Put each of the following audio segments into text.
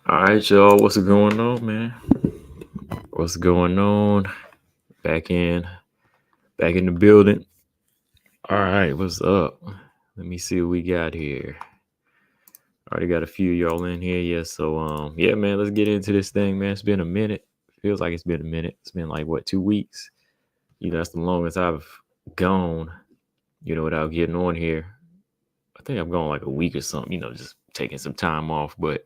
All right, y'all. What's going on, man? What's going on? Back in, back in the building. All right, what's up? Let me see what we got here. Already got a few y'all in here, yeah. So, yeah, man, let's get into this thing, man. It's been a minute. Feels like it's been a minute. It's been like what, 2 weeks? That's the longest I've gone. Without getting on here. I think I've gone like a week or something. Just taking some time off, but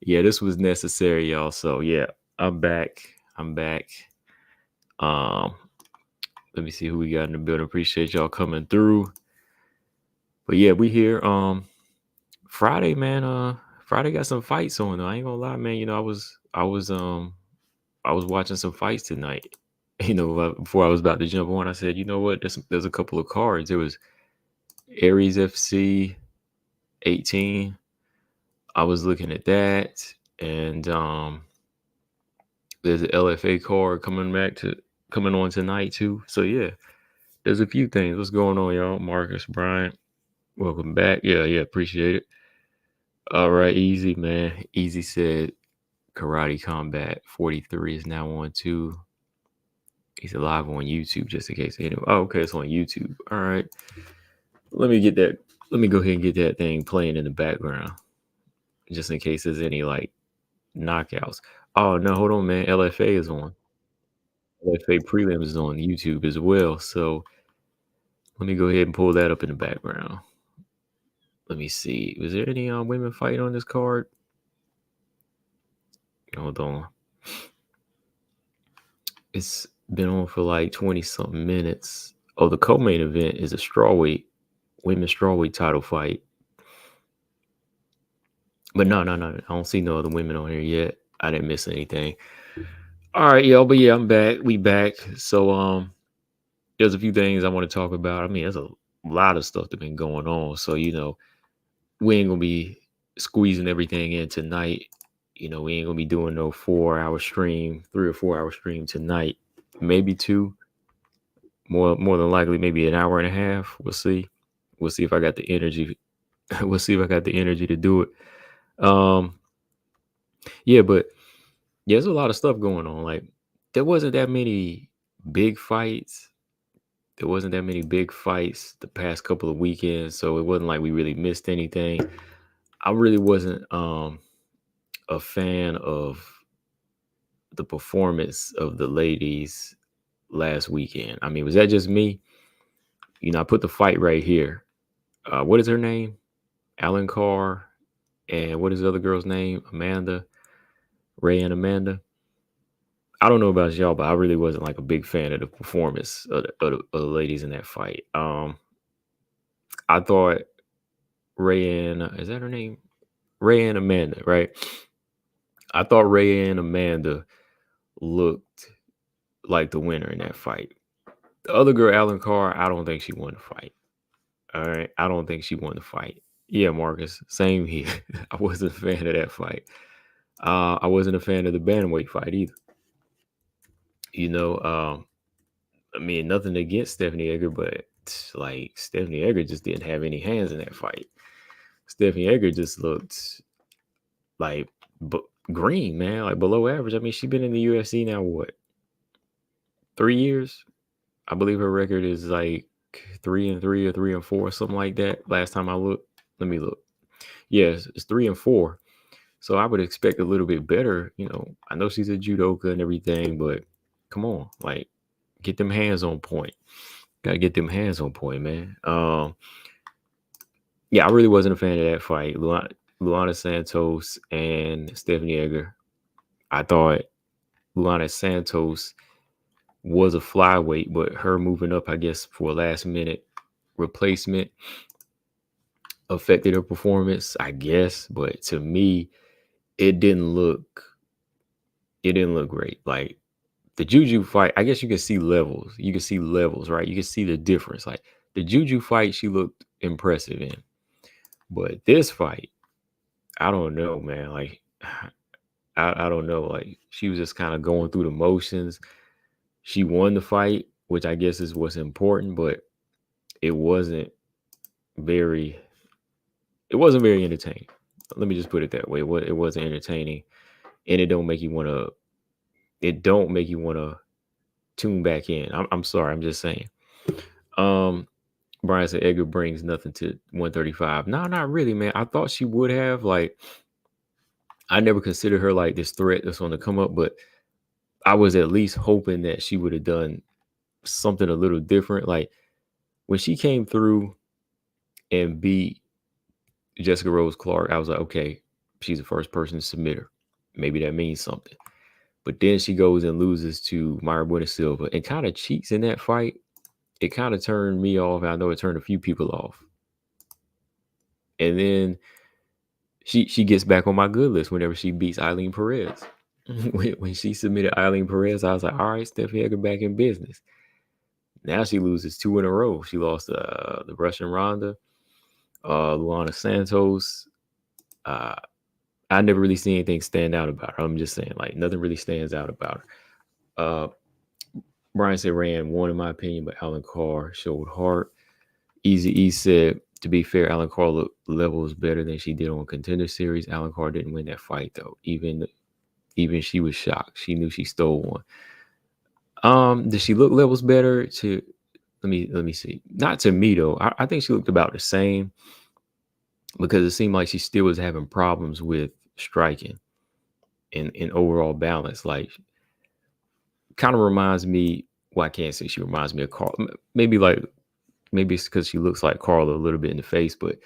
yeah, this was necessary, y'all. So yeah, I'm back. I'm back. Um, Let me see who we got in the building. Appreciate y'all coming through. But yeah, we here. Friday, man. Friday got some fights on though. I ain't gonna lie, man. I was watching some fights tonight. Before I was about to jump on, I said, you know what? There's a couple of cards. There was Aries FC 18. I was looking at that, and there's an LFA card coming on tonight too. So yeah, there's a few things. What's going on, y'all? Marcus, Bryant, welcome back. Yeah, appreciate it. All right, easy, man. Easy said Karate Combat 43 is now on too. He's live on YouTube just in case. Anyway, okay, it's on YouTube. All right. Let me get that. Let me go ahead and get that thing playing in the background. Just in case there's any like knockouts. Oh no, hold on, man. LFA is on. LFA prelims is on YouTube as well. So let me go ahead and pull that up in the background. Let me see. Was there any women fighting on this card? Hold on. It's been on for like 20 something minutes. Oh, the co-main event is a strawweight, women's strawweight title fight. But no. I don't see no other women on here yet. I didn't miss anything. All right, y'all. But yeah, I'm back. We back. So there's a few things I want to talk about. I mean, there's a lot of stuff that's been going on. So, we ain't gonna be squeezing everything in tonight. We ain't gonna be doing no 4-hour stream, 3 or 4 hour stream tonight. Maybe two. More than likely, maybe an hour and a half. We'll see. We'll see if I got the energy. We'll see if I got the energy to do it. Yeah, but yeah, there's a lot of stuff going on. Like, there wasn't that many big fights. There wasn't that many big fights the past couple of weekends, so it wasn't like we really missed anything. I really wasn't a fan of the performance of the ladies last weekend. I mean, was that just me? I put the fight right here. What is her name? Alan Carr. And what is the other girl's name? Amanda. Ray and Amanda. I don't know about y'all, but I really wasn't like a big fan of the performance of the ladies in that fight. I thought Ray and is that her name? Ray and Amanda, right? I thought Ray and Amanda looked like the winner in that fight. The other girl, Alan Carr, I don't think she won the fight. All right. I don't think she won the fight. Yeah, Marcus, same here. I wasn't a fan of that fight. I wasn't a fan of the bantamweight fight either. I mean, nothing against Stephanie Egger, but like Stephanie Egger just didn't have any hands in that fight. Stephanie Egger just looked like green, man, like below average. I mean, she's been in the UFC now, what, 3 years? I believe her record is like 3-3 or 3-4, something like that. Last time I looked, let me look. Yes, it's 3-4. So I would expect a little bit better. I know she's a judoka and everything, but come on, like, get them hands on point. Gotta get them hands on point, man. Yeah, I really wasn't a fan of that fight. Luana Santos and Stephanie Egger. I thought Luana Santos was a flyweight, but her moving up, I guess, for a last minute replacement affected her performance, I guess. But to me, it didn't look great. Like, the Juju fight, I guess you can see levels. You can see levels, right? You can see the difference. Like, the Juju fight, she looked impressive in. But this fight, I don't know, man. Like, I don't know. Like, she was just kind of going through the motions. She won the fight, which I guess is what's important, but it wasn't very entertaining. Let me just put it that way. It wasn't entertaining, and it don't make you want to. It don't make you want to tune back in. I'm sorry. I'm just saying. Um, Brian said Edgar brings nothing to 135. No, not really, man. I thought she would have. Like, I never considered her like this threat that's going to come up, but I was at least hoping that she would have done something a little different. Like when she came through and beat Jessica Rose Clark, I was like, okay, she's the first person to submit her. Maybe that means something. But then she goes and loses to Mayra Bueno Silva and kind of cheats in that fight. It kind of turned me off. I know it turned a few people off. And then she gets back on my good list whenever she beats Eileen Perez. when she submitted Eileen Perez, I was like, all right, Stephanie Egger back in business. Now she loses 2 in a row. She lost the Russian Ronda, Luana Santos. I never really see anything stand out about her. I'm just saying, like, nothing really stands out about her. Brian said Rand won, in my opinion, but Alan Carr showed heart. Easy E said, to be fair, Alan Carr levels better than she did on Contender Series. Alan Carr didn't win that fight, though. Even she was shocked. She knew she stole one. Did she look levels better? Let me see. Not to me, though. I think she looked about the same because it seemed like she still was having problems with striking and overall balance. Like, kind of reminds me, well, I can't say she reminds me of Carl. Maybe it's because she looks like Carla a little bit in the face, but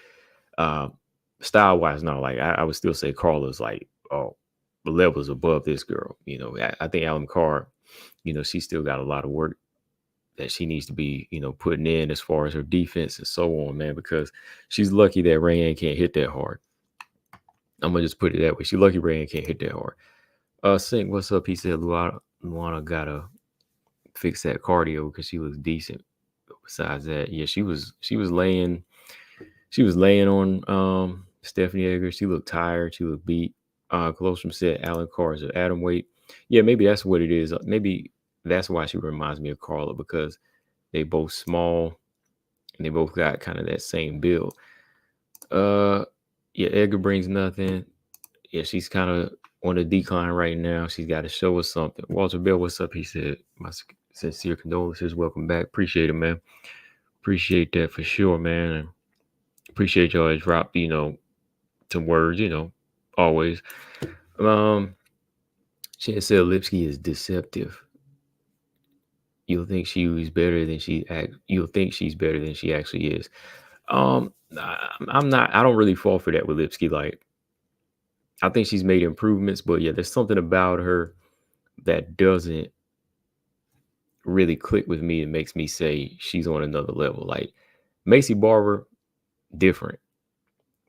style wise, no. Like I would still say Carla's like, oh, the levels above this girl. You know, I think Alan Carr, you know, she still got a lot of work that she needs to be, you know, putting in as far as her defense and so on, man, because she's lucky that Rayanne can't hit that hard. I'm gonna just put it that way. She's lucky Rayanne can't hit that hard. Sink, what's up? He said Luana gotta fix that cardio because she looks decent. Besides that, yeah, she was laying on Stephanie Egger. She looked tired. She looked beat. Colostrum said Alan Carr is an atom weight. Yeah, maybe that's what it is. Maybe that's why she reminds me of Carla, because they both small and they both got kind of that same build. Yeah, Edgar brings nothing. Yeah, she's kind of on a decline right now. She's got to show us something. Walter Bell, what's up? He said, my sincere condolences. Welcome back. Appreciate it, man. Appreciate that for sure, man. And appreciate y'all that drop, you know, some words, you know, always. She said Lipski is deceptive. You'll think she's better than you'll think she's better than she actually is. I'm not, I don't really fall for that with Lipski. Like, I think she's made improvements, but yeah, there's something about her that doesn't really click with me and makes me say she's on another level. Like Macy Barber, different.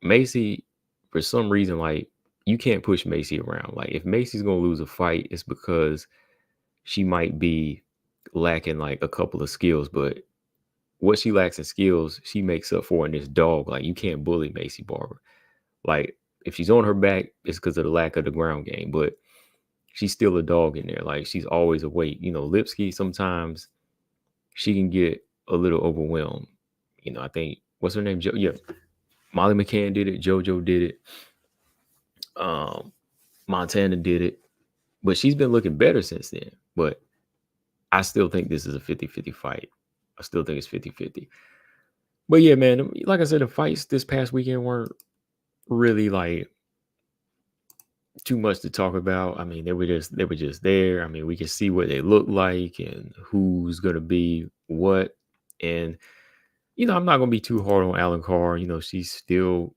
Macy, for some reason, like, you can't push Macy around. Like, if Macy's gonna lose a fight, it's because she might be lacking like a couple of skills, but what she lacks in skills, she makes up for in this dog. Like, you can't bully Macy Barber. Like, if she's on her back, it's because of the lack of the ground game, but she's still a dog in there. Like, she's always awake. You know, Lipski, sometimes she can get a little overwhelmed. You know, I think, what's her name? Yeah, Molly McCann did it. JoJo did it. Montana did it. But she's been looking better since then. But I still think this is a 50-50 fight. I still think it's 50-50. But yeah, man, like I said, the fights this past weekend weren't really like too much to talk about. I mean, they were just there. I mean, we can see what they look like and who's gonna be what. And you know, I'm not gonna be too hard on Alan Carr. You know, she's still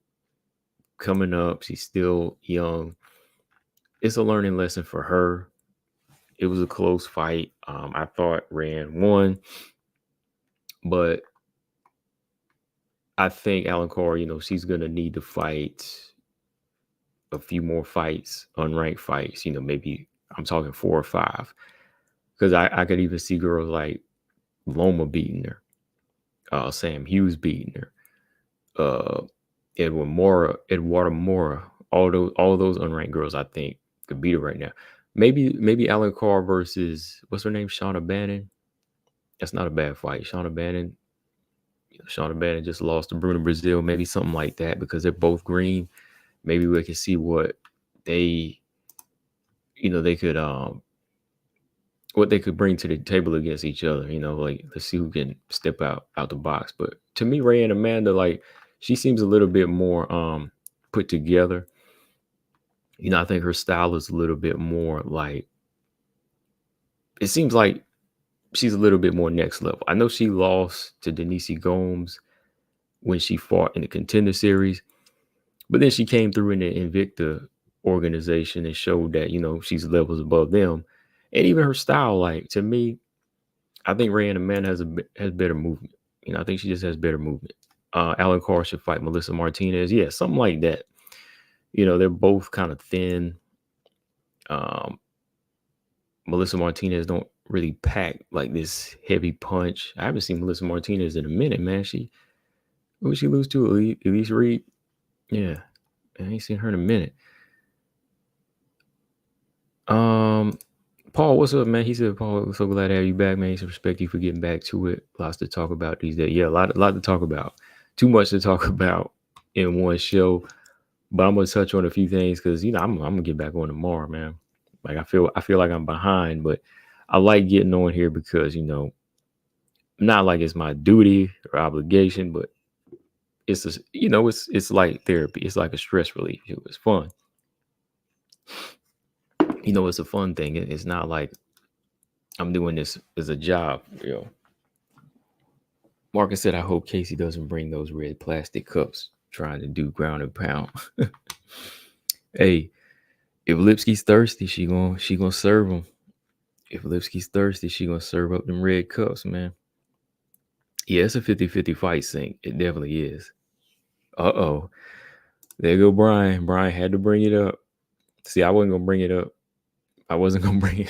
coming up. She's still young. It's a learning lesson for her. It was a close fight. I thought Rand won, but I think Alan Carr, you know, she's gonna need to fight a few more fights, unranked fights. You know, maybe I'm talking 4 or 5, because I could even see girls like Loma beating her, Sam Hughes beating her, Eduardo Mora, all those unranked girls I think could beat her right now. Maybe Alan Carr versus, what's her name, Shauna Bannon. That's not a bad fight. Shauna Bannon just lost to Bruno Brazil. Maybe something like that, because they're both green. maybe we can see what they, they could what they could bring to the table against each other. Like let's see who can step out the box. But to me, Ray and Amanda, like she seems a little bit more put together. I think her style is a little bit more like, it seems like she's a little bit more next level. I know she lost to Denise Gomes when she fought in the Contender Series, but then she came through in the Invicta organization and showed that, she's levels above them. And even her style, like to me, I think Ray and Amanda has better movement. I think she just has better movement. Alan Carr should fight Melissa Martinez. Yeah, something like that. They're both kind of thin. Melissa Martinez don't really pack like this heavy punch. I haven't seen Melissa Martinez in a minute, man. Who did she lose to? Elise Reed? Yeah. I ain't seen her in a minute. Paul, what's up, man? He said, Paul, so glad to have you back, man. He's respect you for getting back to it. Lots to talk about these days. Yeah, a lot to talk about. Too much to talk about in one show. But I'm gonna touch on a few things because I'm gonna get back on tomorrow, man. Like I feel like I'm behind, but I like getting on here because not like it's my duty or obligation, but it's it's like therapy. It's like a stress relief. It's fun. It's a fun thing. It's not like I'm doing this as a job. Marcus said, I hope Casey doesn't bring those red plastic cups trying to do ground and pound. Hey, if Lipski's thirsty, she gonna serve him. If Lipski's thirsty, she gonna serve up them red cups, man. Yeah, it's a 50-50 fight, Sync. It definitely is. Uh-oh. There go Brian. Brian had to bring it up. See, I wasn't gonna bring it up. I wasn't gonna bring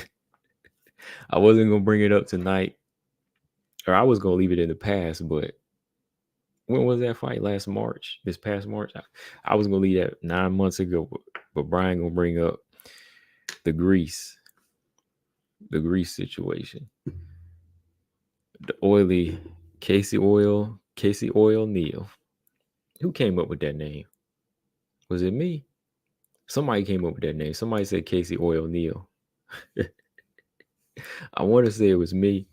it up tonight. Or I was gonna leave it in the past, but when was that fight? Last March? This past March? I was gonna leave that 9 months ago, but Brian gonna bring up the grease situation. The oily Casey Oil Neal. Who came up with that name? Was it me? Somebody came up with that name. Somebody said Casey Oil Neal. I want to say it was me.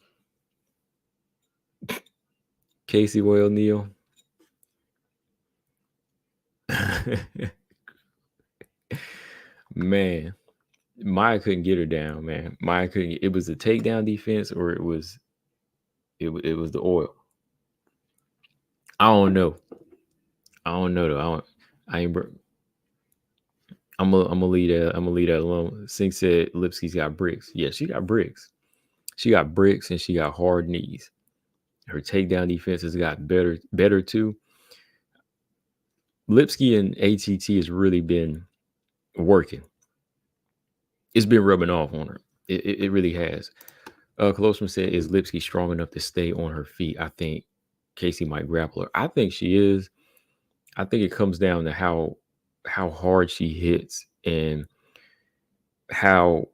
Casey Oil Neal. Man, Maya couldn't get her down, man. Maya couldn't. It was the takedown defense, or it was the oil. I don't know though. I'm gonna leave that alone. Sink said Lipski's got bricks. Yeah, she got bricks. She got bricks and she got hard knees. Her takedown defense has got better too. Lipski and ATT has really been working. It's been rubbing off on her. It really has. Colosman said, is Lipski strong enough to stay on her feet? I think Casey might grapple her. I think she is. I think it comes down to how hard she hits and how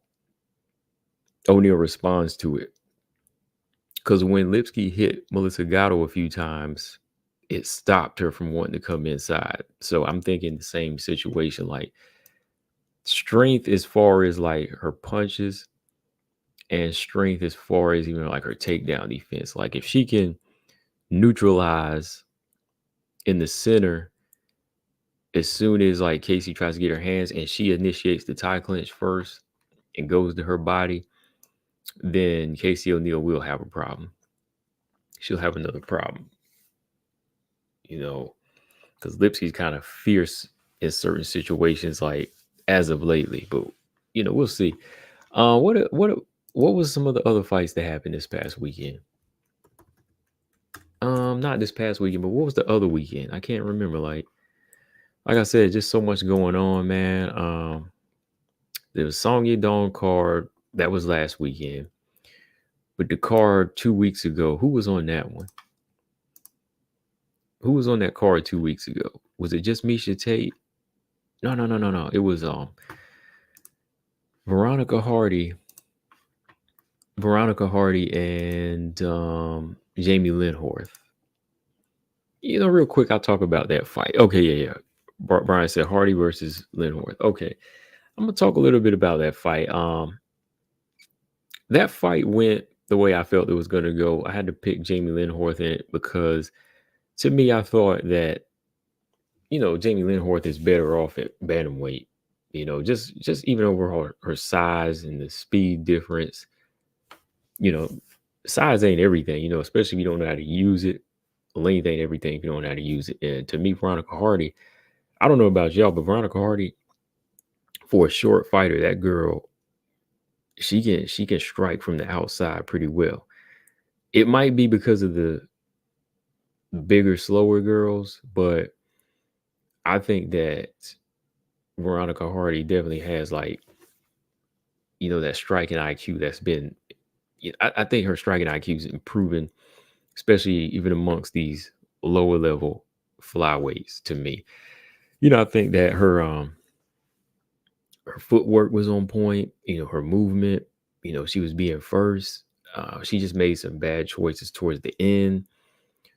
O'Neal responds to it. Because when Lipski hit Melissa Gatto a few times, it stopped her from wanting to come inside. So I'm thinking the same situation, like strength as far as like her punches and strength as far as even like her takedown defense. Like if she can neutralize in the center as soon as like Casey tries to get her hands and she initiates the tie clinch first and goes to her body, then Casey O'Neal will have a problem. She'll have another problem, because Lipski's kind of fierce in certain situations, like as of lately. But we'll see. What was some of the other fights that happened this past weekend? Not this past weekend, but what was the other weekend? I can't remember. Like I said, just so much going on, man. There was Song Yadong card that was last weekend, but the card 2 weeks ago, who was on that one? Who was on that card 2 weeks ago? Was it just Miesha Tate? No. It was Veronica Hardy and Jamie Linhorth. Real quick, I'll talk about that fight. Okay, yeah. Brian said Hardy versus Lindworth. Okay, I'm gonna talk a little bit about that fight. That fight went the way I felt it was gonna go. I had to pick Jamie Lindworth in it because to me, I thought that Jamie Lindworth is better off at bantamweight. Just even over her size and the speed difference. You know, size ain't everything. Especially if you don't know how to use it. Length ain't everything if you don't know how to use it. And to me, Veronica Hardy, I don't know about y'all, but Veronica Hardy, for a short fighter, that girl, she can strike from the outside pretty well. It might be because of the bigger, slower girls, but I think that Veronica Hardy definitely has that striking IQ that's been. I think her striking IQ is improving, especially even amongst these lower level flyweights. To me, I think that her footwork was on point. Her movement. She was being first. She just made some bad choices towards the end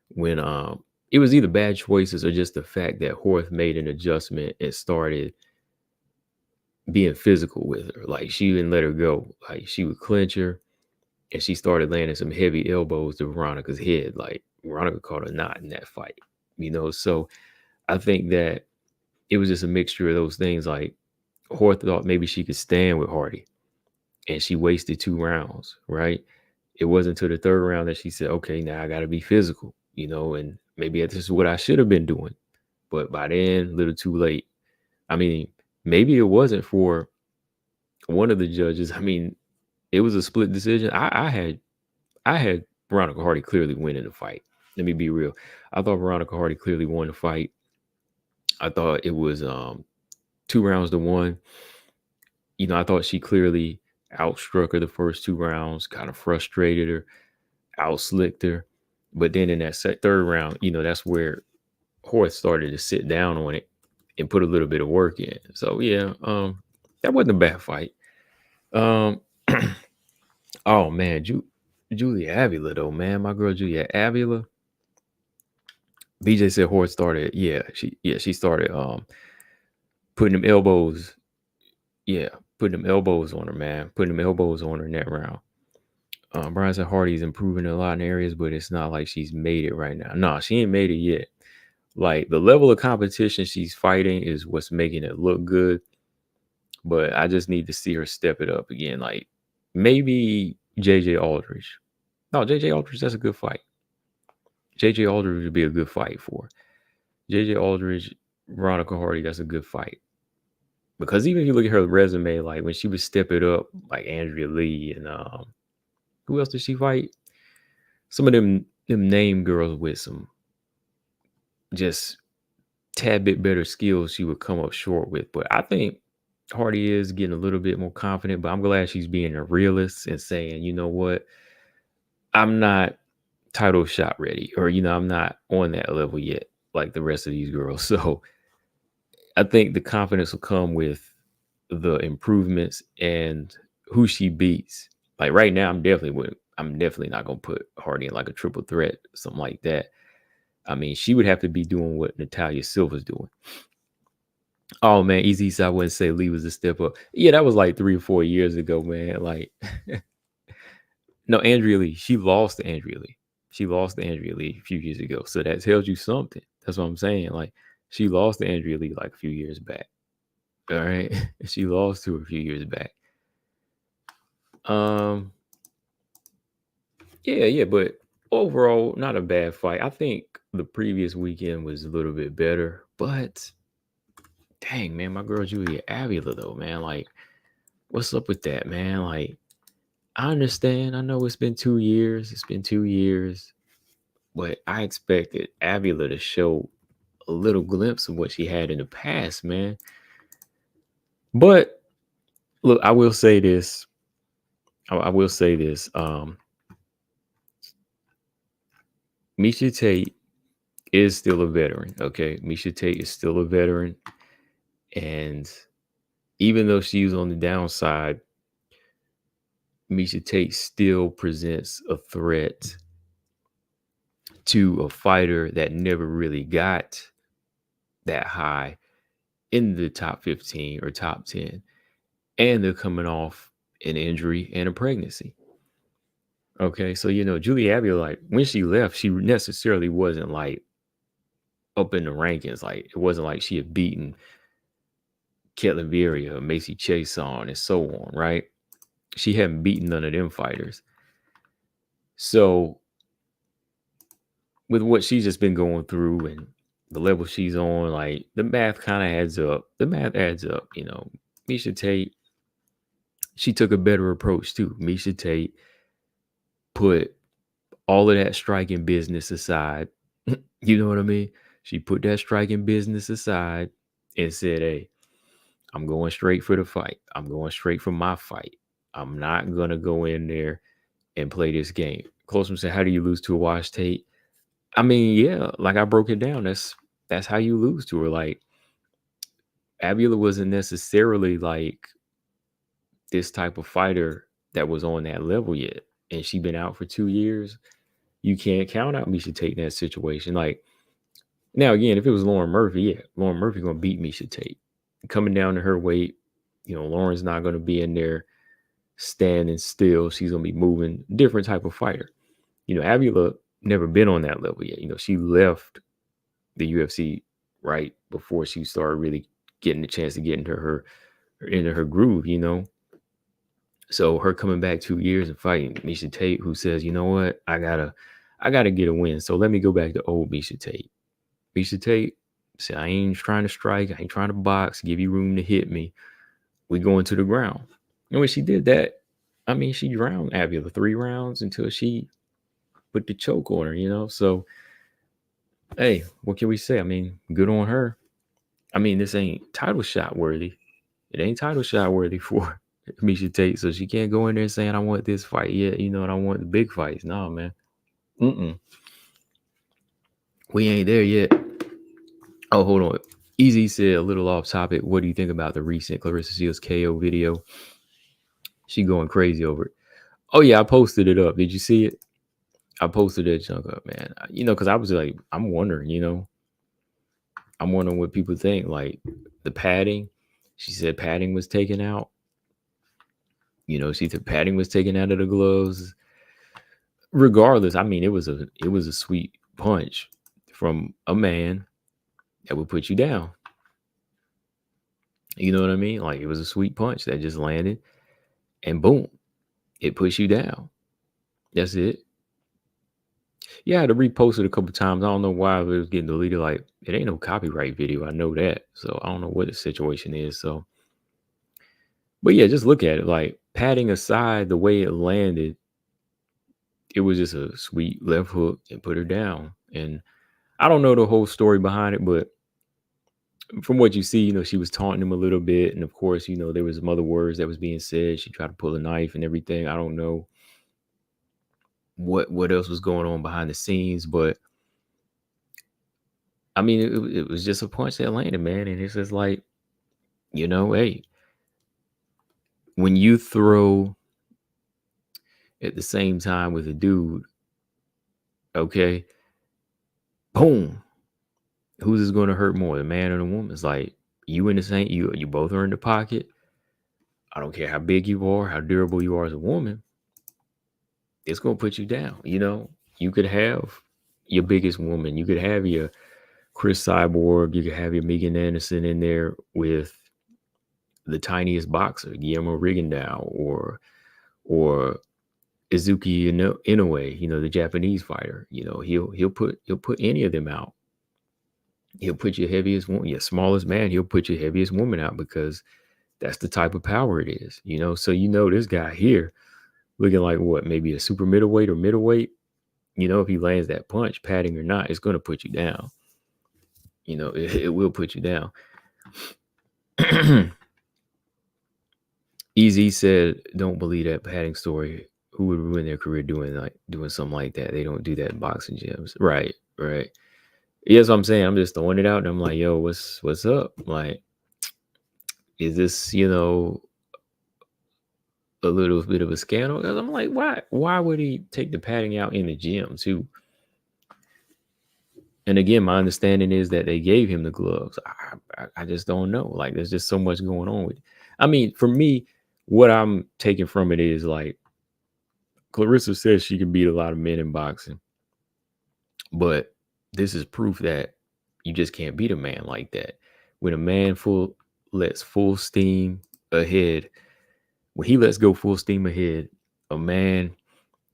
when it was either bad choices or just the fact that Horth made an adjustment and started being physical with her. Like she didn't let her go. Like she would clinch her and she started landing some heavy elbows to Veronica's head. Like Veronica caught a knot in that fight. So I think that it was just a mixture of those things. Like Horth thought maybe she could stand with Hardy and she wasted 2 rounds, right? It wasn't until the third round that she said, okay, now I got to be physical, and maybe this is what I should have been doing. But by then, a little too late. I mean, maybe it wasn't for one of the judges. I mean, it was a split decision. I had Veronica Hardy clearly winning the fight. Let me be real. I thought Veronica Hardy clearly won the fight. I thought it was 2 rounds to 1. I thought she clearly outstruck her the first 2 rounds, kind of frustrated her, outslicked her. But then in that third round, that's where Horth started to sit down on it and put a little bit of work in. So yeah, that wasn't a bad fight. Um, oh man, Julia Avila though, man, my girl Julia Avila. BJ said Horth started. She started putting them elbows. Yeah, putting them elbows on her, man. Putting them elbows on her in that round. Brian said Hardy's improving in a lot of areas, but it's not like she's made it right now. No, she ain't made it yet. Like the level of competition she's fighting is what's making it look good. But I just need to see her step it up again. Like maybe JJ Aldridge. No, JJ Aldridge, that's a good fight. JJ Aldridge would be a good fight for JJ Aldridge, Veronica Hardy. That's a good fight. Because even if you look at her resume, like when she would step it up, like Andrea Lee and who else did she fight? Some of them name girls with some just tad bit better skills she would come up short with. But I think Hardy is getting a little bit more confident, but I'm glad she's being a realist and saying, you know what, I'm not title shot ready, or I'm not on that level yet, like the rest of these girls. So I think the confidence will come with the improvements and who she beats. Like right now, I'm definitely not gonna put Hardy in like a triple threat, something like that. I mean, she would have to be doing what Natalia Silva's doing. Oh man, Easy Side wouldn't say Lee was a step up. Yeah, that was like 3 or 4 years ago, man. Like, no, Andrea Lee. She lost to Andrea Lee. She lost to Andrea Lee a few years ago. So that tells you something. That's what I'm saying. Like, she lost to Andrea Lee like a few years back. All right. She lost to her a few years back. Yeah, but overall, not a bad fight. I think the previous weekend was a little bit better, but dang, man, my girl Julia Avila though, man, like, what's up with that, man? Like, I understand. I know it's been 2 years. It's been 2 years, but I expected Avila to show a little glimpse of what she had in the past, man. But look, I will say this. I will say this. Misha Tate is still a veteran. Okay, Misha Tate is still a veteran, and even though she's on the downside, Misha Tate still presents a threat to a fighter that never really got that high in the top 15 or top 10, and they're coming off an injury and a pregnancy. Okay, so Julie Avila, like when she left, she necessarily wasn't like up in the rankings. Like it wasn't like she had beaten Ketlin Vieira, Macy Chiasson, and so on, right? She hadn't beaten none of them fighters. So with what she's just been going through and the level she's on, like the math kind of adds up. The math adds up, Miesha Tate, she took a better approach too. Miesha Tate put all of that striking business aside. You know what I mean? She put that striking business aside and said, hey, I'm going straight for the fight. I'm going straight for my fight. I'm not going to go in there and play this game. Closeman said, how do you lose to a Wash Tate? I mean, yeah, like I broke it down. That's how you lose to her. Like Avila wasn't necessarily like this type of fighter that was on that level yet. And she'd been out for 2 years. You can't count out Miesha Tate in that situation. Like now again, if it was Lauren Murphy, yeah, Lauren Murphy gonna beat Miesha Tate. Coming down to her weight, Lauren's not gonna be in there standing still. She's gonna be moving. Different type of fighter. Avila never been on that level yet. She left the UFC right before she started really getting the chance to get into her groove, So her coming back 2 years and fighting Miesha Tate, who says, you know what, I gotta get a win. So let me go back to old Miesha Tate. Miesha Tate said, I ain't trying to strike, I ain't trying to box, give you room to hit me. We going to the ground. And when she did that, I mean, she drowned Avila 3 rounds until she put the choke on her, So, hey, what can we say? I mean, good on her. I mean, this ain't title shot worthy. It ain't title shot worthy for Miesha Tate. So she can't go in there saying, I want this fight yet, and I want the big fights. No, man. We ain't there yet. Oh, hold on. Easy said, a little off topic. What do you think about the recent Clarissa Shields KO video? She going crazy over it. Oh, yeah, I posted it up. Did you see it? I posted that chunk up, man. Because I was like, I'm wondering, I'm wondering what people think. Like the padding. She said padding was taken out. She said padding was taken out of the gloves. Regardless, I mean, it was a sweet punch from a man that would put you down. You know what I mean? Like it was a sweet punch that just landed and boom, it pushed you down. That's it. Yeah, I had to repost it a couple times. I don't know why it was getting deleted. Like it ain't no copyright video. I know that. So I don't know what the situation is. So, but yeah, just look at it. Like padding aside, the way it landed, it was just a sweet left hook and put her down. And I don't know the whole story behind it, but from what you see, she was taunting him a little bit. And of course, there was some other words that was being said. She tried to pull a knife and everything. I don't know what else was going on behind the scenes, but I mean, it was just a punch that landed, man. And it's just like, hey, when you throw at the same time with a dude, okay, boom, who's this going to hurt more, the man or the woman? It's like you in the same, you both are in the pocket. I don't care how big you are, how durable you are as a woman. It's going to put you down. You could have your biggest woman. You could have your Chris Cyborg. You could have your Megan Anderson in there with the tiniest boxer, Guillermo Rigondeaux, or Izuki Inoue, the Japanese fighter. He'll put any of them out. He'll put your heaviest one, your smallest man. He'll put your heaviest woman out because that's the type of power it is. So this guy here looking like what, maybe a super middleweight or middleweight. If he lands that punch, padding or not, it's going to put you down. It will put you down. Easy said, don't believe that padding story. Who would ruin their career doing something like that? They don't do that in boxing gyms. Right. Yeah, that's what I'm saying. I'm just throwing it out and I'm like, yo, what's up? Like, is this, a little bit of a scandal? Because I'm like, why would he take the padding out in the gym too? And again, my understanding is that they gave him the gloves. I just don't know. Like, there's just so much going on with it. I mean, for me, what I'm taking from it is like Clarissa says she can beat a lot of men in boxing, but this is proof that you just can't beat a man like that. When a man lets full steam ahead, when he lets go full steam ahead, a man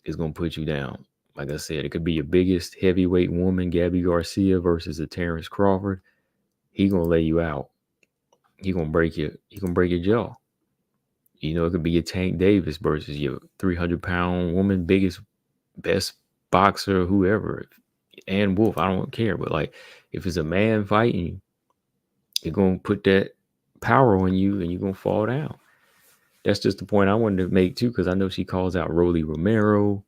is gonna put you down. Like I said, it could be your biggest heavyweight woman, Gabby Garcia versus a Terrence Crawford. He gonna lay you out. He gonna break your. He gonna break your jaw. You know, it could be your Tank Davis versus your 300-pound woman, biggest, best boxer, whoever. And Wolf, I don't care. But like, if it's a man fighting you, you're gonna put that power on you, and you're gonna fall down. That's just the point I wanted to make too, because I know she calls out Rolly Romero,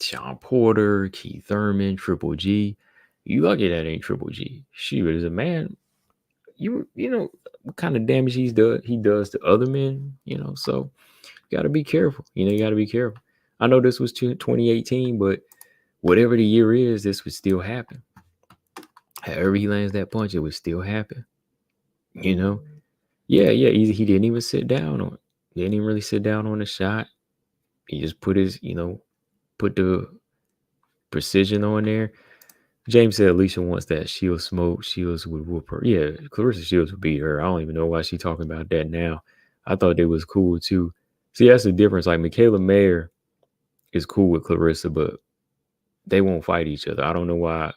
Sean Porter, Keith Thurman, Triple G. You lucky that ain't Triple G. Shoot, as a man, you know what kind of damage he does to other men. You know, so you got to be careful. You got to be careful. I know this was 2018, but whatever the year is, this would still happen. However he lands that punch, it would still happen. Yeah. He didn't even sit down on it. He didn't even really sit down on the shot. He just put put the precision on there. James said Alicia wants that Shields smoke. Shields would whoop her. Yeah, Clarissa Shields would beat her. I don't even know why she's talking about that now. I thought they was cool too. See, that's the difference. Like Michaela Mayer is cool with Clarissa, but they won't fight each other. I don't know why.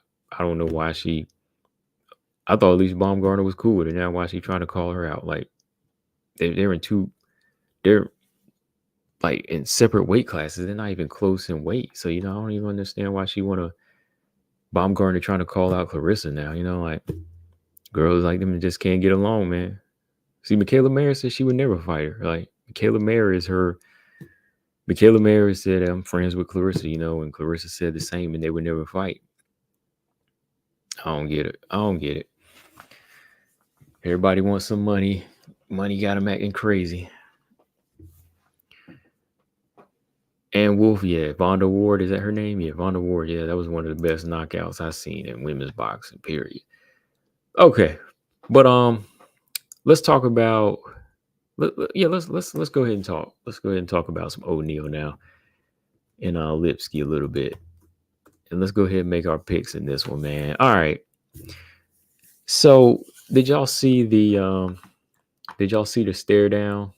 I thought Alicia Baumgartner was cool with her. Now why she trying to call her out? Like they're like in separate weight classes. They're not even close in weight. So I don't even understand why she want to. Baumgartner trying to call out Clarissa now. Like girls like them just can't get along, man. See, Michaela Mayer said she would never fight her. Like Michaela Mayer said, I'm friends with Clarissa, and Clarissa said the same, and they would never fight. I don't get it. Everybody wants some money. Money got them acting crazy. And Wolf, yeah, Vonda Ward, is that her name? Yeah, Vonda Ward, yeah, that was one of the best knockouts I've seen in women's boxing, period. Okay, but let's talk about. Let's go ahead and talk. Let's go ahead and talk about some O'Neal now, and Lipski a little bit, and let's go ahead and make our picks in this one, man. All right. So, did y'all see the stare down?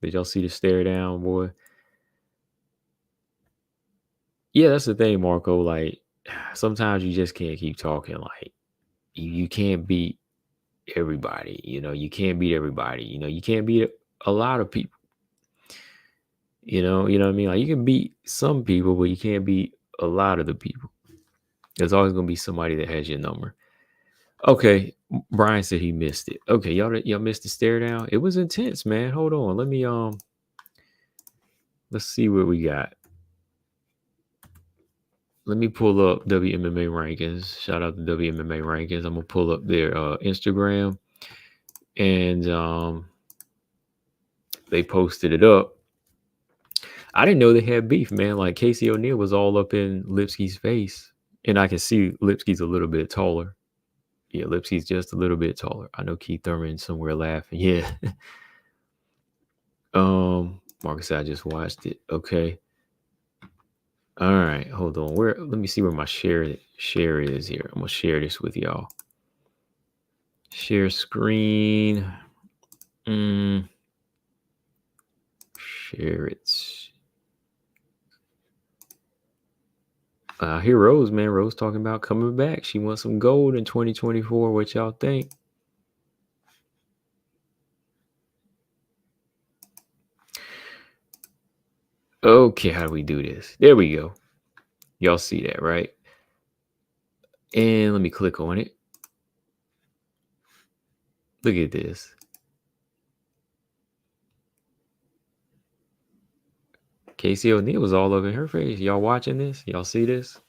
Did y'all see the stare down, boy? Yeah, that's the thing, Marco. Like, sometimes you just can't keep talking. Like, you can't beat everybody. You can't beat everybody. You can't beat a lot of people. You know what I mean? Like, you can beat some people, but you can't beat a lot of the people. There's always gonna be somebody that has your number. Okay, Brian said he missed it. Okay, y'all missed the stare down. It was intense, man. Hold on, let's see what we got. Let me pull up WMMA rankings. Shout out to WMMA rankings. I'm gonna pull up their Instagram, and they posted it up. I didn't know they had beef, man. Like Casey O'Neal was all up in Lipski's face, and I can see Lipski's a little bit taller. Yeah, Lipski's just a little bit taller. I know Keith Thurman somewhere laughing. Yeah. Marcus, I just watched it. Okay. All right, hold on. Let me see where my share is here. I'm gonna share this with y'all. Share screen. Share it. Here Rose, man. Rose talking about coming back. She wants some gold in 2024. What y'all think? Okay, how do we do this? There we go. Y'all see that, right? And let me click on it. Look at this. Casey O'Neal was all over her face. Y'all watching this? Y'all see this?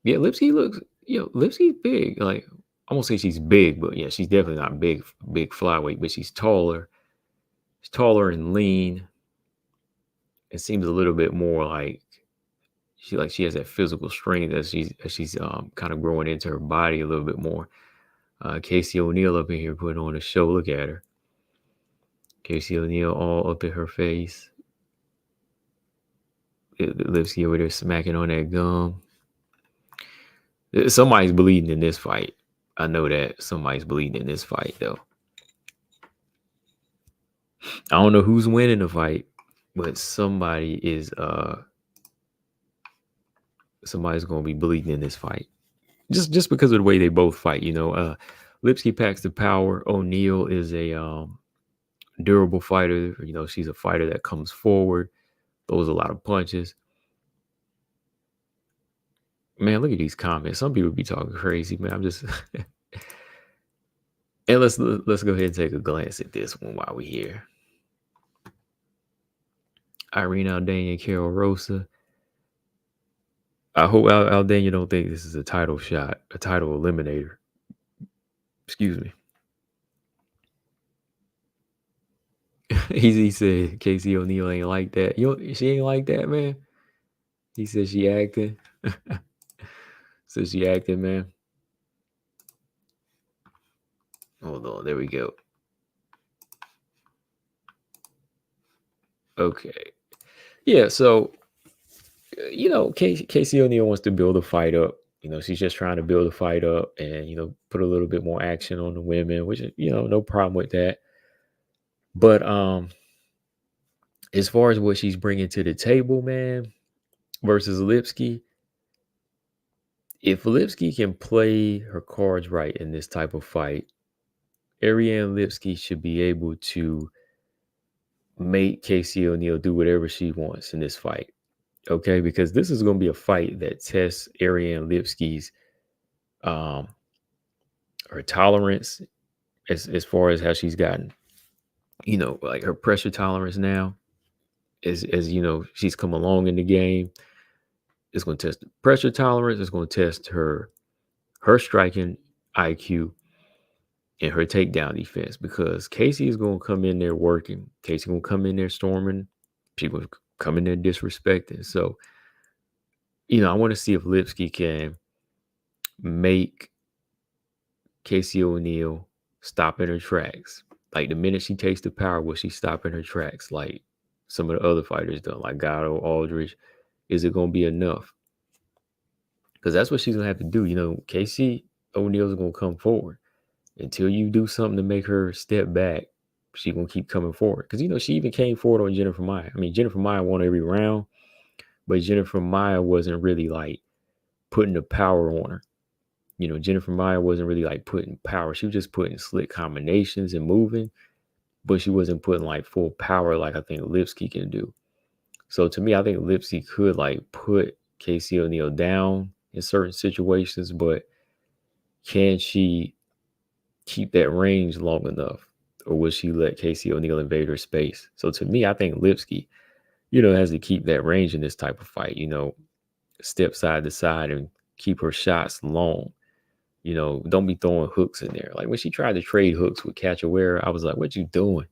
Yeah, Lipski's big. Like, I won't say she's big, but yeah, she's definitely not big flyweight, but she's taller. She's taller and lean. It seems a little bit more like she has that physical strength as she's kind of growing into her body a little bit more. Casey O'Neill up in here putting on a show. Look at her. Casey O'Neill all up in her face. Lipski over there smacking on that gum. Somebody's bleeding in this fight. I know that somebody's bleeding in this fight, though. I don't know who's winning the fight, but somebody's gonna be bleeding in this fight. Just because of the way they both fight, Lipski packs the power. O'Neill is a durable fighter. She's a fighter that comes forward, throws a lot of punches. Man, look at these comments. Some people be talking crazy, man. I'm just and let's go ahead and take a glance at this one while we're here. Irene Aldana, Carol Rosa. I hope Aldana don't think this is a title shot, a title eliminator. Excuse me. He said Casey O'Neill ain't like that. She ain't like that, man. He said she acting. Said she acting, man. Hold on, there we go. Okay. Yeah, so Casey O'Neill wants to build a fight up. She's just trying to build a fight up and put a little bit more action on the women, which no problem with that. But as far as what she's bringing to the table, man, versus Lipski, if Lipski can play her cards right in this type of fight, Ariane Lipski should be able to make Casey O'Neill do whatever she wants in this fight. Okay, because this is going to be a fight that tests Ariane Lipski's her tolerance as far as how she's gotten, like her pressure tolerance now, as she's come along in the game. It's going to test the pressure tolerance. It's going to test her striking IQ and her takedown defense, because Casey is going to come in there working. Casey going to come in there storming. She's going to come in there disrespecting. So, I want to see if Lipski can make Casey O'Neill stop in her tracks. Like the minute she takes the power, will she stop in her tracks like some of the other fighters done, like Gatto, Aldridge? Is it going to be enough? Because that's what she's going to have to do. Casey O'Neill's going to come forward. Until you do something to make her step back, she's going to keep coming forward. Because, she even came forward on Jennifer Maia. I mean, Jennifer Maia won every round, but Jennifer Maia wasn't really like putting the power on her. Jennifer Maia wasn't really like putting power. She was just putting slick combinations and moving, but she wasn't putting like full power like I think Lipski can do. So to me, I think Lipski could like put Casey O'Neill down in certain situations, but can she keep that range long enough, or will she let Casey O'Neill invade her space? So to me, I think Lipski, has to keep that range in this type of fight, step side to side and keep her shots long. Don't be throwing hooks in there. Like when she tried to trade hooks with Cachoeira, I was like, what you doing?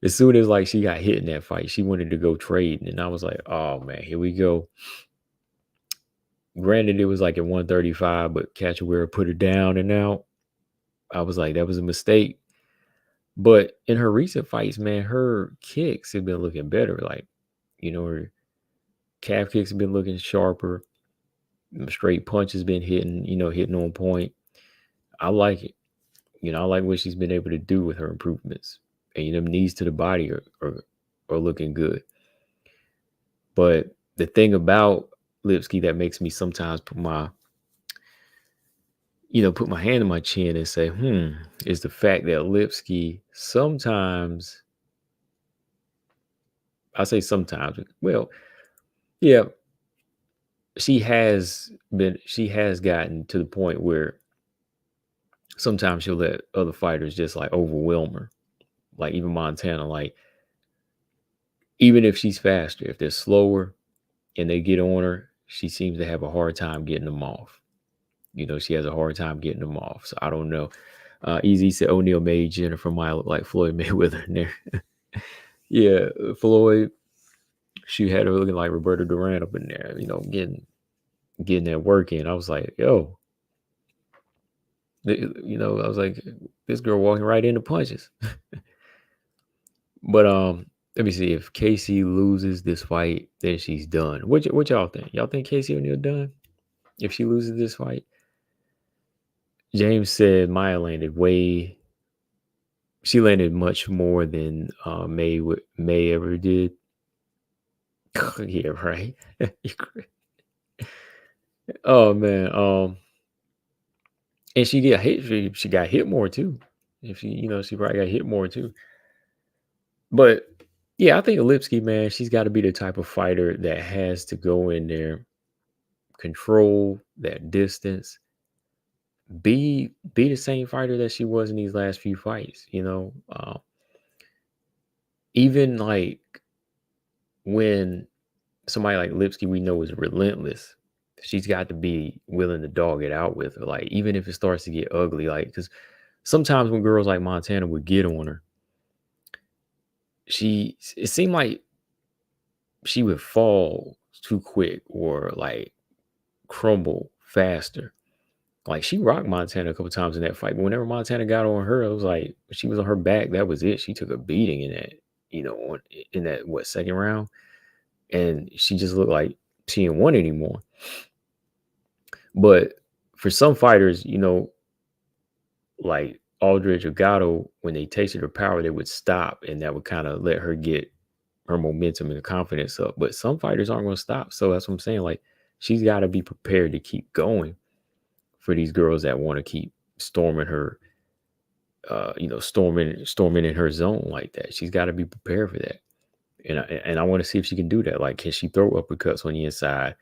As soon as like she got hit in that fight, she wanted to go trade. And I was like, oh man, here we go. Granted, it was like at 135, but Cachoeira put her down and out. I was like, that was a mistake. But in her recent fights, man, her kicks have been looking better. Like, her calf kicks have been looking sharper. Straight punch has been hitting on point. I like it. I like what she's been able to do with her improvements. And, knees to the body are looking good. But the thing about Lipski that makes me sometimes put my hand in my chin and say, is the fact that Lipski sometimes, I say sometimes, well, yeah, she has gotten to the point where sometimes she'll let other fighters just like overwhelm her. Like even Montana, like even if she's faster, if they're slower and they get on her, she seems to have a hard time getting them off. She has a hard time getting them off. So I don't know. Easy said O'Neill made Jennifer Maia look like Floyd Mayweather in there. Yeah, Floyd She had her looking like Roberta Duran up in there, getting that work in. I was like, yo, I was like, this girl walking right into punches. But let me see. If Casey loses this fight, then she's done. What y'all think? Y'all think Casey O'Neill done if she loses this fight? James said Maya landed way. She landed much more than May ever did. Yeah, right. Oh man. And she got hit. She got hit more too. If she probably got hit more too. But yeah, I think Lipski, man, she's got to be the type of fighter that has to go in there, control that distance, be the same fighter that she was in these last few fights. Even like when somebody like Lipski we know is relentless, she's got to be willing to dog it out with her. Like even if it starts to get ugly, like because sometimes when girls like Montana would get on her, it seemed like she would fall too quick or like crumble faster. Like she rocked Montana a couple times in that fight, but whenever Montana got on her, it was like when she was on her back, that was it. She took a beating in that, in that second round, and she just looked like she didn't want anymore. But for some fighters, like Aldridge or Gatto, when they tasted her power, they would stop, and that would kind of let her get her momentum and confidence up. But some fighters aren't going to stop, so that's what I'm saying. Like she's got to be prepared to keep going for these girls that want to keep storming her, storming in her zone like that. She's got to be prepared for that. And I want to see if she can do that. Like, can she throw uppercuts on the inside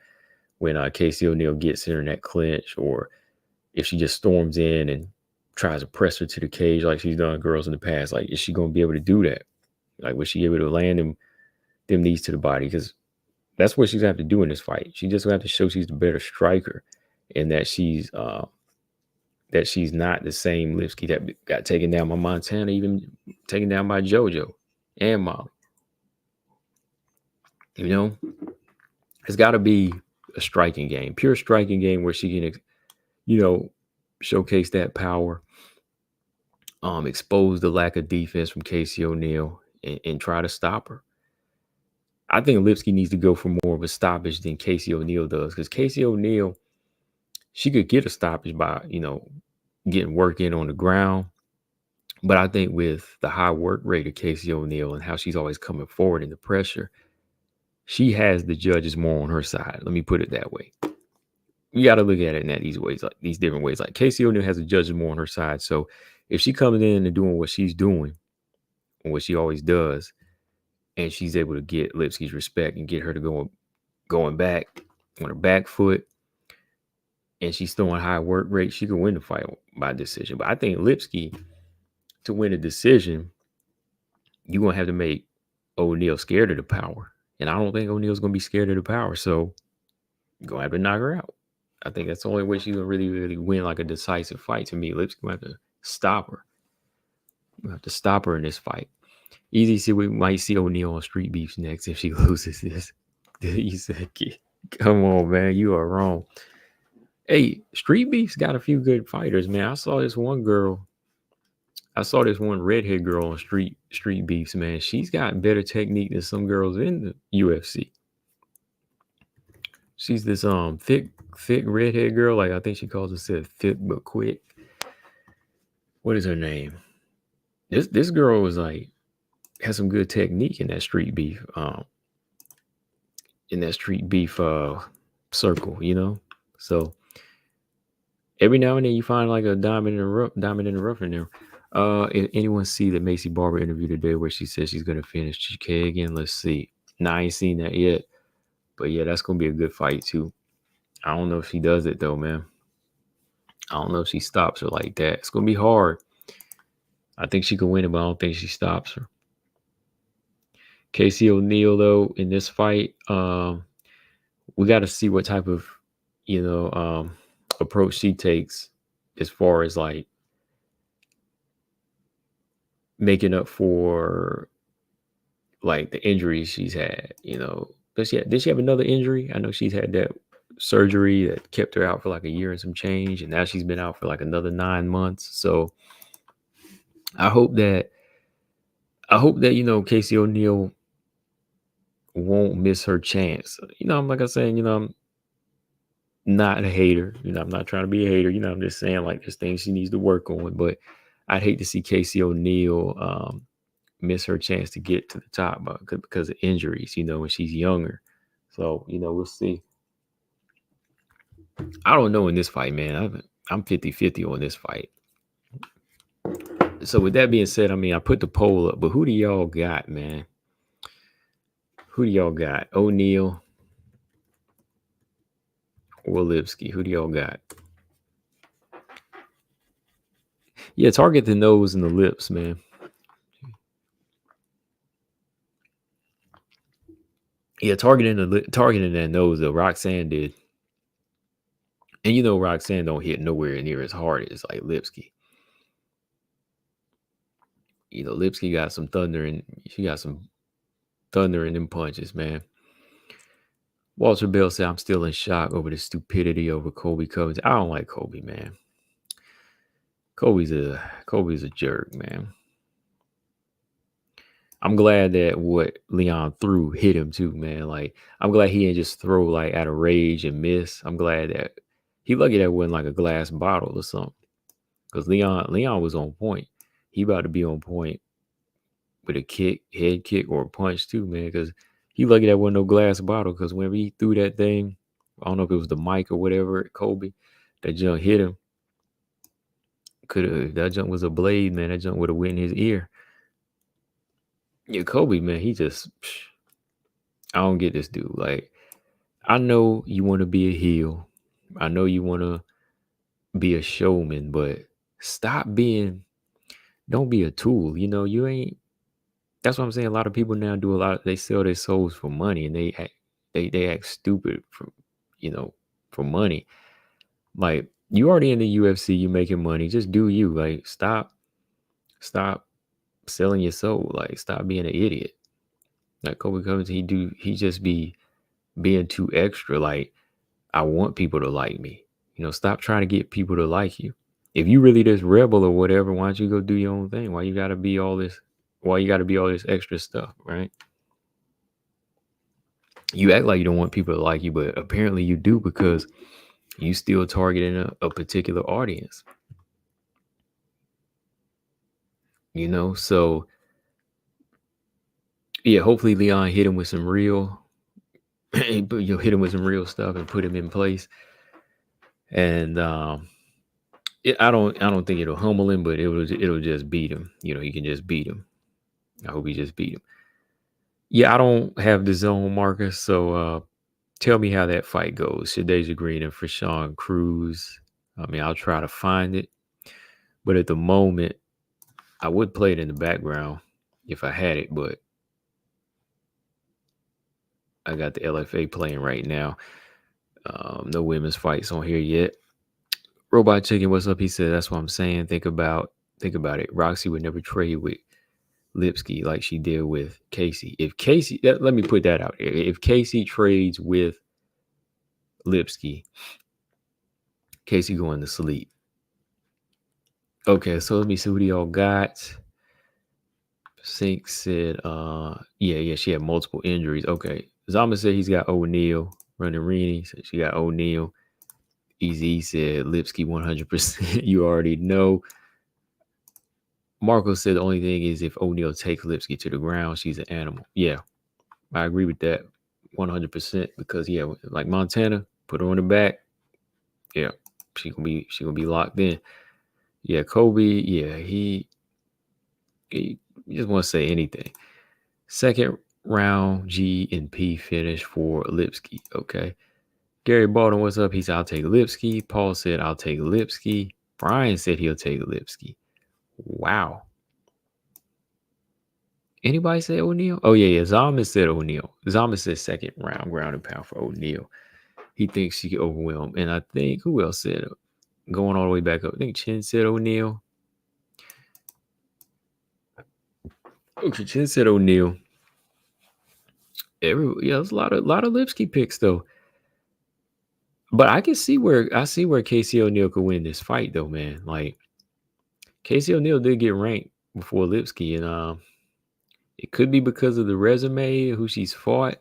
when Casey O'Neill gets her in that clinch, or if she just storms in and tries to press her to the cage like she's done girls in the past? Like, is she going to be able to do that? Like, was she able to land them knees to the body? Because that's what she's going to have to do in this fight. She just going to have to show she's the better striker, and that she's not the same Lipski that got taken down by Montana, even taken down by JoJo and Molly. It's got to be a striking game, pure striking game where she can, showcase that power, expose the lack of defense from Casey O'Neill, and try to stop her. I think Lipski needs to go for more of a stoppage than Casey O'Neill does, because Casey O'Neill, she could get a stoppage by, getting work in on the ground. But I think with the high work rate of Casey O'Neill and how she's always coming forward in the pressure, she has the judges more on her side. Let me put it that way. You got to look at it in these ways, like these different ways. Like Casey O'Neill has the judges more on her side. So if she comes in and doing what she's doing and what she always does, and she's able to get Lipski's respect and get her to going back on her back foot, and she's throwing high work rate, she can win the fight by decision. But I think Lipski, to win a decision, you're going to have to make O'Neill scared of the power. And I don't think O'Neill's going to be scared of the power. So you're going to have to knock her out. I think that's the only way she's going to really, really win like a decisive fight. To me, Lipski going to have to stop her. You have to stop her in this fight. Easy see we might see O'Neill on Street Beefs next if she loses this. You said, come on, man, you are wrong. Hey, Street Beefs got a few good fighters, man. I saw this one redhead girl on Street Beefs, man. She's got better technique than some girls in the UFC. She's this thick redhead girl. Like I think she calls herself thick but quick. What is her name? This girl was like has some good technique in that Street Beef circle, So every now and then you find like a diamond in the rough in there. If anyone see the Macy Barber interview today where she says she's gonna finish GK again? Let's see. Nah, I ain't seen that yet. But yeah, that's gonna be a good fight too. I don't know if she does it though, man. I don't know if she stops her like that. It's gonna be hard. I think she can win it, but I don't think she stops her. Casey O'Neill, though, in this fight, we got to see what type of, approach she takes as far as like making up for like the injuries she's had. Did she have another injury? I know she's had that surgery that kept her out for like a year and some change, and now she's been out for like another 9 months. So I hope that Casey O'Neill won't miss her chance. I'm like I said, I'm not a hater. I'm not trying to be a hater. I'm just saying like there's things she needs to work on. But I'd hate to see Casey O'Neill miss her chance to get to the top because of injuries, when she's younger. So, we'll see. I don't know in this fight, man. I'm 50-50 on this fight. So with that being said, I put the poll up, but who do y'all got, man? Who do y'all got? O'Neill or Lipski? Who do y'all got? Yeah, target the nose and the lips, man. Yeah, targeting that nose that Roxanne did. And Roxanne don't hit nowhere near as hard as like Lipski. Lipski got some thunder and she got some thunder in them punches, man. Walter Bell said, I'm still in shock over the stupidity over Colby Covington. I don't like Colby, man. Colby's a jerk, man. I'm glad that what Leon threw hit him too, man. Like, I'm glad he didn't just throw like out of rage and miss. I'm glad that he lucky that wasn't like a glass bottle or something. Because Leon was on point. He about to be on point with a head kick or a punch too, man. Because he lucky that wasn't no glass bottle. Because whenever he threw that thing, I don't know if it was the mic or whatever, Colby, that junk hit him. If that junk was a blade, man, that junk would have went in his ear. Yeah, Colby, man, I don't get this dude. Like, I know you want to be a heel. I know you want to be a showman, but don't be a tool. You ain't, that's what I'm saying. A lot of people now they sell their souls for money and they act stupid for money. Like, you already in the UFC, you making money. Just do you. Like, stop selling your soul. Like, stop being an idiot. Like Colby Covington, he just be being too extra. Like, I want people to like me. Stop trying to get people to like you. If you really this rebel or whatever, why don't you go do your own thing? Why you gotta be all this extra stuff, right? You act like you don't want people to like you, but apparently you do because you still targeting a particular audience. So yeah, hopefully Leon hit him with some real you'll hit him with some real stuff and put him in place. And I don't think it'll humble him, but it'll just beat him. He can just beat him. I hope he just beat him. Yeah, I don't have the zone marker, so tell me how that fight goes. Shadeja Green and Fashawn Cruz. I'll try to find it, but at the moment, I would play it in the background if I had it, but I got the LFA playing right now. No women's fights on here yet. Robot Chicken, what's up? He said, that's what I'm saying. Think about it. Roxy would never trade with Lipski like she did with Casey. Let me put that out there. If Casey trades with Lipski, Casey going to sleep. Okay, so let me see what y'all got. Sink said, yeah, she had multiple injuries. Okay. Zama said he's got O'Neill. Running Rini said she got O'Neill. Easy said Lipski 100%. You already know. Marco said the only thing is if O'Neill takes Lipski to the ground, she's an animal. Yeah, I agree with that 100% because like Montana, put her on the back. Yeah, she gonna be locked in. Yeah, Kobe. Yeah, he just want to say anything. Second round G and P finish for Lipski. Okay. Gary Baldwin, what's up? He said, I'll take Lipski. Paul said, I'll take Lipski. Brian said he'll take Lipski. Wow. Anybody say O'Neill? Oh, yeah. Zama said O'Neill. Zama said second round ground and pound for O'Neill. He thinks she can overwhelm. And I think, who else said it? Going all the way back up. I think Chin said O'Neill. Okay, Chin said O'Neill. There's a lot of Lipski picks though. But I see where Casey O'Neill could win this fight though, man. Like Casey O'Neill did get ranked before Lipski, and it could be because of the resume, who she's fought,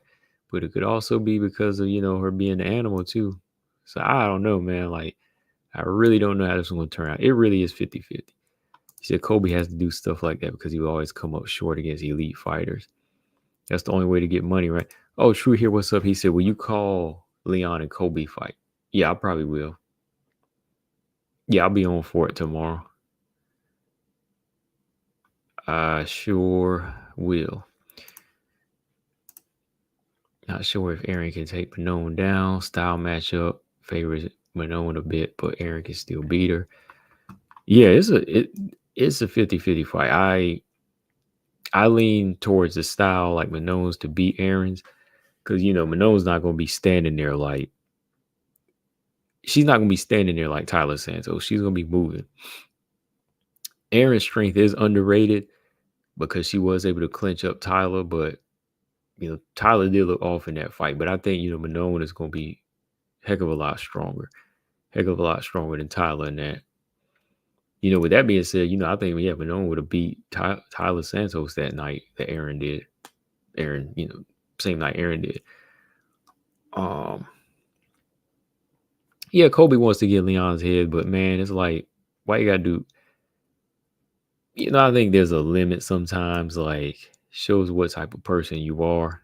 but it could also be because of her being an animal too. So I don't know, man. Like I really don't know how this is going to turn out. It really is 50-50. He said Kobe has to do stuff like that because he will always come up short against elite fighters. That's the only way to get money, right? Oh, True here. What's up? He said, will you call Leon and Kobe fight? Yeah, I probably will. Yeah, I'll be on for it tomorrow. I sure will. Not sure if Aaron can take Manon down. Style matchup favors Manon a bit, but Aaron can still beat her. Yeah, it's a 50-50 fight. I lean towards the style like Manon's to beat Aaron's because Manon's not going to be standing there like she's not going to be standing there like Tyler Santos. She's going to be moving. Aaron's strength is underrated because she was able to clinch up Tyler, but Tyler did look off in that fight. But I think Manon is going to be heck of a lot stronger than Tyler in that. With that being said, I think Manon would have beat Tyler Santos that night that Aaron did. Same night Aaron did. Yeah, Kobe wants to get Leon's head, but man, it's like, why you gotta do? I think there's a limit sometimes. Like, shows what type of person you are.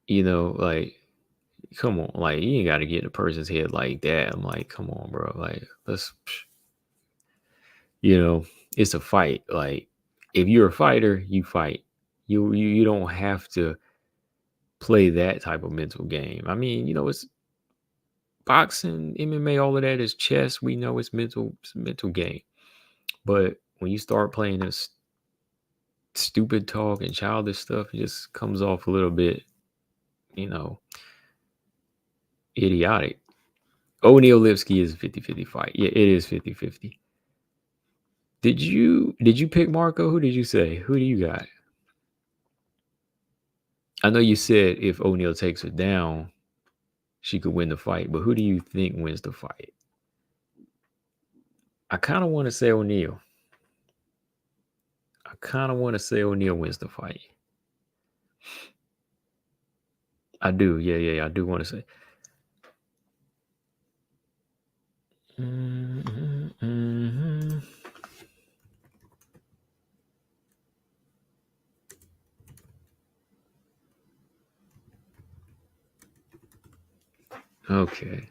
Like, come on, like you ain't got to get in a person's head like that. I'm like, come on, bro. Like, let's, it's a fight. Like, if you're a fighter, you fight. You don't have to play that type of mental game. I mean, it's boxing, MMA, all of that is chess. We know it's a mental game. But when you start playing this stupid talk and childish stuff, it just comes off a little bit, idiotic. O'Neal Lipski is a 50-50 fight. Yeah, it is 50-50. Did you pick Marco? Who did you say? Who do you got? I know you said if O'Neal takes her down, she could win the fight, but who do you think wins the fight? I kind of want to say O'Neal. Wins the fight. I do. Yeah. I do want to say. Mm-hmm. Okay.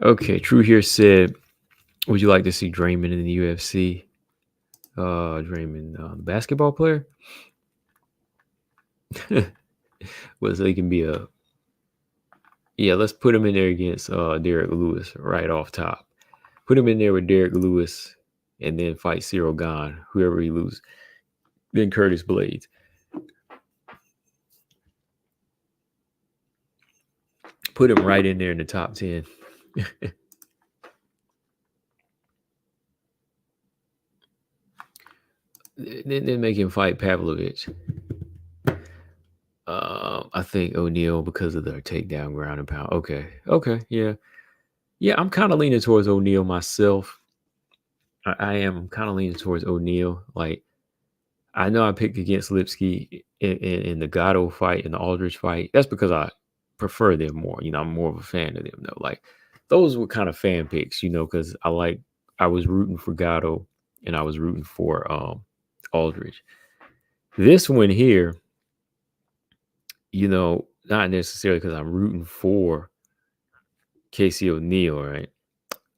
Okay. True here said, would you like to see Draymond in the UFC? Draymond, the basketball player? Well, so he can be let's put him in there against Derek Lewis right off top. Put him in there with Derek Lewis and then fight Cyril Gane, whoever he loses. Then Curtis Blades. Put him right in there in the top 10. Then make him fight Pavlovich. I think O'Neal because of their takedown, ground and pound. Okay, yeah. I'm kind of leaning towards O'Neal myself. I am kind of leaning towards O'Neal. Like, I know I picked against Lipski in the Gatto fight and the Aldrich fight. That's because I prefer them more. I'm more of a fan of them though. Like, those were kind of fan picks, because I was rooting for Gatto and I was rooting for Aldrich. This one here, not necessarily because I'm rooting for Casey O'Neill, right?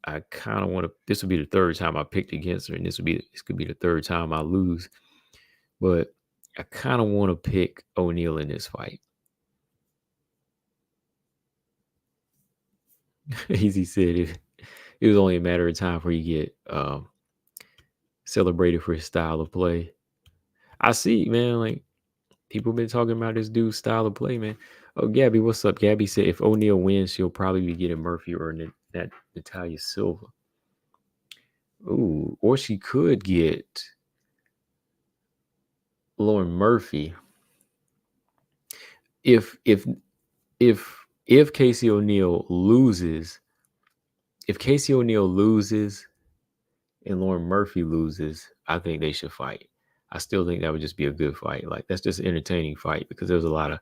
I kind of want to. This will be the third time I picked against her, and this could be the third time I lose. But I kind of want to pick O'Neill in this fight. Easy said it was only a matter of time before you get celebrated for his style of play. I see, man. Like, people been talking about this dude's style of play, man. Oh, Gabby, what's up? Gabby said if O'Neill wins, she'll probably be getting Murphy or that Natalia Silva. Ooh, or she could get Lauren Murphy if if if Casey O'Neill loses. If Casey O'Neill loses and Lauren Murphy loses, I think they should fight. I still think that would just be a good fight. Like that's just an entertaining fight because there was a lot of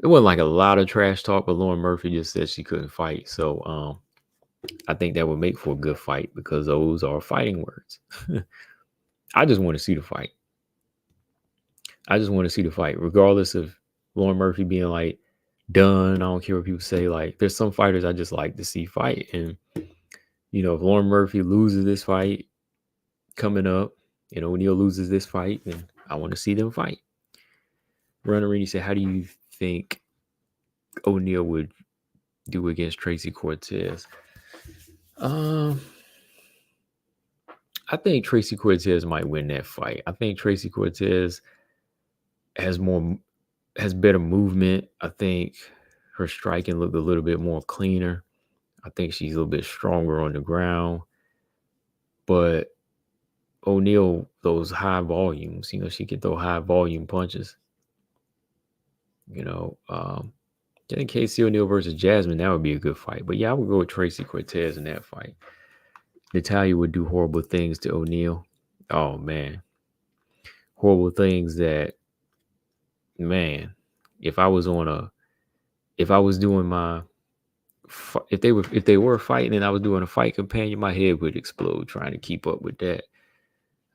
it wasn't like a lot of trash talk, but Lauren Murphy just said she couldn't fight. So I think that would make for a good fight because those are fighting words. I just want to see the fight. I just want to see the fight, regardless of Lauren Murphy being like done. I don't care what people say. Like, there's some fighters I just like to see fight. And, if Lauren Murphy loses this fight coming up, and O'Neal loses this fight, then I want to see them fight. Runner Rennie said, how do you think O'Neal would do against Tracy Cortez? I think Tracy Cortez might win that fight. I think Tracy Cortez has better movement. I think her striking looked a little bit more cleaner. I think she's a little bit stronger on the ground. But O'Neal, those high volumes, she can throw high volume punches. I think Casey O'Neill versus Jasmine, that would be a good fight. But yeah, I would go with Tracy Cortez in that fight. Natalia would do horrible things to O'Neal. Oh man. Horrible things that, man, if they were fighting and I was doing a fight companion, my head would explode trying to keep up with that.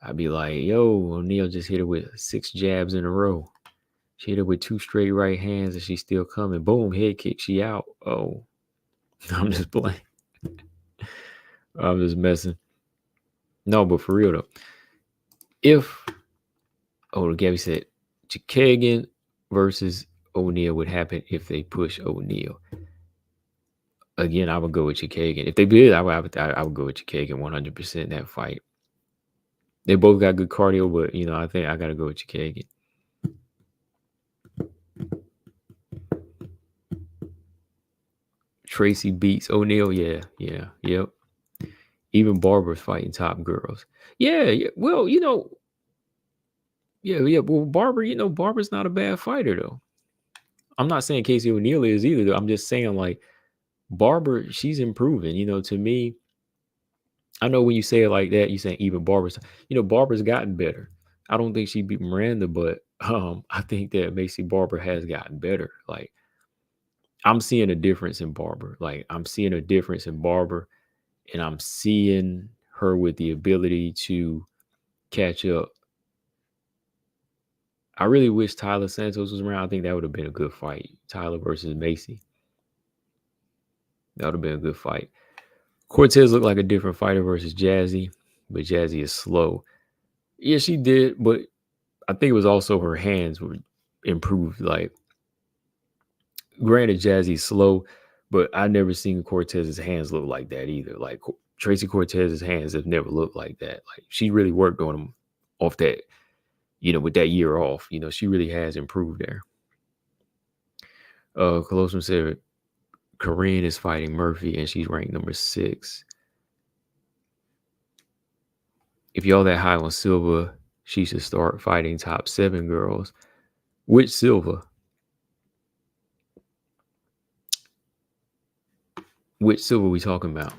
I'd be like, yo, O'Neal just hit her with 6 jabs in a row. She hit her with 2 straight right hands and she's still coming. Boom, head kick, she out. Oh, I'm just playing. I'm just messing. No, but for real though, Gabby said Chikagan versus O'Neal would happen if they push O'Neal. Again, I would go with Chikagan. If they did, I would go with Chikagan 100% in that fight. They both got good cardio, but I think I gotta go with Chikagan. Tracy beats O'Neal, yeah, yep. Even Barbara's fighting top girls. Yeah. Well, yeah. Well, Barbara's not a bad fighter though. I'm not saying Casey O'Neill is either. Though. I'm just saying like Barbara, she's improving. To me, I know when you say it like that, you're saying even Barbara's. Barbara's gotten better. I don't think she beat Miranda, but I think that Macy Barber has gotten better. Like I'm seeing a difference in Barber. And I'm seeing her with the ability to catch up. I really wish Tyler Santos was around. I think that would have been a good fight. Tyler versus Macy. That would have been a good fight. Cortez looked like a different fighter versus Jazzy, but Jazzy is slow. Yeah, she did, but I think it was also her hands were improved. Like, granted, Jazzy's slow, but I never seen Cortez's hands look like that either. Like Tracy Cortez's hands have never looked like that. Like she really worked on them off that, with that year off. She really has improved there. Colossus said Corinne is fighting Murphy and she's ranked number 6. If y'all that high on Silva, she should start fighting top 7 girls. Which Silva? Which Silva we talking about?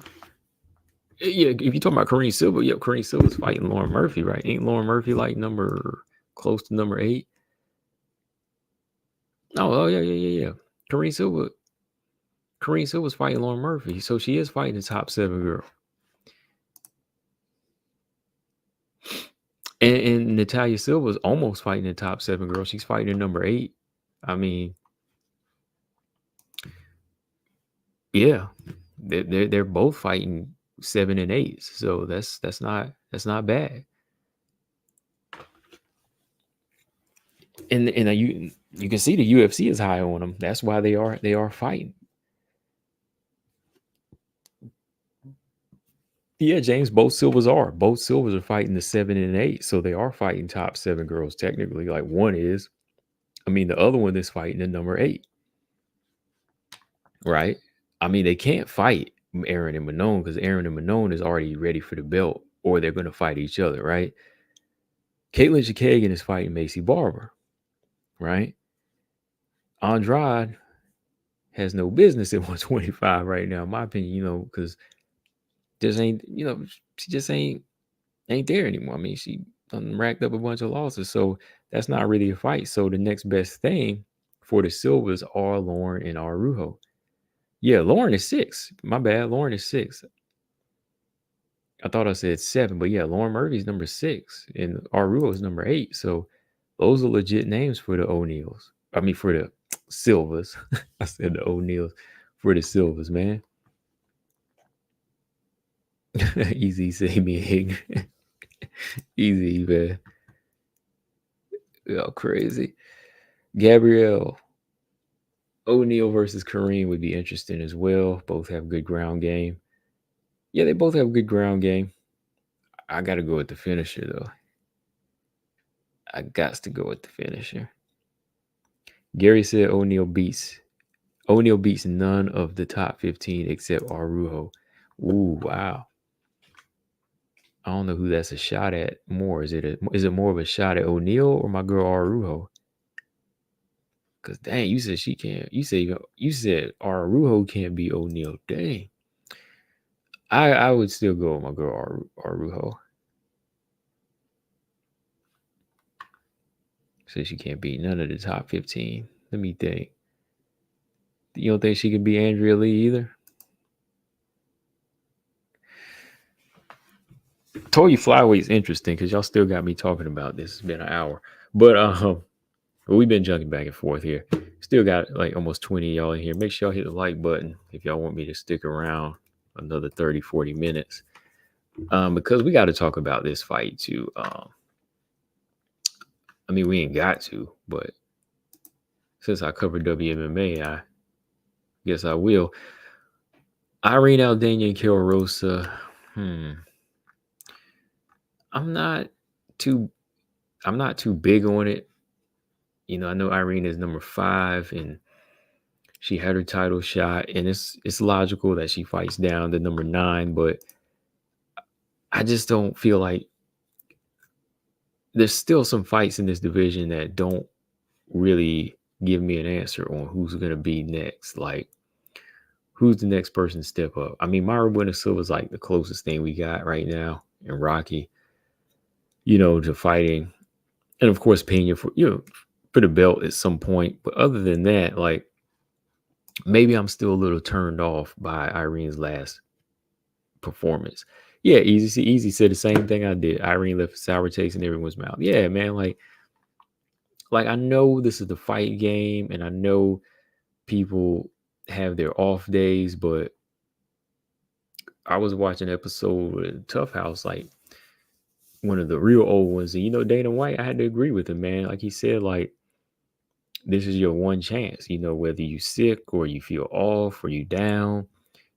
Yeah, if you're talking about Corinne Silva, Corinne Silva's fighting Lauren Murphy, right? Ain't Lauren Murphy like close to number 8? Oh, yeah. Corinne Silva's fighting Lauren Murphy, so she is fighting the top 7 girl. And Natalia Silva's almost fighting the top 7 girl. She's fighting number 8. I mean, yeah, they're both fighting 7 and 8. So that's not bad. And you can see the UFC is high on them. That's why they are fighting. Yeah, James, both Silvers are fighting the 7 and 8. So they are fighting top 7 girls technically. Like one is. I mean, the other one is fighting the number 8. Right? I mean, they can't fight Aaron and Manon, because Aaron and Manon is already ready for the belt, or they're going to fight each other, right? Caitlin Chikagan is fighting Macy Barber, right? Andrade has no business at 125 right now, in my opinion, because just ain't, she just ain't there anymore. I mean, she racked up a bunch of losses, so that's not really a fight. So the next best thing for the Silvers are Lauren and Arujo. Yeah, Lauren is 6. My bad. Lauren is 6. I thought I said 7, but yeah, Lauren Murphy's number 6 and Arujo is number 8. So those are legit names for the O'Neills. I mean, for the Silvers. I said the O'Neills for the Silvers, man. Easy, say me ignorant. Easy, man. Y'all crazy. Gabrielle O'Neal versus Kareem would be interesting as well. Both have good ground game. Yeah, they both have good ground game. I got to go with the finisher, though. I got to go with the finisher. Gary said O'Neal beats none of the top 15 except Arujo. Ooh, wow. I don't know who that's a shot at more. Is it more of a shot at O'Neal or my girl Arujo? Cause dang, you said she can't. You said Arujo can't be O'Neal. Dang. I would still go with my girl Arujo. Says she can't beat none of the top 15. Let me think. You don't think she could beat Andrea Lee either? Told you flyweight's interesting because y'all still got me talking about this. It's been an hour. But we've been jumping back and forth here. Still got like almost 20 of y'all in here. Make sure y'all hit the like button if y'all want me to stick around another 30, 40 minutes. Because we got to talk about this fight too. I mean, we ain't got to, but since I covered WMMA, I guess I will. Irene Aldana and Carol Rosa. I'm not too big on it. I know Irene is number 5 and she had her title shot, and it's logical that she fights down to number 9, but I just don't feel like there's still some fights in this division that don't really give me an answer on who's going to be next. Like, who's the next person to step up? I mean, Myra Winter Silva is like the closest thing we got right now, and Rocky, to fighting. And of course, Pena for the belt at some point. But other than that, like, maybe I'm still a little turned off by Irene's last performance. Yeah, Easy said the same thing I did. Irene left a sour taste in everyone's mouth. Yeah, man, like I know this is the fight game, and I know people have their off days, but I was watching an episode of Tough House, like one of the real old ones, and Dana White, I had to agree with him, man. Like he said, like, this is your one chance, whether you sick or you feel off or you down,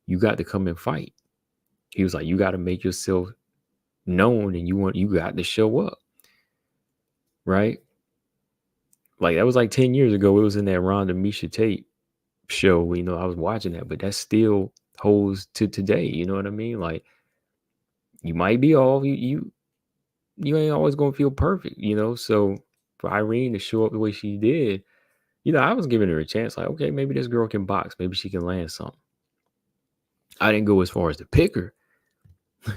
you got to come and fight. He was like, you got to make yourself known, and you got to show up, right? Like, that was like 10 years ago. It was in that Ronda Misha Tate show. I was watching that, but that still holds to today. You know what I mean? Like, you might be off. You ain't always gonna feel perfect. So for Irene to show up the way she did, I was giving her a chance. Like, okay, maybe this girl can box. Maybe she can land something. I didn't go as far as to pick her.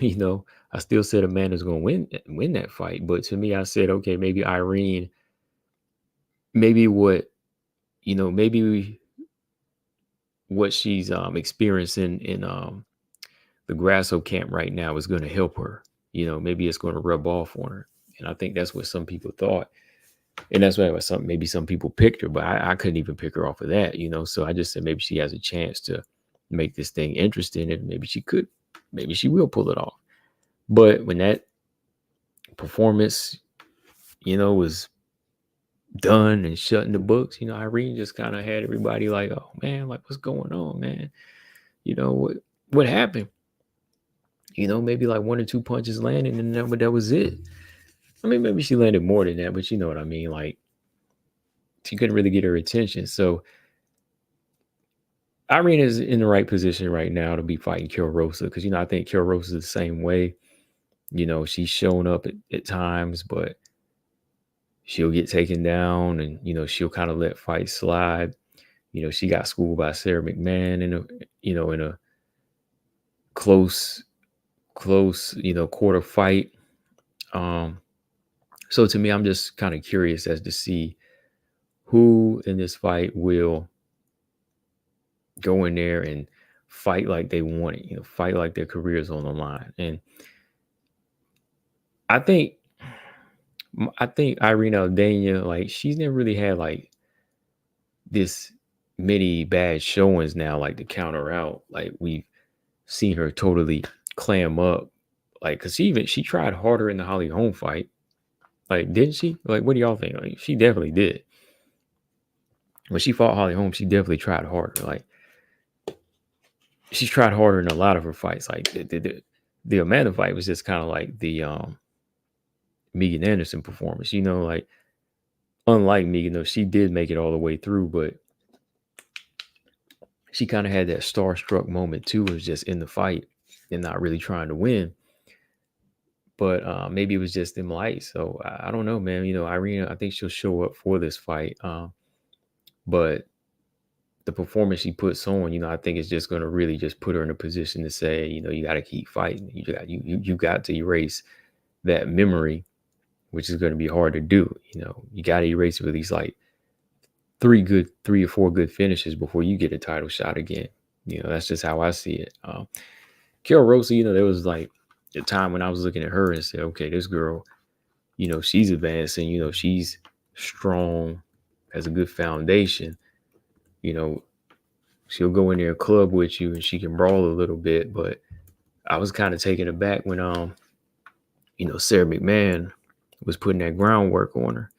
I still said Amanda's gonna win that fight. But to me, I said, okay, maybe Irene. Maybe what she's experiencing in the Grasso camp right now is going to help her. Maybe it's going to rub off on her, and I think that's what some people thought, and that's why maybe some people picked her, but I couldn't even pick her off of that. So I just said maybe she has a chance to make this thing interesting, and maybe she will pull it off. But when that performance, was done and shut in the books, Irene just kind of had everybody like, oh man, like, what's going on, man? What happened? Maybe like 1 or 2 punches landed, and that was it. I mean, maybe she landed more than that, but you know what I mean? Like, she couldn't really get her attention. So Irene is in the right position right now to be fighting Kill Rosa because I think Kill Rosa is the same way. She's shown up at times, but she'll get taken down, and she'll kind of let fight slide. She got schooled by Sarah McMahon in a close, quarter fight. Um, so to me, I'm just kind of curious as to see who in this fight will go in there and fight like they want it, fight like their careers on the line. And I think Irene Aldana, like, she's never really had like this many bad showings now, like, to counter out. Like, we've seen her totally clam up. Like, cause she tried harder in the Holly Holm fight. Like, didn't she? Like, what do y'all think? Like, she definitely did. When she fought Holly Holm, she definitely tried harder. Like, she's tried harder in a lot of her fights. Like, the Amanda fight was just kind of like the Megan Anderson performance. Like, unlike Megan, though, she did make it all the way through, but she kind of had that starstruck moment too. It was just in the fight and not really trying to win. But maybe it was just them lights. So I don't know, man. Irina, I think she'll show up for this fight. But the performance she puts on, I think it's just going to really just put her in a position to say, you got to keep fighting. You got to erase that memory, which is going to be hard to do. You got to erase it with these like 3 or 4 good finishes before you get a title shot again. That's just how I see it. Carol Rosa, there was like a time when I was looking at her and said, okay, this girl, she's advancing, she's strong, has a good foundation. She'll go in there and club with you and she can brawl a little bit. But I was kind of taken aback when, Sarah McMahon was putting that groundwork on her.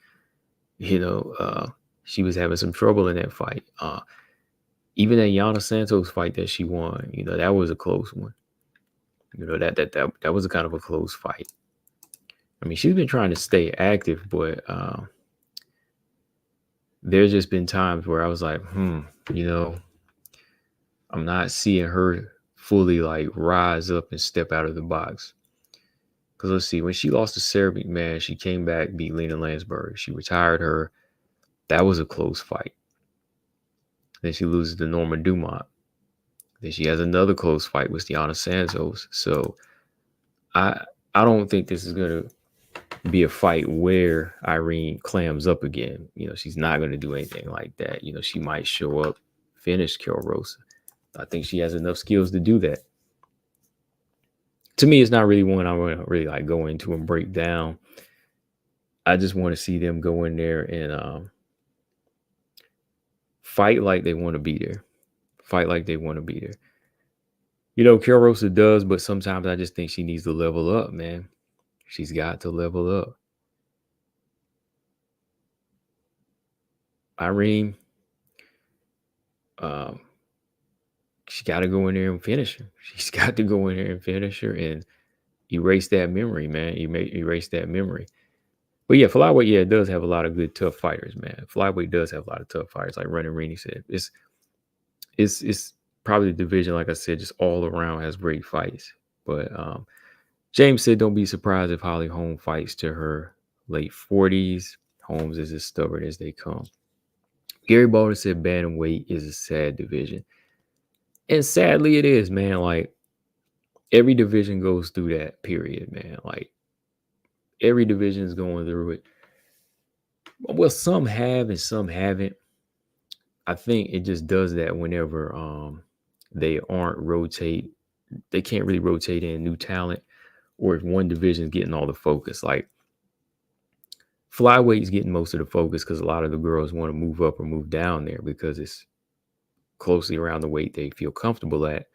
She was having some trouble in that fight. Even that Yana Santos fight that she won, that was a close one. That was a kind of a close fight. I mean, she's been trying to stay active, but there's just been times where I was like, I'm not seeing her fully like rise up and step out of the box. Because let's see, when she lost to Sarah McMahon, she came back, beat Lena Landsberg. She retired her. That was a close fight. Then she loses to Norma Dumont. Then she has another close fight with Yana Santos. So I don't think this is going to be a fight where Irene clams up again. She's not going to do anything like that. She might show up, finish Carol Rosa. I think she has enough skills to do that. To me, it's not really one I want to really like go into and break down. I just want to see them go in there and fight like they want to be there. Fight like they want to be there. Carol Rosa does, but sometimes I just think she needs to level up, man. She's got to level up. Irene, she got to go in there and finish her. She's got to go in there and finish her and erase that memory, man. You may erase that memory. But yeah, flyweight, it does have a lot of good, tough fighters, man. Flyweight does have a lot of tough fighters, like Running Reedy said. It's probably the division, like I said, just all around has great fights. But James said, don't be surprised if Holly Holm fights to her late 40s. Holmes is as stubborn as they come. Gary Baldwin said bantamweight is a sad division. And sadly it is, man. Like, every division goes through that period, man. Like, every division is going through it. Well, some have and some haven't. I think it just does that whenever they can't really rotate in new talent, or if one division is getting all the focus. Like, flyweight is getting most of the focus because a lot of the girls want to move up or move down there because it's closely around the weight they feel comfortable at.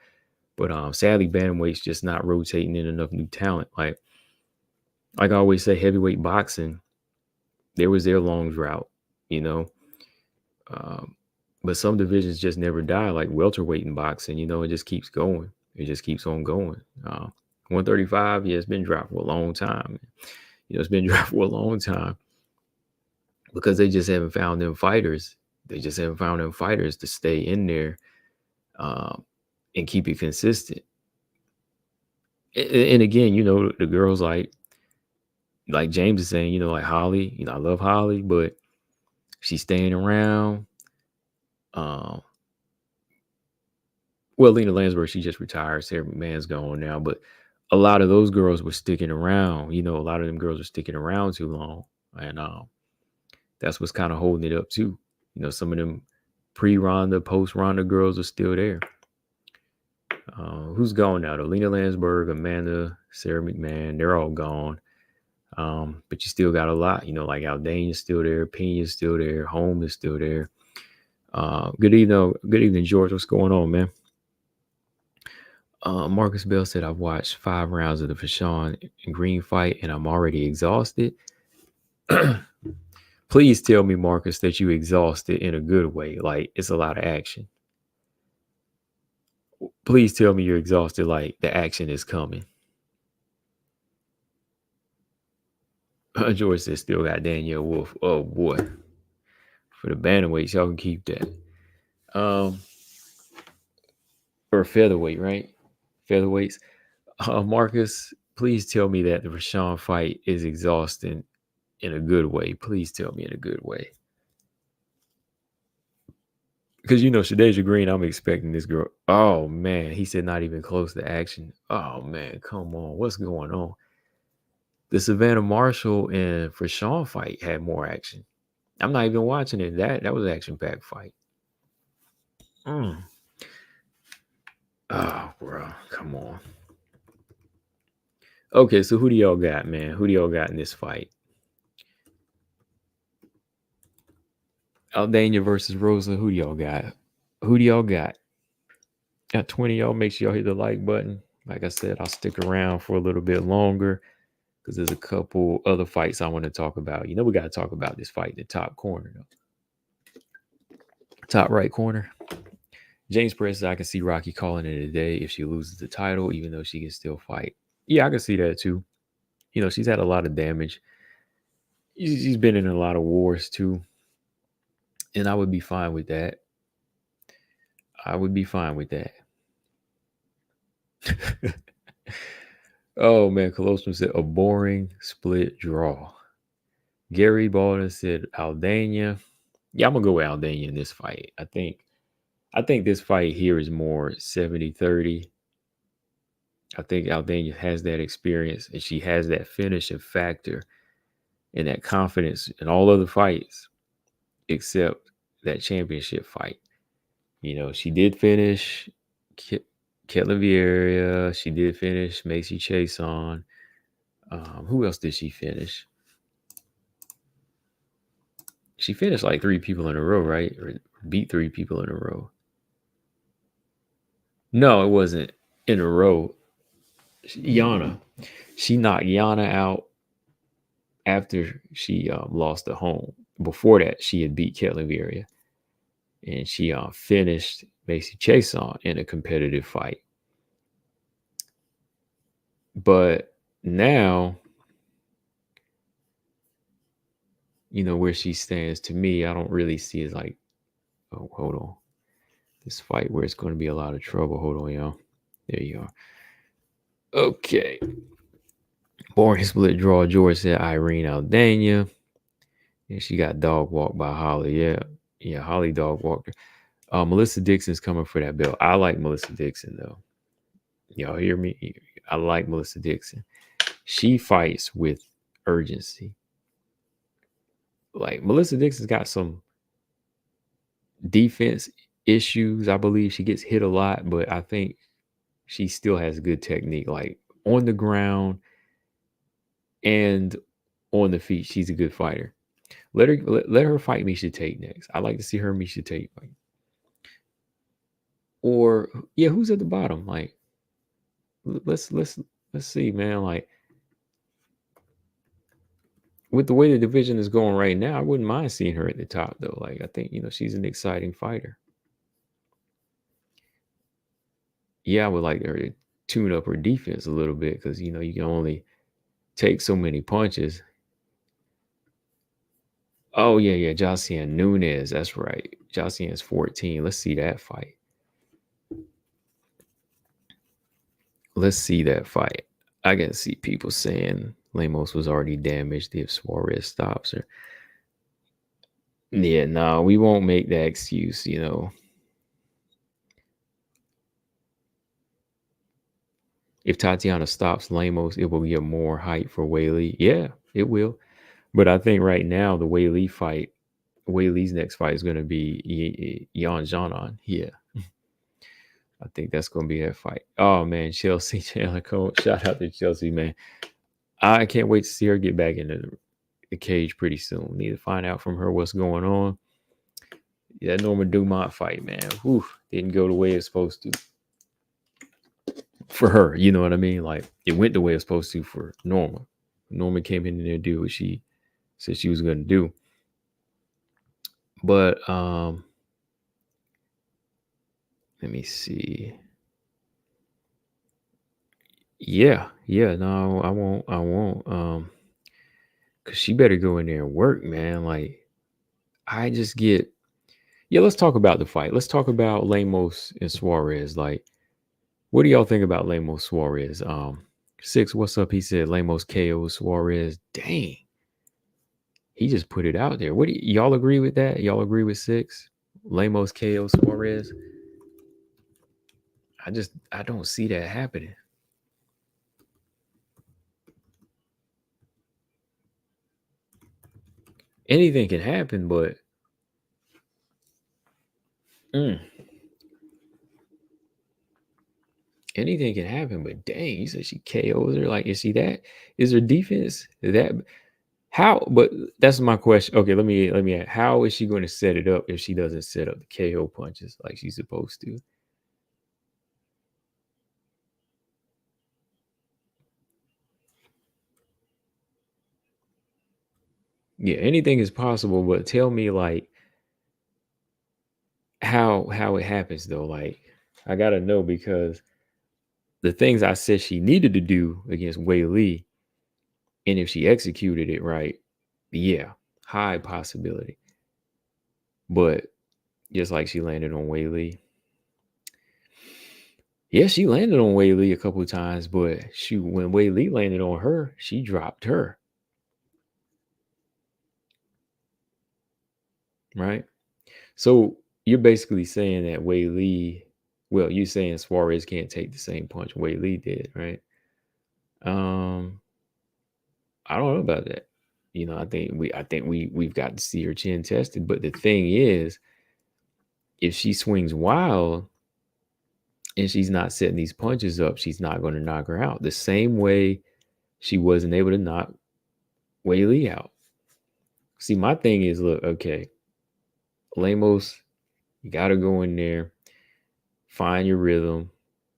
But sadly, bantamweight's just not rotating in enough new talent. Like I always say, heavyweight boxing, there was their long drought, but some divisions just never die, like welterweight in boxing. It just keeps going. It just keeps on going. 135, it's been dropped for a long time. It's been dropped for a long time because they just haven't found them fighters. They just haven't found them fighters to stay in there and keep it consistent. And again, the girls like James is saying, like Holly, I love Holly, but she's staying around. Um, well, Lena Landsberg, she just retired. Sarah McMahon's gone now, but a lot of those girls were sticking around. A lot of them girls were sticking around too long, and that's what's kind of holding it up too. Some of them pre-Ronda, post-Ronda girls are still there. Who's gone now? Lena Landsberg, Amanda, Sarah McMahon, they're all gone. But you still got a lot, like Aldana's still there, Pena's still there, Home is still there. Good evening, George. What's going on, man? Marcus Bell said, I've watched 5 rounds of the Fashawn Green fight and I'm already exhausted. Please tell me, Marcus, that you exhausted in a good way. Like, it's a lot of action. Please tell me you're exhausted, like the action is coming. George says, still got Danielle Wolf. Oh, boy. For the bantamweights, y'all can keep that. Or featherweight, right? Featherweights. Marcus, please tell me that the Rashawn fight is exhausting in a good way. Please tell me in a good way. Because, Shadeja Green, I'm expecting this girl. Oh, man. He said not even close to action. Oh, man. Come on. What's going on? The Savannah Marshall and Rashawn fight had more action. I'm not even watching it. That was an action-packed fight. Oh, bro. Come on. Okay, so who do y'all got, man? Who do y'all got in this fight? Aldana versus Rosa. Who do y'all got? Got 20 y'all. Make sure y'all hit the like button. Like I said, I'll stick around for a little bit longer because there's a couple other fights I want to talk about. We got to talk about this fight in the top corner, though. Top right corner. James Press says, I can see Rocky calling it a day if she loses the title, even though she can still fight. Yeah, I can see that too. She's had a lot of damage. She's been in a lot of wars too. And I would be fine with that. Oh, man. Colossus said, a boring split draw. Gary Baldwin said, Aldana. Yeah, I'm going to go with Aldana in this fight. I think this fight here is more 70-30. I think Aldana has that experience and she has that finishing factor and that confidence in all other fights except that championship fight. She did finish Ketlin Vieira. She did finish Macy Chiasson. Who else did she finish? She finished like 3 people in a row, right? Or beat 3 people in a row. No, it wasn't in a row. Yana. She knocked Yana out after she lost the home. Before that, she had beat Ketlin Vieira. And she finished Macy Chiasson in a competitive fight. But now, where she stands, to me, I don't really see it like, oh, hold on. This fight where it's going to be a lot of trouble. Hold on, y'all. There you are. Okay. Boring split draw. George said Irene Aldana. And she got dog walked by Holly. Yeah, Holly dog walked her. Melissa Dixon's coming for that belt. I like Melissa Dixon, though. Y'all hear me? I like Melissa Dixon. She fights with urgency. Like, Melissa Dixon's got some defense issues. I believe she gets hit a lot, but I think she still has good technique. Like, on the ground and on the feet, she's a good fighter. Let her fight Miesha Tate next. I like to see her Miesha Tate fight. Or yeah, who's at the bottom? Like, let's see, man. Like, with the way the division is going right now, I wouldn't mind seeing her at the top, though. Like, I think she's an exciting fighter. Yeah, I would like her to tune up her defense a little bit because you can only take so many punches. Oh yeah, Josiane Nunes. That's right. Josiane's 14. Let's see that fight. let's see that fight. I can see people saying Lemos was already damaged if Suarez stops her. Yeah, no, we won't make that excuse, you know. If Tatiana stops Lemos, it will give more hype for Weili. Yeah, it will. But I think right now the Weili's next fight is going to be Yan Janon. Yeah, I think that's going to be that fight. Oh man, Chelsea Chandler Cole. Shout out to Chelsea, man. I can't wait to see her get back into the cage pretty soon. Need to find out from her what's going on. Yeah, that Norma Dumont fight, man. Whew, didn't go the way it's supposed to for her. You know what I mean? Like it went the way it's supposed to for Norma. Norma came in there to do what she said she was going to do. But let me see. Yeah, no, I won't. Cause she better go in there and work, man. Like I just get yeah, let's talk about the fight. Let's talk about Lemos and Suarez. Like, what do y'all think about Lemos Suarez? Six, what's up? He said Lemos KO Suarez. Dang. He just put it out there. What do y'all agree with that? Y'all agree with Six? Lemos KO Suarez? I don't see that happening. Anything can happen, but anything can happen. But dang, you said she KOs her. Like, is she that? Is her defense that? How? But that's my question. Okay, let me ask. How is she going to set it up if she doesn't set up the KO punches like she's supposed to? Yeah, anything is possible, but tell me like how it happens though. Like I gotta know because the things I said she needed to do against Wei Lee, and if she executed it right, yeah, high possibility. But just like she landed on Wei Lee. Yeah, she landed on Wei Lee a couple of times, but when Wei Lee landed on her, she dropped her. Right? So you're basically saying that Wei Lee, well, you're saying Suarez can't take the same punch Wei Lee did, right? Um, I don't know about that. You know, I think we've got to see her chin tested. But the thing is, if she swings wild and she's not setting these punches up, she's not going to knock her out. The same way she wasn't able to knock Wei Lee out. See, my thing is, look, okay, Lemos, you got to go in there, find your rhythm,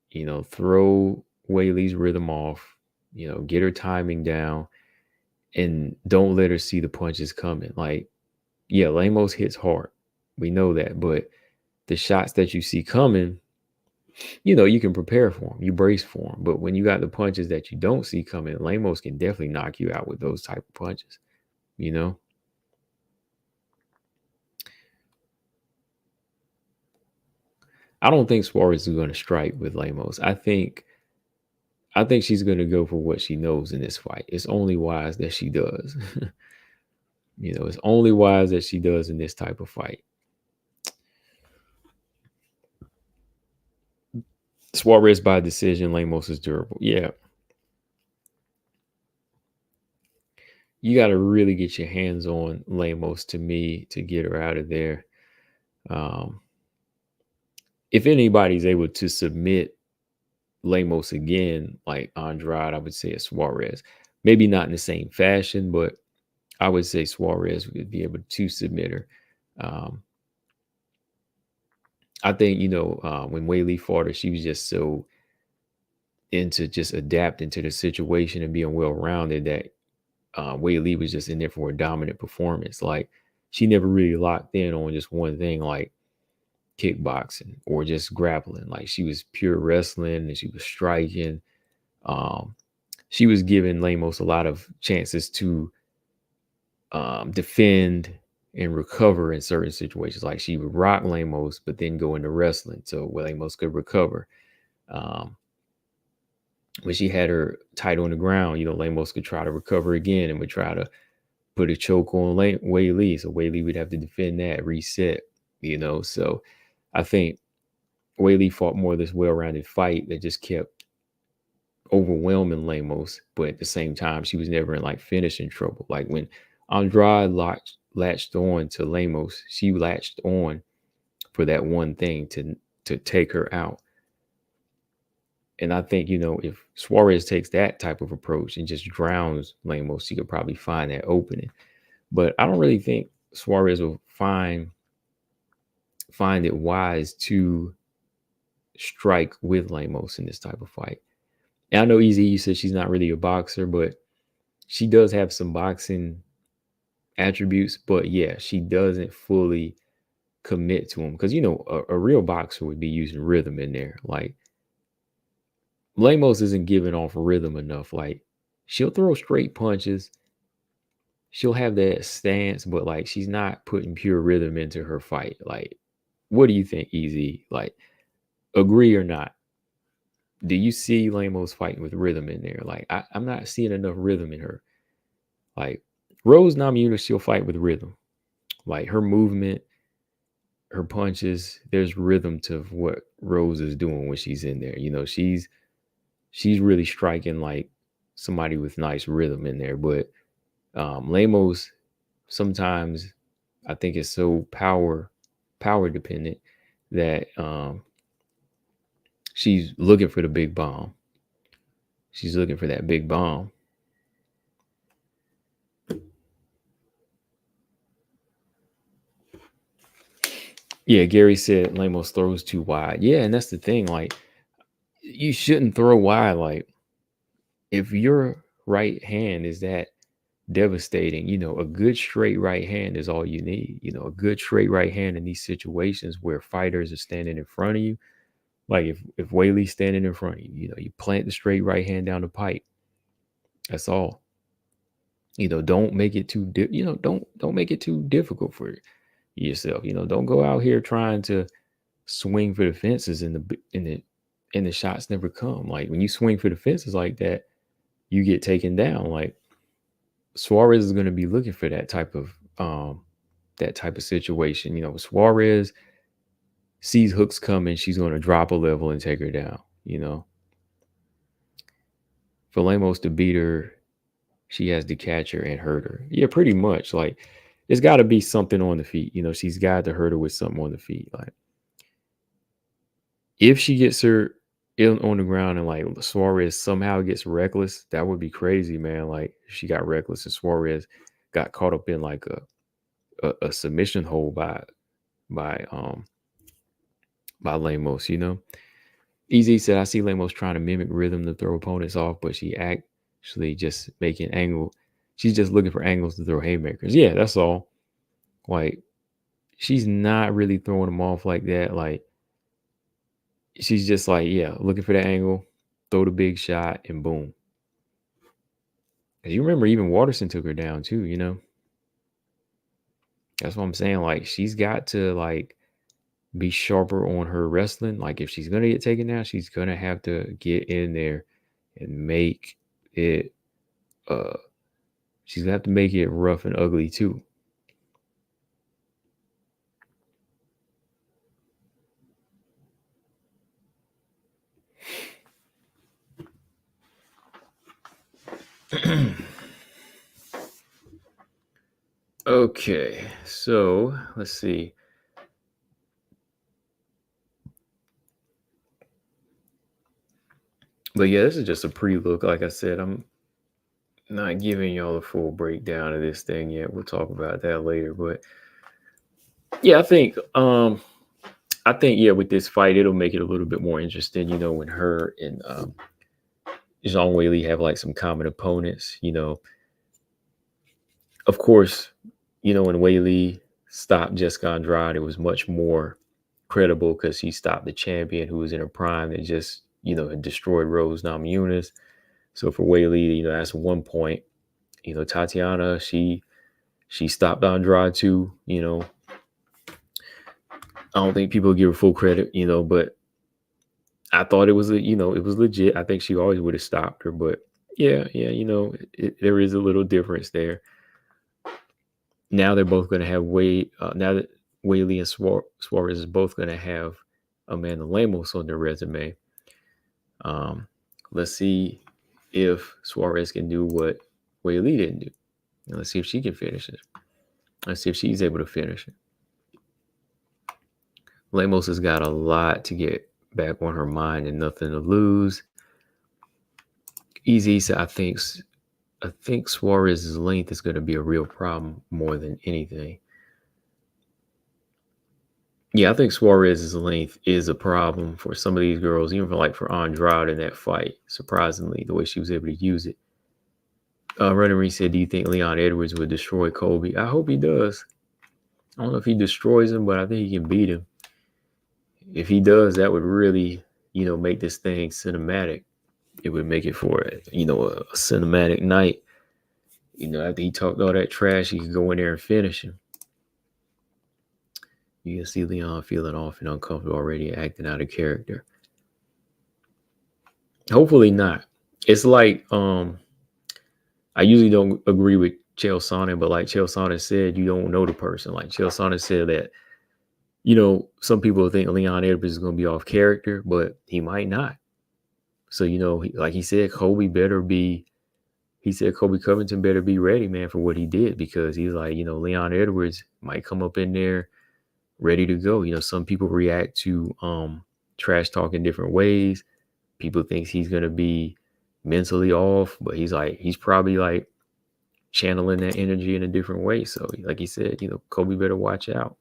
you know, throw Whaley's rhythm off, you know, get her timing down, and don't let her see the punches coming. Like, yeah, Lemos hits hard. We know that. But the shots that you see coming, you know, you can prepare for them. You brace for them. But when you got the punches that you don't see coming, Lemos can definitely knock you out with those type of punches, you know? I don't think Suarez is going to strike with Lemos. I think she's going to go for what she knows in this fight. It's only wise that she does. You know, it's only wise that she does in this type of fight. Suarez by decision, Lemos is durable. Yeah. You got to really get your hands on Lemos to me to get her out of there. Um, if anybody's able to submit Lemos again, like Andrade, I would say it's Suarez. Maybe not in the same fashion, but I would say Suarez would be able to submit her. Um, I think, you know, when Whaley fought her, she was just so into just adapting to the situation and being well rounded that Wei Lee was just in there for a dominant performance. Like she never really locked in on just one thing, like kickboxing or just grappling. Like she was pure wrestling and she was striking. Um, she was giving Lemos a lot of chances to defend and recover in certain situations. Like she would rock Lemos, but then go into wrestling so Lemos could recover. Um, when she had her tight on the ground, Lemos could try to recover again and would try to put a choke on Wei Lee. So Wei Lee would have to defend that, reset. So I think Wei Lee fought more of this well-rounded fight that just kept overwhelming Lemos, but at the same time, she was never in like finishing trouble. Like when Andrade latched on to Lemos, she latched on for that one thing to take her out. And I think, if Suarez takes that type of approach and just drowns Lemos, he could probably find that opening. But I don't really think Suarez will find it wise to strike with Lemos in this type of fight. And I know Easy, you said she's not really a boxer, but she does have some boxing attributes. But yeah, she doesn't fully commit to them because, a real boxer would be using rhythm in there. Like Lemos isn't giving off rhythm enough. Like she'll throw straight punches. She'll have that stance, but like she's not putting pure rhythm into her fight. Like, what do you think, Easy? Like, agree or not? Do you see Lemos fighting with rhythm in there? Like, I'm not seeing enough rhythm in her. Like, Rose Namajunas, she'll fight with rhythm. Like her movement, her punches, there's rhythm to what Rose is doing when she's in there. She's really striking like somebody with nice rhythm in there. But Lemos sometimes I think it's so power dependent that she's looking for the big bomb. She's looking for that big bomb. Yeah, Gary said Lemos throws too wide. Yeah, and that's the thing. Like, you shouldn't throw wide. Like, if your right hand is that devastating, a good straight right hand is all you need. A good straight right hand in these situations where fighters are standing in front of you. Like if Whaley's standing in front of you, you plant the straight right hand down the pipe. That's all. Don't make it too don't make it too difficult for yourself. Don't go out here trying to swing for the fences and the shots never come. Like when you swing for the fences like that, you get taken down. Like Suarez is going to be looking for that type of situation. Suarez sees hooks coming, she's going to drop a level and take her down. For Lemos to beat her, she has to catch her and hurt her. Yeah, pretty much. Like, it's got to be something on the feet. She's got to hurt her with something on the feet. Like, if she gets her on the ground and like Suarez somehow gets reckless, that would be crazy, man. Like, if she got reckless and Suarez got caught up in like a submission hold by Lemos. Easy said, I see Lemos trying to mimic rhythm to throw opponents off, but she actually just making angle. She's just looking for angles to throw haymakers. Yeah, that's all. Like, she's not really throwing them off like that. Like, she's just like, yeah, looking for the angle, throw the big shot, and boom. As you remember, even Waterson took her down too, That's what I'm saying. Like, she's got to like be sharper on her wrestling. Like, if she's gonna get taken down, she's gonna have to get in there and make it she's gonna have to make it rough and ugly too. Okay, so let's see. But yeah, this is just a pre-look. Like I said, I'm not giving y'all a full breakdown of this thing yet. We'll talk about that later. But yeah, I think yeah, with this fight, it'll make it a little bit more interesting. When her and Zhang Weili have like some common opponents. Of course, when Weili stopped Jessica Andrade, it was much more credible because he stopped the champion who was in her prime that just had destroyed Rose Namajunas. So for Weili, that's 1 point. Tatiana, she stopped Andrade too. I don't think people give her full credit, but I thought it was it was legit. I think she always would have stopped her, but yeah, there is a little difference there. Now they're both going to have now that Whaley and Suarez is both going to have Amanda Lemos on their resume. Um, let's see if Suarez can do what Whaley didn't do. Let's see if she can finish it. Let's see if she's able to finish it. Lemos has got a lot to get back on her mind and nothing to lose. Easy, so I think Suarez's length is going to be a real problem more than anything. Yeah, I think Suarez's length is a problem for some of these girls, even for Andrade in that fight. Surprisingly, the way she was able to use it. Running Reed said, "Do you think Leon Edwards would destroy Colby?" I hope he does. I don't know if he destroys him, but I think he can beat him. If he does, that would really, make this thing cinematic. It would make it for a cinematic night. After he talked all that trash, he could go in there and finish him. You can see Leon feeling off and uncomfortable already, acting out of character. Hopefully not. It's like I usually don't agree with Chael Sonnen, but like Chael Sonnen said, you don't know the person. Like Chael Sonnen said that, some people think Leon Edwards is going to be off character, but he might not. So, like he said, Colby Covington better be ready, man, for what he did, because he's like, Leon Edwards might come up in there ready to go. Some people react to trash talk in different ways. People think he's going to be mentally off, but he's probably like channeling that energy in a different way. So like he said, Kobe better watch out.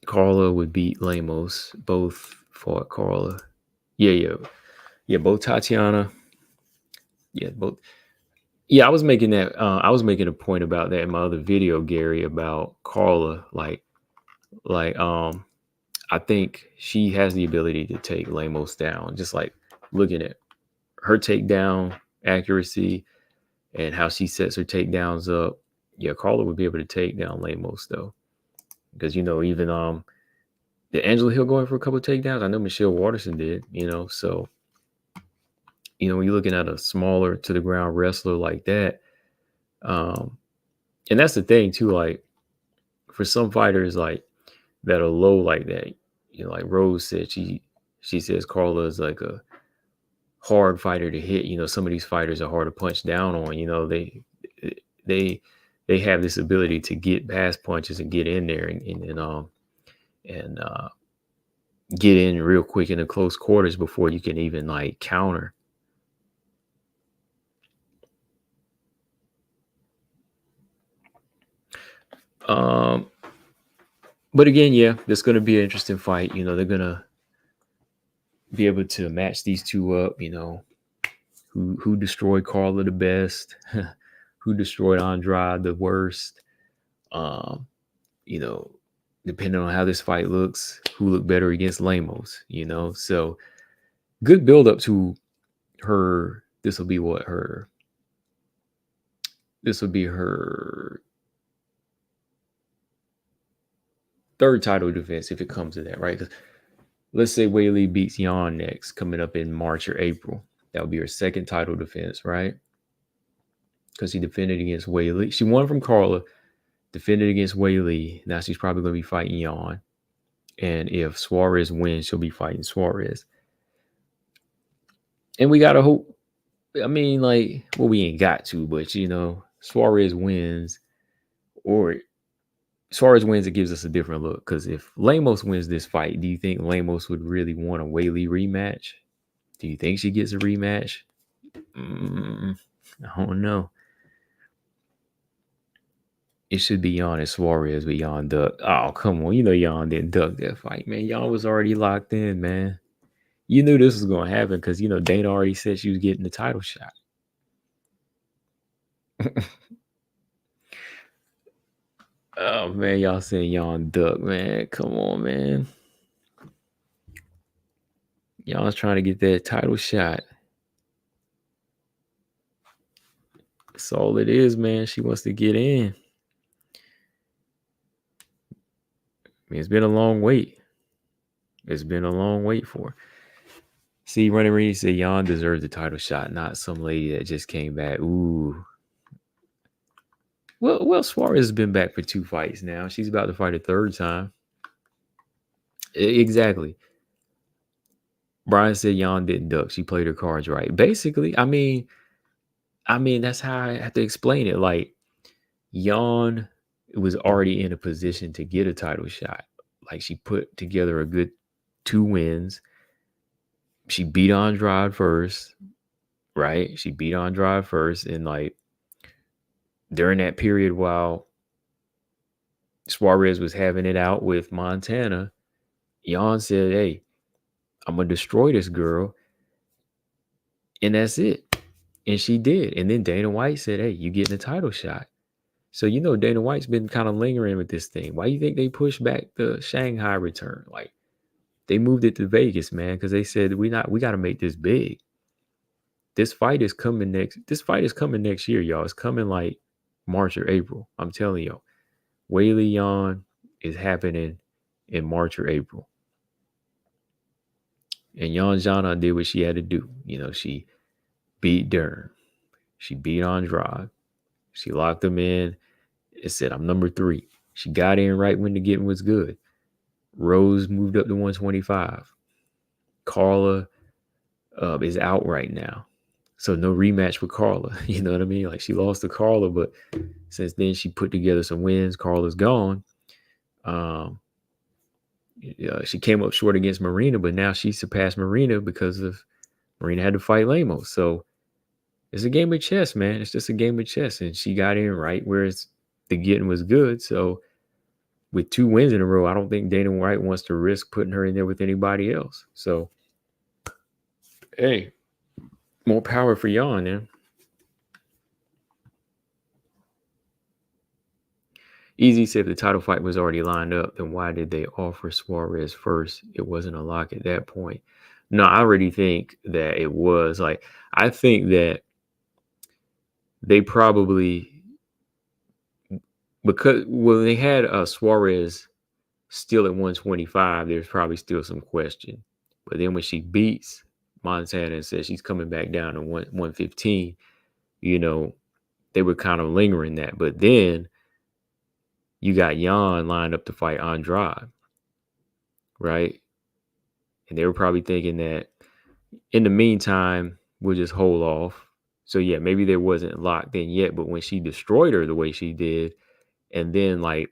Carla would beat Lemos. Both fought Carla. Yeah. Both Tatiana. Yeah, both. Yeah, I was making that. I was making a point about that in my other video, Gary, about Carla. I think she has the ability to take Lemos down. Just like looking at her takedown accuracy and how she sets her takedowns up. Yeah, Carla would be able to take down Lemos though, because even did Angela Hill going for a couple of takedowns? I know Michelle Waterson did. So when you're looking at a smaller to the ground wrestler like that, and that's the thing too. Like for some fighters like that are low like that, like Rose said, she says Carla is like a hard fighter to hit. Some of these fighters are hard to punch down on. They have this ability to get past punches and get in there and get in real quick in the close quarters before you can even like counter. But again, yeah, there's going to be an interesting fight. They're going to be able to match these two up. Who destroyed Carla the best, who destroyed Andrade the worst. Depending on how this fight looks, who looked better against Lemos. So good build up to her. This will be her third title defense if it comes to that, right? Because let's say Whaley beats Jan next, coming up in March or April. That would be her second title defense, right? Because she defended against Whaley. She won from Carla, defended against Whaley. Now she's probably going to be fighting Jan. And if Suarez wins, she'll be fighting Suarez. And we got to hope. I mean, we ain't got to, but Suarez wins, it gives us a different look. Because if Lemos wins this fight, do you think Lemos would really want a Whaley rematch? Do you think she gets a rematch? I don't know. It should be Jan and Suarez, but Jan ducked. Oh, come on. Jan didn't duck that fight, man. Jan was already locked in, man. You knew this was going to happen because, Dana already said she was getting the title shot. Oh, man, y'all saying Jan duck, man. Come on, man. Y'all's trying to get that title shot. That's all it is, man. She wants to get in. I mean, it's been a long wait. It's been a long wait for her. See, Running Reed said Jan deserved the title shot, not some lady that just came back. Ooh. Well, Suarez has been back for 2 fights now. She's about to fight a third time. Exactly. Brian said Jan didn't duck. She played her cards right. Basically, I mean, that's how I have to explain it. Like, Jan was already in a position to get a title shot. Like, she put together a good 2 wins. She beat Andrade first, right? She beat Andrade first. And, like, during that period while Suarez was having it out with Montana, Jan said, hey, I'm going to destroy this girl. And that's it. And she did. And then Dana White said, hey, you getting a title shot. So, Dana White's been kind of lingering with this thing. Why do you think they pushed back the Shanghai return? Like, they moved it to Vegas, man, because they said we got to make this big. This fight is coming next year, y'all. It's coming like March or April. I'm telling y'all. Weili Yan is happening in March or April. And Yan Zhana did what she had to do. She beat Dern. She beat Andrade. She locked him in. It said, I'm number 3. She got in right when the getting was good. Rose moved up to 125. Carla is out right now. So no rematch with Carla. You know what I mean? Like, she lost to Carla, but since then she put together some wins. Carla's gone. She came up short against Marina, but now she surpassed Marina because of Marina had to fight Lemos. So it's a game of chess, man. It's just a game of chess. And she got in right where the getting was good. So with 2 wins in a row, I don't think Dana White wants to risk putting her in there with anybody else. So, hey, more power for y'all, man. Easy said if the title fight was already lined up, then why did they offer Suarez first? It wasn't a lock at that point. No, I already think that it was. Like, I think that they probably, because when they had Suarez still at 125, there's probably still some question. But then when she beats Montana and says she's coming back down to 115, they were kind of lingering that. But then you got Jan lined up to fight Andrade, right? And they were probably thinking that in the meantime, we'll just hold off. So, yeah, maybe there wasn't locked in yet. But when she destroyed her the way she did, and then, like,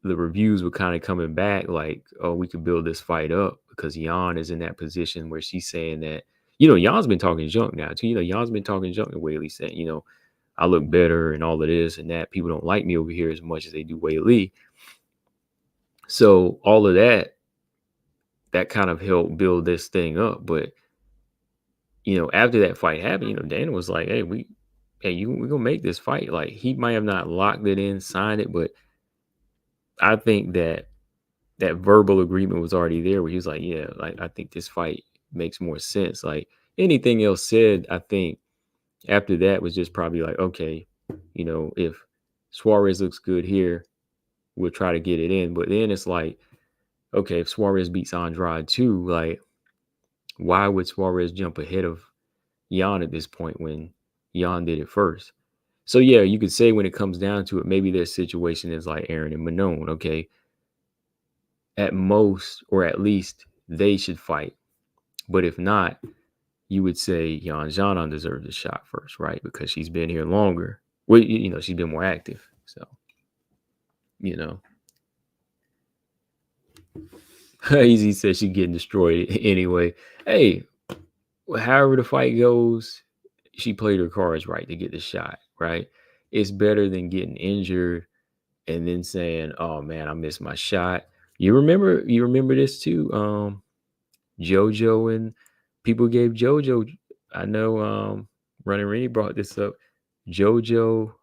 the reviews were kind of coming back like, oh, we could build this fight up because Jan is in that position where she's saying that, Jan's been talking junk now too. Jan's been talking junk to Weili, saying, I look better and all of this and that. People don't like me over here as much as they do Weili. So all of that kind of helped build this thing up. But, after that fight happened, Dana was like, hey, we're going to make this fight. Like, he might have not locked it in, signed it, but I think that verbal agreement was already there where he was like, yeah, like, I think this fight makes more sense. Like, anything else said, I think after that was just probably like, okay, if Suarez looks good here, we'll try to get it in. But then it's like, okay, if Suarez beats Andrade too, like, why would Suarez jump ahead of Jan at this point when Jan did it first? So, yeah, you could say when it comes down to it, maybe their situation is like Aaron and Manon, okay? At most, or at least, they should fight. But if not, you would say Yan Zhana deserves a shot first, right? Because she's been here longer. Well, she's been more active. So, Easy says she's getting destroyed anyway. Hey, however the fight goes, she played her cards right to get the shot, right? It's better than getting injured and then saying, oh man, I missed my shot. You remember this too? JoJo and people gave JoJo. I know Running Rennie brought this up. JoJo,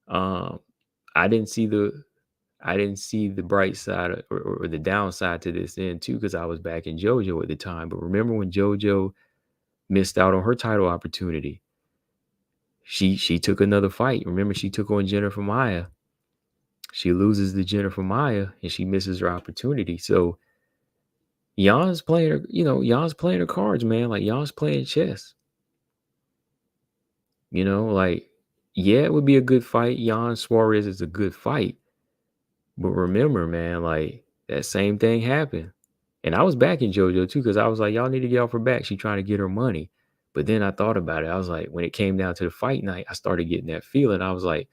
I didn't see the bright side or the downside to this end too, because I was back in JoJo at the time. But remember when JoJo missed out on her title opportunity? she took another fight. Remember, she took on Jennifer Maia. She loses to Jennifer Maia and she misses her opportunity. So Jan's playing her, Jan's playing her cards, man. Like Jan's playing chess. Like, yeah, it would be a good fight. Jan Suarez is a good fight. But remember, man, like that same thing happened. And I was backing JoJo too, because I was like, y'all need to get off her back. She trying to get her money. But then I thought about it. I was like, when it came down to the fight night, I started getting that feeling. I was like,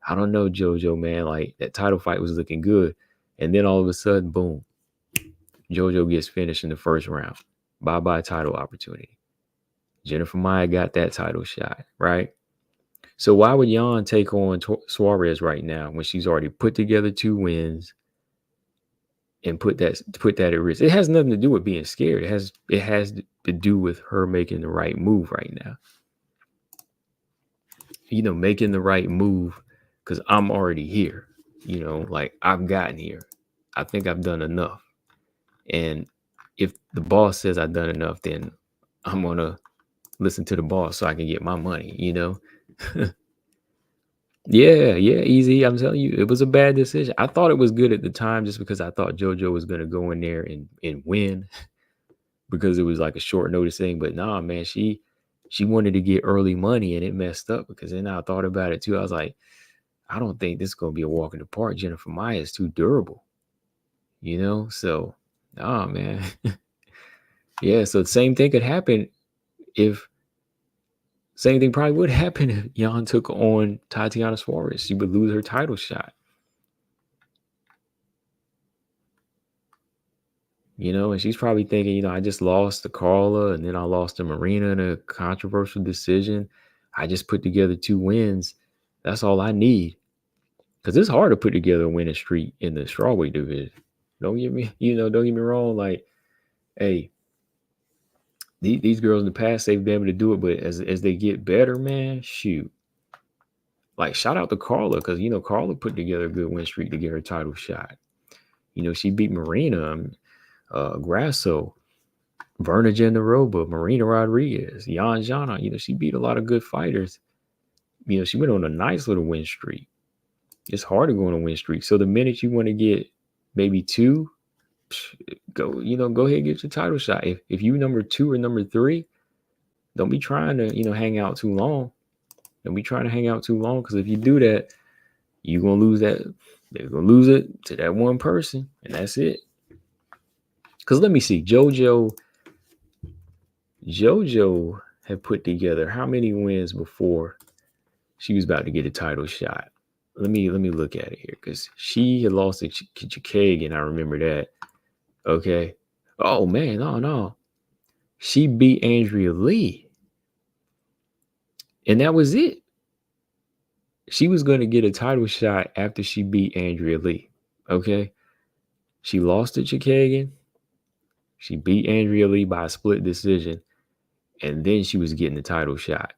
I don't know, JoJo, man. Like that title fight was looking good. And then all of a sudden, boom, JoJo gets finished in the first round. Bye-bye title opportunity. Jennifer Maia got that title shot, right? So why would Jan take on Suarez right now when she's already put together 2 wins and put that at risk? It has nothing to do with being scared. It has to do with her making the right move right now. Making the right move because I'm already here. Like I've gotten here. I think I've done enough. And if the boss says I've done enough, then I'm going to listen to the boss so I can get my money, Yeah, easy. I'm telling you, it was a bad decision. I thought it was good at the time just because I thought JoJo was going to go in there and win because it was like a short notice thing. But nah, man, she wanted to get early money and it messed up because then I thought about it too. I was like, I don't think this is going to be a walk in the park. Jennifer Maia is too durable, So, nah, man. Yeah, so the same thing could happen Same thing probably would happen if Jan took on Tatiana Suarez. She would lose her title shot. And she's probably thinking, I just lost to Carla and then I lost to Marina in a controversial decision. I just put together 2 wins. That's all I need. Because it's hard to put together a winning streak in the strawweight division. Don't get me wrong. Like, hey, these girls in the past, they've been able to do it, but as they get better, man, shoot. Like, shout out to Carla, because, Carla put together a good win streak to get her title shot. She beat Marina, Grasso, Verna Genderoba, Marina Rodriguez, Jan Jana. She beat a lot of good fighters. She went on a nice little win streak. It's hard to go on a win streak. So the minute you want to get maybe 2, go ahead and get your title shot. If you number 2 or number 3, don't be trying to, hang out too long. Don't be trying to hang out too long, because if you do that, you're going to lose that. They're going to lose it to that one person, and that's it. Because let me see. JoJo had put together how many wins before she was about to get a title shot? Let me look at it here, because she had lost to Chikagan. I remember that. Okay. Oh, man. No. She beat Andrea Lee. And that was it. She was going to get a title shot after she beat Andrea Lee. Okay. She lost to Chikagan. She beat Andrea Lee by a split decision. And then she was getting the title shot.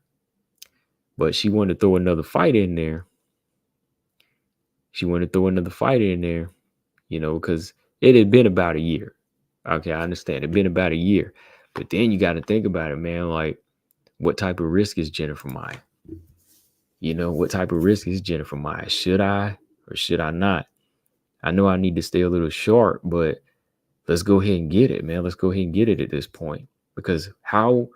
But she wanted to throw another fight in there. Because it had been about a year. Okay, I understand. It had been about a year. But then you got to think about it, man. Like, what type of risk is Jennifer Maia? What type of risk is Jennifer Maia? Should I or should I not? I know I need to stay a little sharp, but let's go ahead and get it, man. Let's go ahead and get it at this point. Because how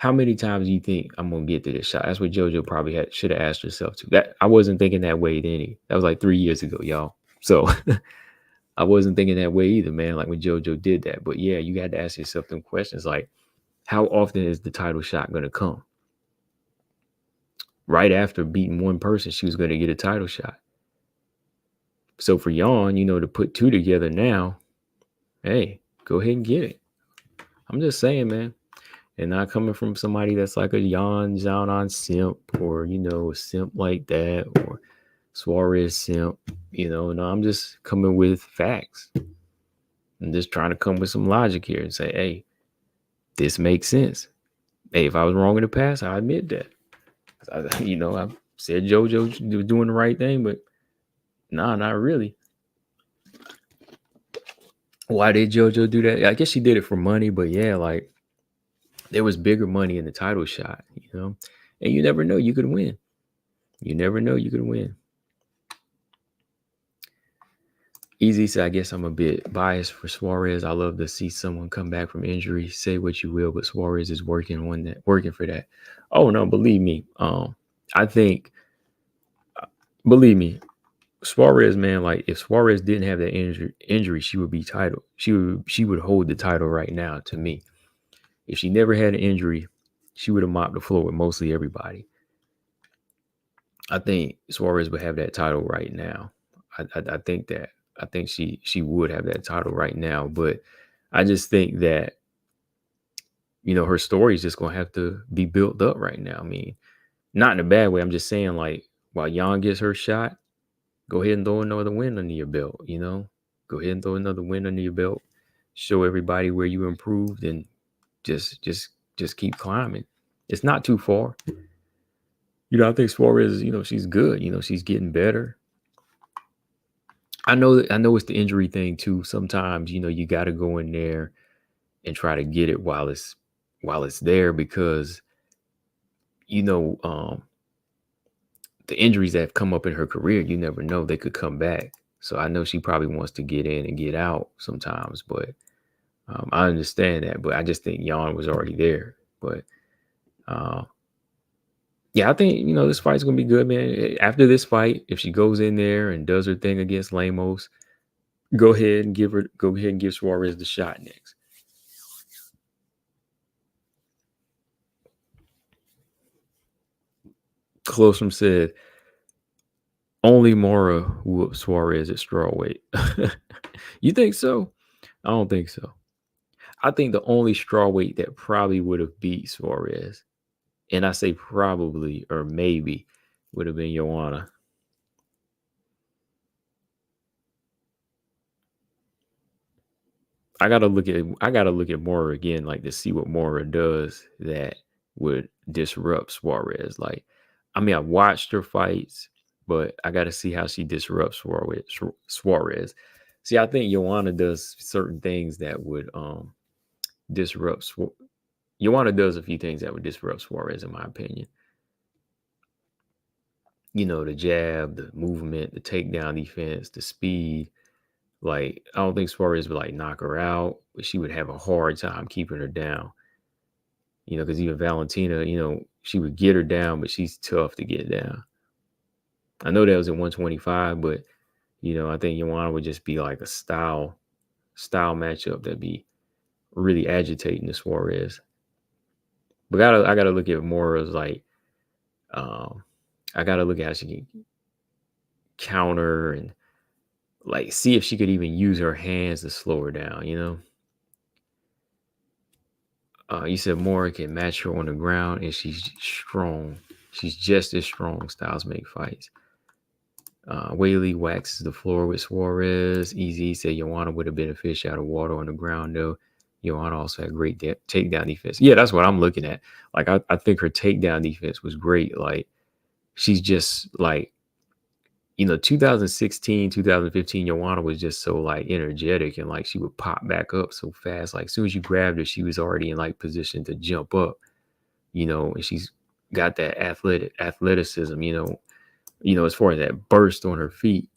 many times do you think I'm going to get to this shot? That's what JoJo probably should have asked herself too. That I wasn't thinking that way then. That was like 3 years ago, y'all. So I wasn't thinking that way either, man, like when JoJo did that. But yeah, you got to ask yourself them questions like, how often is the title shot going to come? Right after beating one person, she was going to get a title shot. So for Jan, to put 2 together now, hey, go ahead and get it. I'm just saying, man. And not coming from somebody that's like a Jan Zhaonan simp or, a simp like that, or Suarez simp, no, I'm just coming with facts. I'm just trying to come with some logic here and say, hey, this makes sense. Hey, if I was wrong in the past, I admit that. I said JoJo was doing the right thing, but nah, not really. Why did JoJo do that? I guess she did it for money, but yeah, like there was bigger money in the title shot, And you never know, you could win. You never know, you could win. Easy said, I guess I'm a bit biased for Suarez. I love to see someone come back from injury. Say what you will, but Suarez is working for that. Oh no, believe me. I think, believe me, Suarez, man, like if Suarez didn't have that injury, she would be title. She would hold the title right now. To me, if she never had an injury, she would have mopped the floor with mostly everybody. I think Suarez would have that title right now. I think that. I think she would have that title right now, but I just think that, you know, her story is just gonna have to be built up right now. I mean, not in a bad way. I'm just saying, like, while Jan gets her shot, go ahead and throw another win under your belt. You know, go ahead and throw another win under your belt. Show everybody where you improved, and just keep climbing. It's not too far. You know, I think Suarez, you know, she's good. You know, she's getting better. I know it's the injury thing too. Sometimes, you know, you got to go in there and try to get it while it's there, because, you know, the injuries that have come up in her career, you never know, they could come back. So I know she probably wants to get in and get out sometimes, but I understand that. But I just think Jan was already there. But yeah, I think, you know, this fight's gonna be good, man. After this fight, if she goes in there and does her thing against Lemos, go ahead and give Suarez the shot next. Closum said, only Mora whooped Suarez at strawweight. You think so? I don't think so. I think the only strawweight that probably would have beat Suarez, and I say probably or maybe, would have been Joanna. I gotta look at Mora again, like to see what Mora does that would disrupt Suarez. Like, I mean, I watched her fights, but I gotta see how she disrupts Suarez. See, I think Joanna does certain things that would disrupt. Joanna does a few things that would disrupt Suarez, in my opinion. You know, the jab, the movement, the takedown defense, the speed. Like, I don't think Suarez would like knock her out, but she would have a hard time keeping her down. You know, because even Valentina, you know, she would get her down, but she's tough to get down. I know that was at 125, but, you know, I think Joanna would just be like a style matchup that'd be really agitating to Suarez. But I gotta look at more as like, I gotta look at how she can counter and like see if she could even use her hands to slow her down, you know. You said Mora can match her on the ground, and she's strong. She's just as strong. Styles make fights. Whaley waxes the floor with Suarez. Easy said Joanna would have been a fish out of water on the ground, though. Joanna also had great takedown defense. Yeah, that's what I'm looking at. Like, I think her takedown defense was great. Like, she's just like, you know, 2016, 2015, Joanna was just so like energetic, and like she would pop back up so fast. Like, as soon as you grabbed her, she was already in like position to jump up, you know, and she's got that athleticism, you know, as far as that burst on her feet.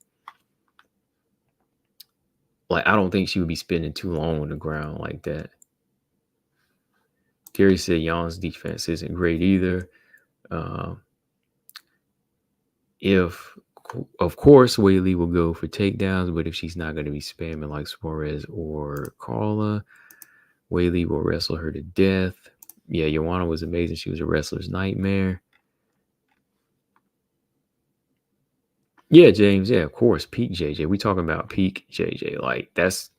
Like, I don't think she would be spending too long on the ground like that. Gary said Jan's defense isn't great either. Of course, Whaley will go for takedowns, but if she's not going to be spamming like Suarez or Carla, Whaley will wrestle her to death. Yeah, Joanna was amazing. She was a wrestler's nightmare. Yeah, James. Yeah, of course. Peak JJ. We talking about peak JJ. Like, that's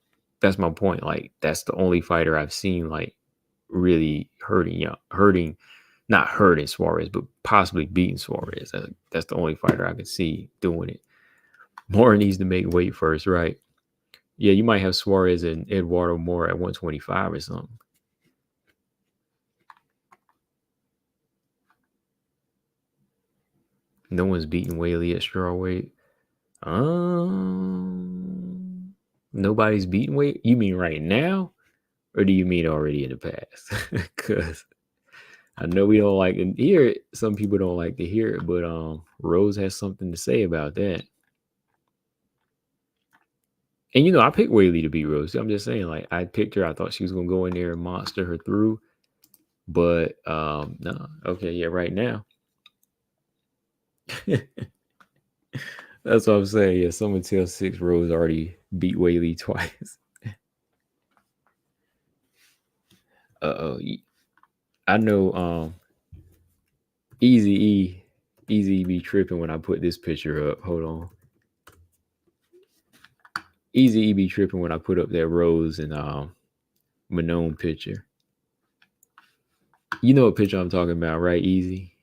my point. Like, that's the only fighter I've seen like really not hurting Suarez, but possibly beating Suarez. That's the only fighter I could see doing it. Mora needs to make weight first, right? Yeah, you might have Suarez and Eduardo Mora at 125 or something. No one's beating Whaley at strawweight. Nobody's beating weight. You mean right now, or do you mean already in the past? Because I know we don't like to hear it. Some people don't like to hear it, but Rose has something to say about that. And I picked Whaley to beat Rose. I'm just saying, like, I picked her. I thought she was gonna go in there and monster her through. But no. Okay, yeah, right now. That's what I'm saying. Yeah, someone tells 6 Rose already beat Whaley twice. Uh-oh. I know Easy be tripping when I put this picture up. Hold on. Easy be tripping when I put up that Rose and Manon picture. You know what picture I'm talking about, right? Easy.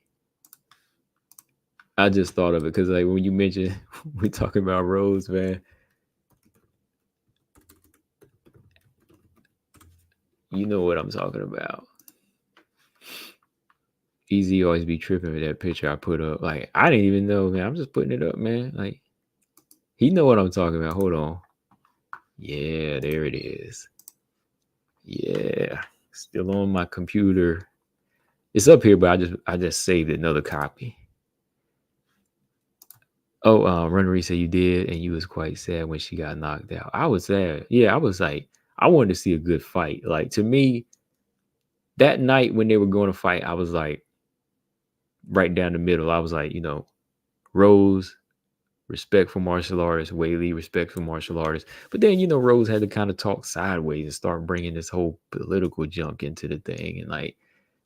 I just thought of it because, like, when you mentioned we're talking about Rose, man. You know what I'm talking about. Easy always be tripping with that picture I put up. Like, I didn't even know, man. I'm just putting it up, man. Like, he know what I'm talking about. Hold on. Yeah, there it is. Yeah, still on my computer. It's up here, but I just saved another copy. Oh, Runnery said you did, and you was quite sad when she got knocked out. I was sad. Yeah, I was like, I wanted to see a good fight. Like, to me, that night when they were going to fight, I was like, right down the middle. I was like, Rose, respect for martial artists. Whaley, respect for martial artists. But then, Rose had to kind of talk sideways and start bringing this whole political junk into the thing. And, like,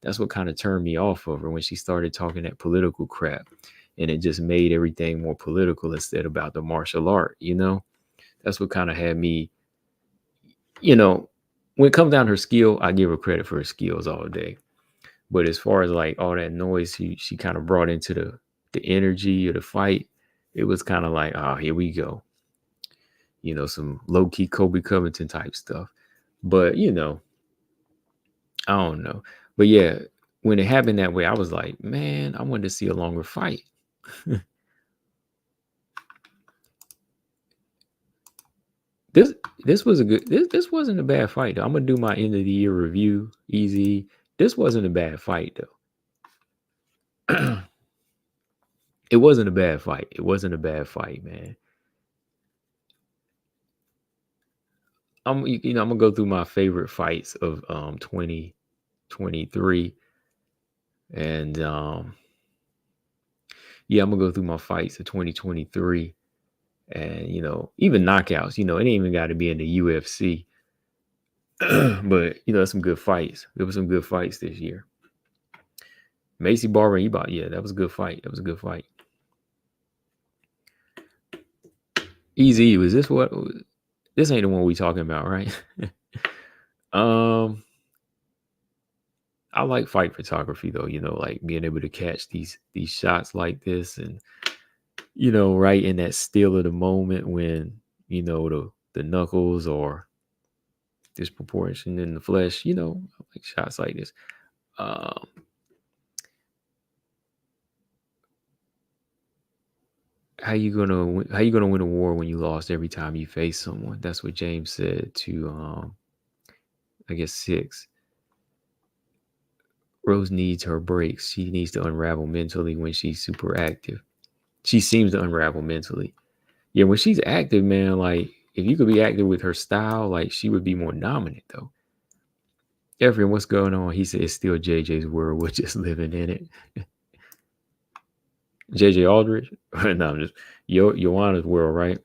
that's what kind of turned me off of her when she started talking that political crap. And it just made everything more political instead about the martial art, That's what kind of had me, when it comes down to her skill, I give her credit for her skills all day. But as far as like all that noise she kind of brought into the energy of the fight, it was kind of like, oh, here we go. Some low-key Kobe Covington type stuff. But, I don't know. But yeah, when it happened that way, I was like, man, I wanted to see a longer fight. This was a good this wasn't a bad fight though. I'm gonna do my end of the year review. Easy. This wasn't a bad fight though. It wasn't a bad fight. It wasn't a bad fight, man. I'm gonna go through my favorite fights of 2023. And yeah, I'm gonna go through my fights of 2023. And even knockouts, it ain't even got to be in the UFC. But some good fights. There were some good fights this year. Macy Barber and Ebot, yeah, that was a good fight. That was a good fight. Easy, was this what? This ain't the one we talking about, right? I like fight photography though, like being able to catch these shots like this, and right in that still of the moment when the knuckles are disproportion in the flesh, like shots like this. How you gonna win a war when you lost every time you face someone? That's what James said to I guess 6. Rose needs her breaks. She needs to unravel mentally when she's super active. She seems to unravel mentally. Yeah, when she's active, man, like if you could be active with her style, like she would be more dominant though. Efren, what's going on? He said it's still JJ's world. We're just living in it. JJ Aldridge? No, I'm just Joanna's world, right?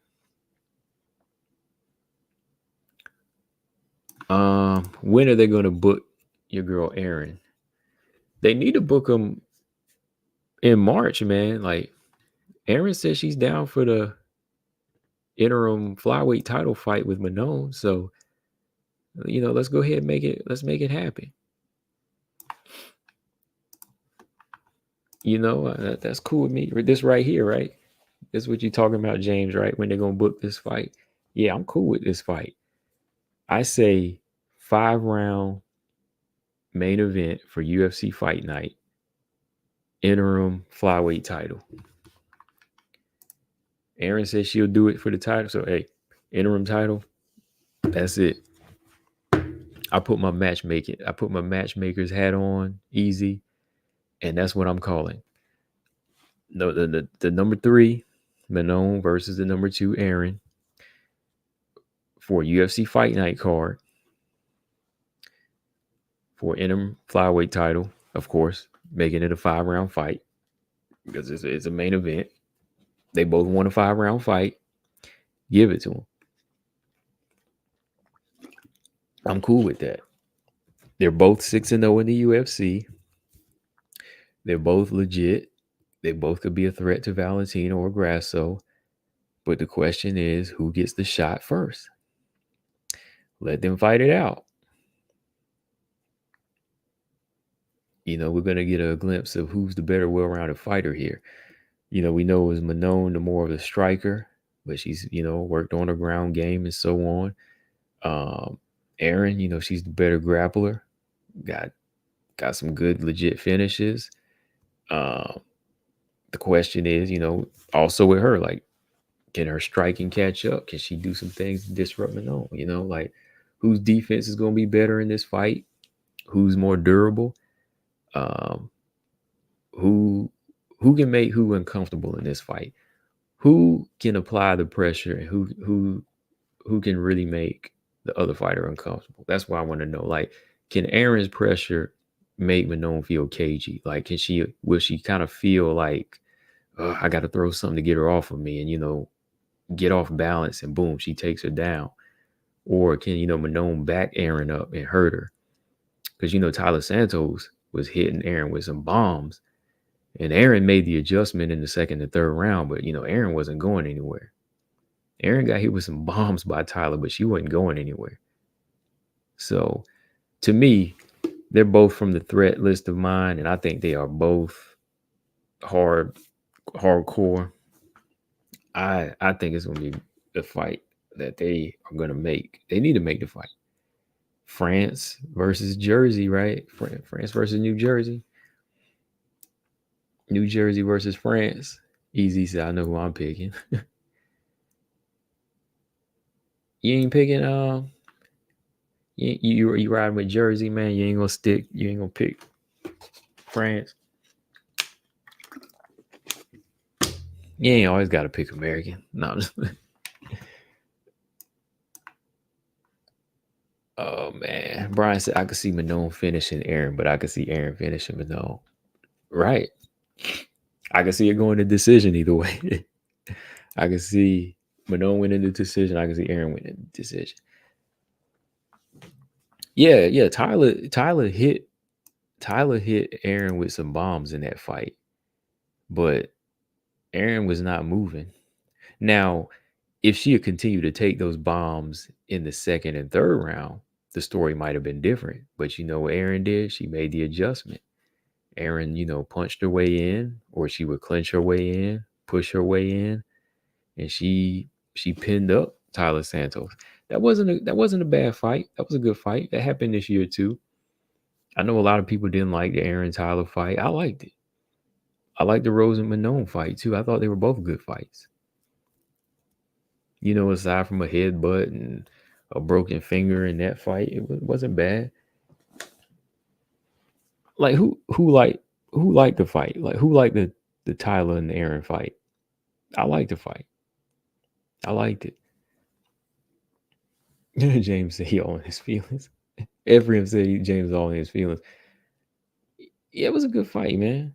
When are they gonna book your girl Erin? They need to book them in March, man. Like Erin says she's down for the interim flyweight title fight with Manon. So, let's go ahead and let's make it happen. That's cool with me. This right here, right? This is what you're talking about, James, right? When they're gonna book this fight. Yeah, I'm cool with this fight. I say 5-round main event for UFC fight night. Interim flyweight title. Erin says she'll do it for the title. So hey, interim title. That's it. I put my matchmaker's hat on. Easy. And that's what I'm calling. No, the number 3, Manon versus the number 2, Aaron, for UFC Fight Night card for interim flyweight title, of course, making it a 5-round fight because it's a main event. They both won a 5-round fight. Give it to them. I'm cool with that. They're both 6-0 in the UFC. They're both legit. They both could be a threat to Valentino or Grasso. But the question is, who gets the shot first? Let them fight it out. We're going to get a glimpse of who's the better well-rounded fighter here. We know it was Manon, the more of the striker, but she's, worked on her ground game and so on. Aaron, she's the better grappler. Got some good, legit finishes. The question is, also with her, like, can her striking catch up? Can she do some things to disrupt Manon? Like, whose defense is going to be better in this fight? Who's more durable? Who can make who uncomfortable in this fight? Who can apply the pressure, and who can really make the other fighter uncomfortable? That's what I want to know. Like, can Aaron's pressure make Manon feel cagey? Like, will she kind of feel like, I got to throw something to get her off of me, and get off balance, and boom, she takes her down? Or can Manon back Aaron up and hurt her? Because Tyler Santos was hitting Aaron with some bombs, and Aaron made the adjustment in the second and third round, but Aaron wasn't going anywhere. Aaron got hit with some bombs by Tyler, but she wasn't going anywhere. So to me, they're both from the threat list of mine, and I think they are both hardcore. I think it's going to be the fight that they are going to make. They need to make the fight. France versus Jersey, right? France versus New Jersey. New Jersey versus France. Easy, so I know who I'm picking. You ain't picking you riding with Jersey, man. You ain't gonna pick France. You ain't always gotta pick American. No. Oh man. Brian said I could see Manon finishing Aaron, but I could see Aaron finishing Manon. Right. I could see it going to decision either way. I could see Manon winning the decision. I could see Aaron winning the decision. Yeah. Tyler hit Aaron with some bombs in that fight, but Aaron was not moving. Now, if she had continued to take those bombs in the second and third round, the story might have been different. But you know what Aaron did? She made the adjustment. Aaron, punched her way in, or she would clinch her way in, push her way in, and she pinned up Tyler Santos. That wasn't a bad fight. That was a good fight. That happened this year too. I know a lot of people didn't like the Aaron Tyler fight. I liked it. I liked the Rose and Manon fight too. I thought they were both good fights. Aside from a headbutt and a broken finger in that fight, it wasn't bad. Like who liked the fight? Like who liked the Tyler and the Aaron fight? I liked the fight. I liked it. James said he all in his feelings. Ephraim said James all in his feelings. Yeah, it was a good fight, man.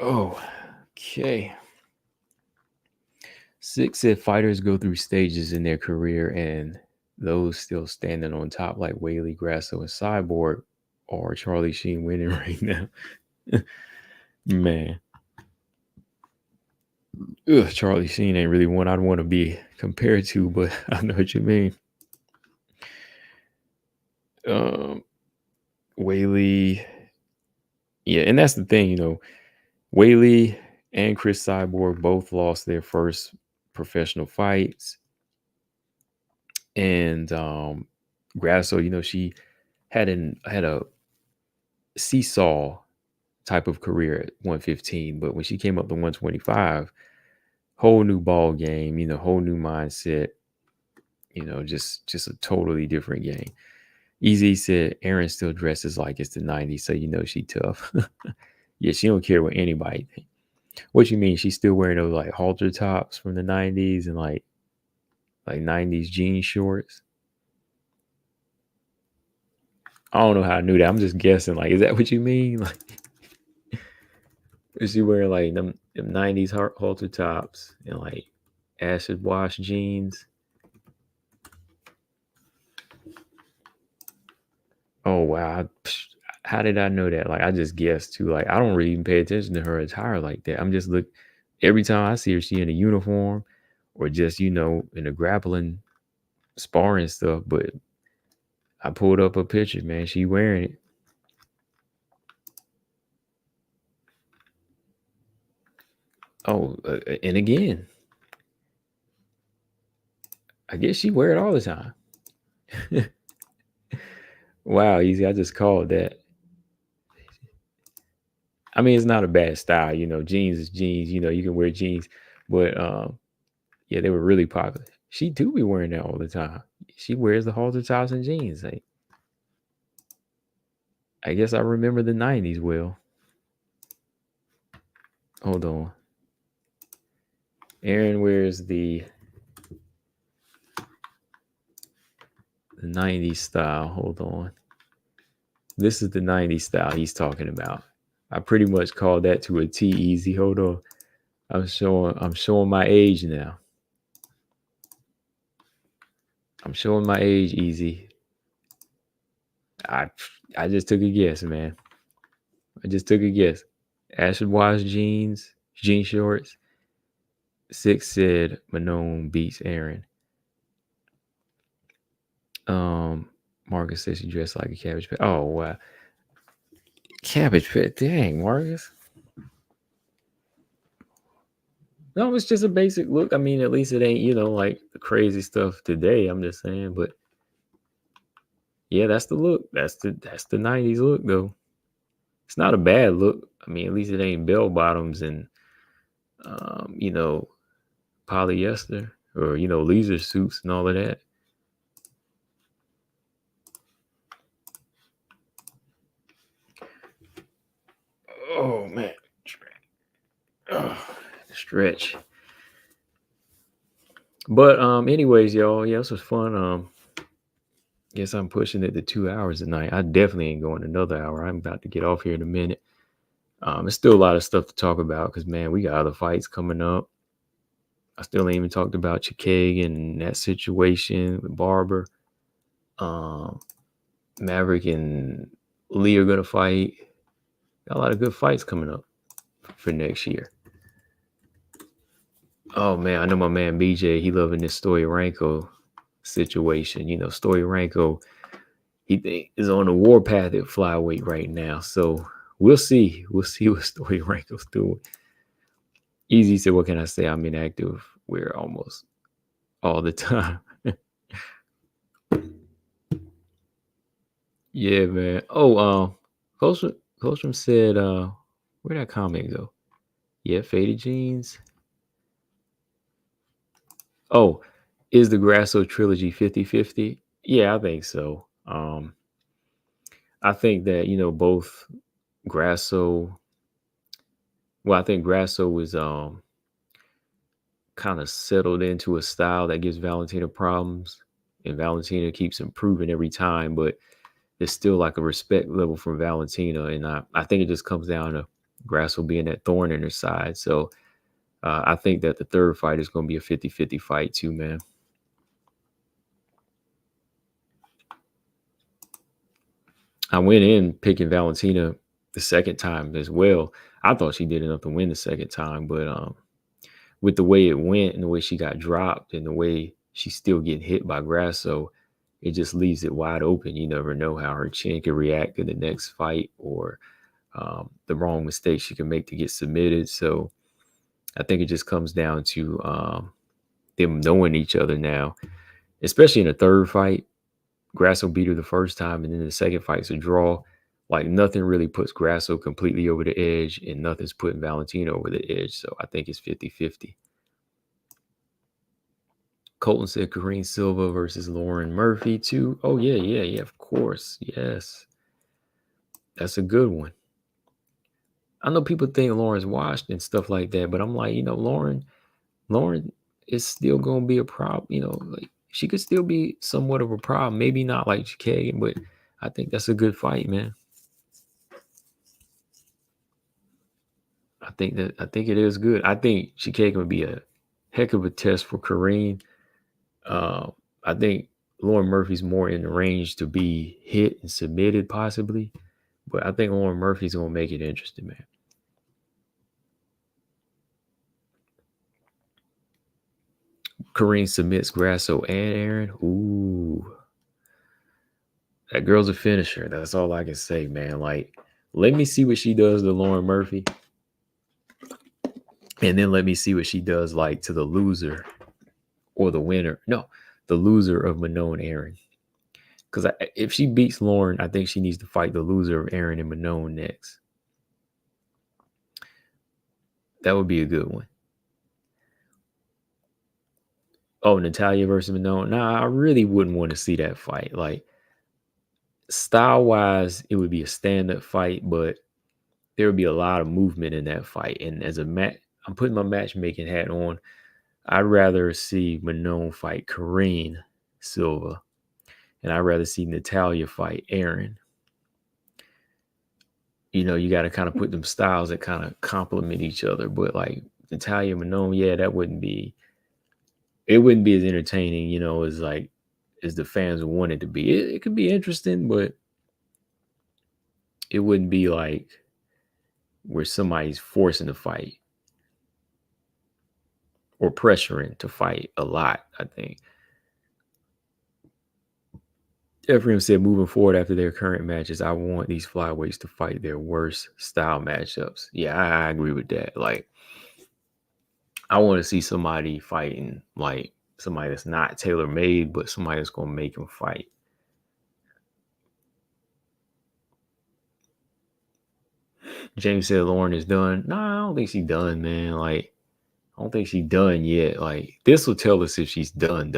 Oh, okay. 6 said fighters go through stages in their career, and those still standing on top like Whaley, Grasso, and Cyborg, or Charlie Sheen winning right now. Man. Ugh, Charlie Sheen ain't really one I'd want to be compared to, but I know what you mean. Whaley. Yeah, and that's the thing, Whaley and Chris Cyborg both lost their first professional fights. And Grasso, she had a seesaw type of career at 115, but when she came up to 125, whole new ball game, whole new mindset. Just a totally different game. Easy said Aaron still dresses like it's the 90s, so she tough. Yeah, she don't care what anybody think. What you mean? She's still wearing those like halter tops from the 90s and like 90s jean shorts? I don't know how I knew that. I'm just guessing. Like, is that what you mean? Like, is she wearing like them 90s halter tops and like acid wash jeans? Oh wow. How did I know that? Like, I just guessed too. Like, I don't really even pay attention to her attire like that. I'm just every time I see her, she in a uniform or just, in a grappling sparring stuff. But I pulled up a picture, man. She wearing it. Oh, and again, I guess she wear it all the time. Wow, easy. I just called that. I mean, it's not a bad style, jeans is jeans, you can wear jeans, but yeah, they were really popular. She do be wearing that all the time. She wears the halter tops and jeans. Like, I guess I remember the 90s well. Hold on. Aaron wears the 90s style. Hold on. This is the 90s style he's talking about. I pretty much called that to a T. Easy. Hold on. I'm showing my age now. I'm showing my age, Easy. I just took a guess, man. I just took a guess. Acid wash jeans, jean shorts. 6 said Manon beats Aaron. Marcus says she dressed like a cabbage patch. Oh wow. Cabbage patch. Dang, Marcus. No, it's just a basic look. I mean, at least it ain't, like the crazy stuff today. I'm just saying, but yeah, that's the look. That's the 90s look though. It's not a bad look. I mean, at least it ain't bell bottoms and polyester or leisure suits and all of that. Oh man. Stretch. But anyways, y'all, yeah, this was fun. Guess I'm pushing it to 2 hours tonight. I definitely ain't going another hour. I'm about to get off here in a minute. There's still a lot of stuff to talk about because man, we got other fights coming up. I still ain't even talked about Chikag and that situation with Barber. Maverick and Lee are gonna fight. Got a lot of good fights coming up for next year. Oh man, I know my man BJ. He loving this Stoyarenko situation. Stoyarenko, he is on the warpath at flyweight right now. So we'll see. We'll see what Stoyarenko's doing. Easy said, "What can I say? I'm inactive. We're almost all the time." Yeah, man. Oh, Colstrom said, where'd that comment go? Yeah, faded jeans. Oh, is the Grasso trilogy 50-50? Yeah, I think so. I think that, both Grasso, I think Grasso is kind of settled into a style that gives Valentina problems. And Valentina keeps improving every time, but there's still like a respect level from Valentina. And I think it just comes down to Grasso being that thorn in her side. So I think that the third fight is going to be a 50-50 fight too, man. I went in picking Valentina the second time as well. I thought she did enough to win the second time, but with the way it went and the way she got dropped and the way she's still getting hit by Grasso, it just leaves it wide open. You never know how her chin can react in the next fight or the wrong mistake she can make to get submitted. So I think it just comes down to them knowing each other now, especially in the third fight. Grasso beat her the first time, and then the second fight's a draw. Like nothing really puts Grasso completely over the edge, and nothing's putting Valentina over the edge. So I think it's 50-50. Colton said Kareem Silva versus Lauren Murphy too. Oh yeah, of course. Yes. That's a good one. I know people think Lauren's washed and stuff like that, but I'm like, Lauren is still gonna be a problem, like she could still be somewhat of a problem. Maybe not like Kagan, but I think that's a good fight, man. I think it is good. I think Kagan would be a heck of a test for Kareem. I think Lauren Murphy's more in the range to be hit and submitted, possibly. But I think Lauren Murphy's gonna make it interesting, man. Kareem submits Grasso and Aaron. Ooh. That girl's a finisher. That's all I can say, man. Like, let me see what she does to Lauren Murphy. And then let me see what she does, like, to the loser or the winner. No, the loser of Manon Aaron. Because if she beats Lauren, I think she needs to fight the loser of Aaron and Manon next. That would be a good one. Oh, Natalia versus Manon. Nah, I really wouldn't want to see that fight. Like, style-wise, it would be a stand-up fight, but there would be a lot of movement in that fight. And as a match, I'm putting my matchmaking hat on. I'd rather see Manon fight Kareem Silva, and I'd rather see Natalia fight Aaron. You got to kind of put them styles that kind of complement each other. But like Natalia Manon, yeah, it wouldn't be as entertaining, as the fans want it to be. It could be interesting, but it wouldn't be like where somebody's forcing the fight or pressuring to fight a lot, I think. Ephraim said, moving forward after their current matches, I want these flyweights to fight their worst style matchups. Yeah, I agree with that. Like, I want to see somebody fighting, like, somebody that's not tailor-made, but somebody that's going to make them fight. James said Lauren is done. Nah, I don't think she's done, man. Like, I don't think she's done yet. Like, this will tell us if she's done.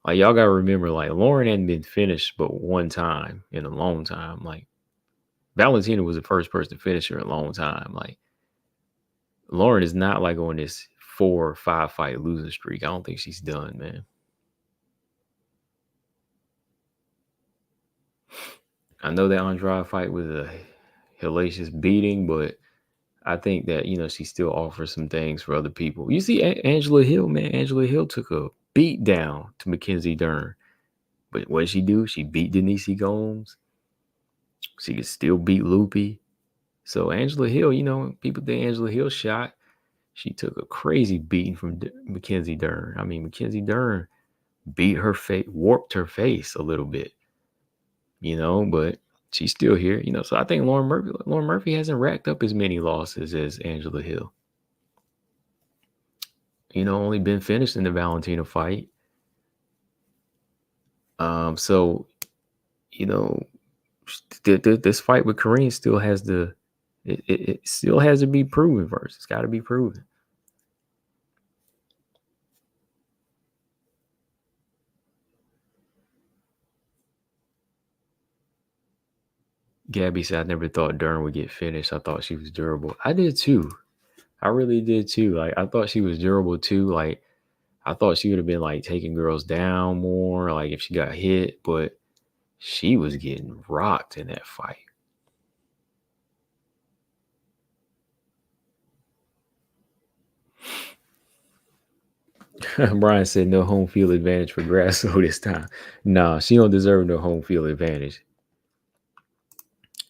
Like, y'all got to remember, like, Lauren hadn't been finished but one time in a long time. Like, Valentina was the first person to finish her in a long time. Like, Lauren is not like on this 4 or 5 fight losing streak. I don't think she's done, man. I know that Andrade fight was a hellacious beating, but I think that, she still offers some things for other people. You see Angela Hill, man. Angela Hill took a beat down to Mackenzie Dern. But what did she do? She beat Denise Gomes. She could still beat Loopy. So Angela Hill, people think Angela Hill shot. She took a crazy beating from Mackenzie Dern. I mean, Mackenzie Dern beat her face, warped her face a little bit, but she's still here, So I think Lauren Murphy hasn't racked up as many losses as Angela Hill. Only been finished in the Valentina fight. So, this fight with Kareem still has it still has to be proven first. It's got to be proven. Gabby said, I never thought Dern would get finished. I thought she was durable. I did too. I really did too. Like, I thought she was durable too. Like, I thought she would have been like taking girls down more, like if she got hit, but she was getting rocked in that fight. Brian said no home field advantage for Grasso this time. Nah, she don't deserve no home field advantage.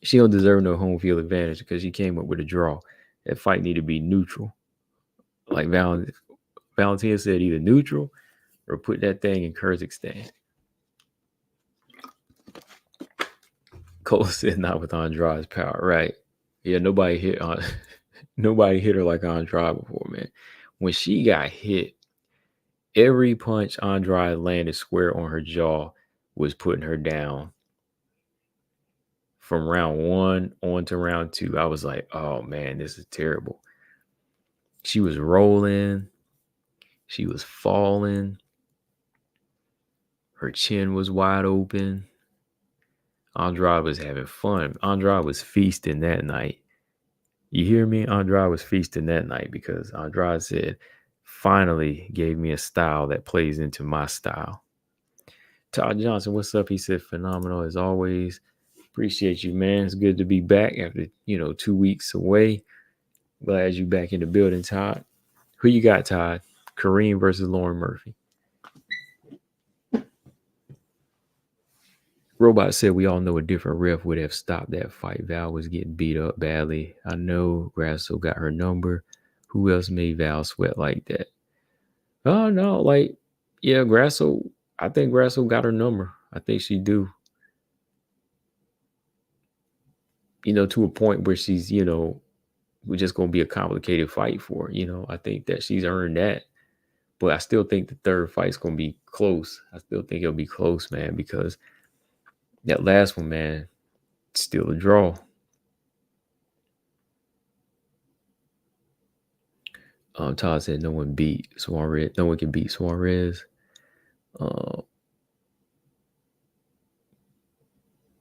She don't deserve no home field advantage because she came up with a draw. That fight need to be neutral. Like Valentina said, either neutral or put that thing in Kyrgyzstan. Cole said not with Andrade's power, right? Yeah, nobody hit her like Andrade before, man. When she got hit, every punch Andrade landed square on her jaw was putting her down. From round 1 on to round 2, I was like, oh man, this is terrible. She was rolling. She was falling. Her chin was wide open. Andrade was having fun. Andrade was feasting that night. You hear me? Andrade was feasting that night because Andrade said, finally gave me a style that plays into my style. Todd Johnson, what's up? He said, phenomenal as always. Appreciate you, man. It's good to be back after, 2 weeks away. Glad you back in the building, Todd. Who you got, Todd? Kareem versus Lauren Murphy. Robot said we all know a different ref would have stopped that fight. Val was getting beat up badly. I know Grasso got her number. Who else made Val sweat like that? Oh, no. Grasso. I think Grasso got her number. I think she do. To a point where she's, we're just going to be a complicated fight for her. I think that she's earned that. But I still think the third fight's going to be close. I still think it'll be close, man, because that last one, man, still a draw. Todd said no one beat Suarez. No one can beat Suarez.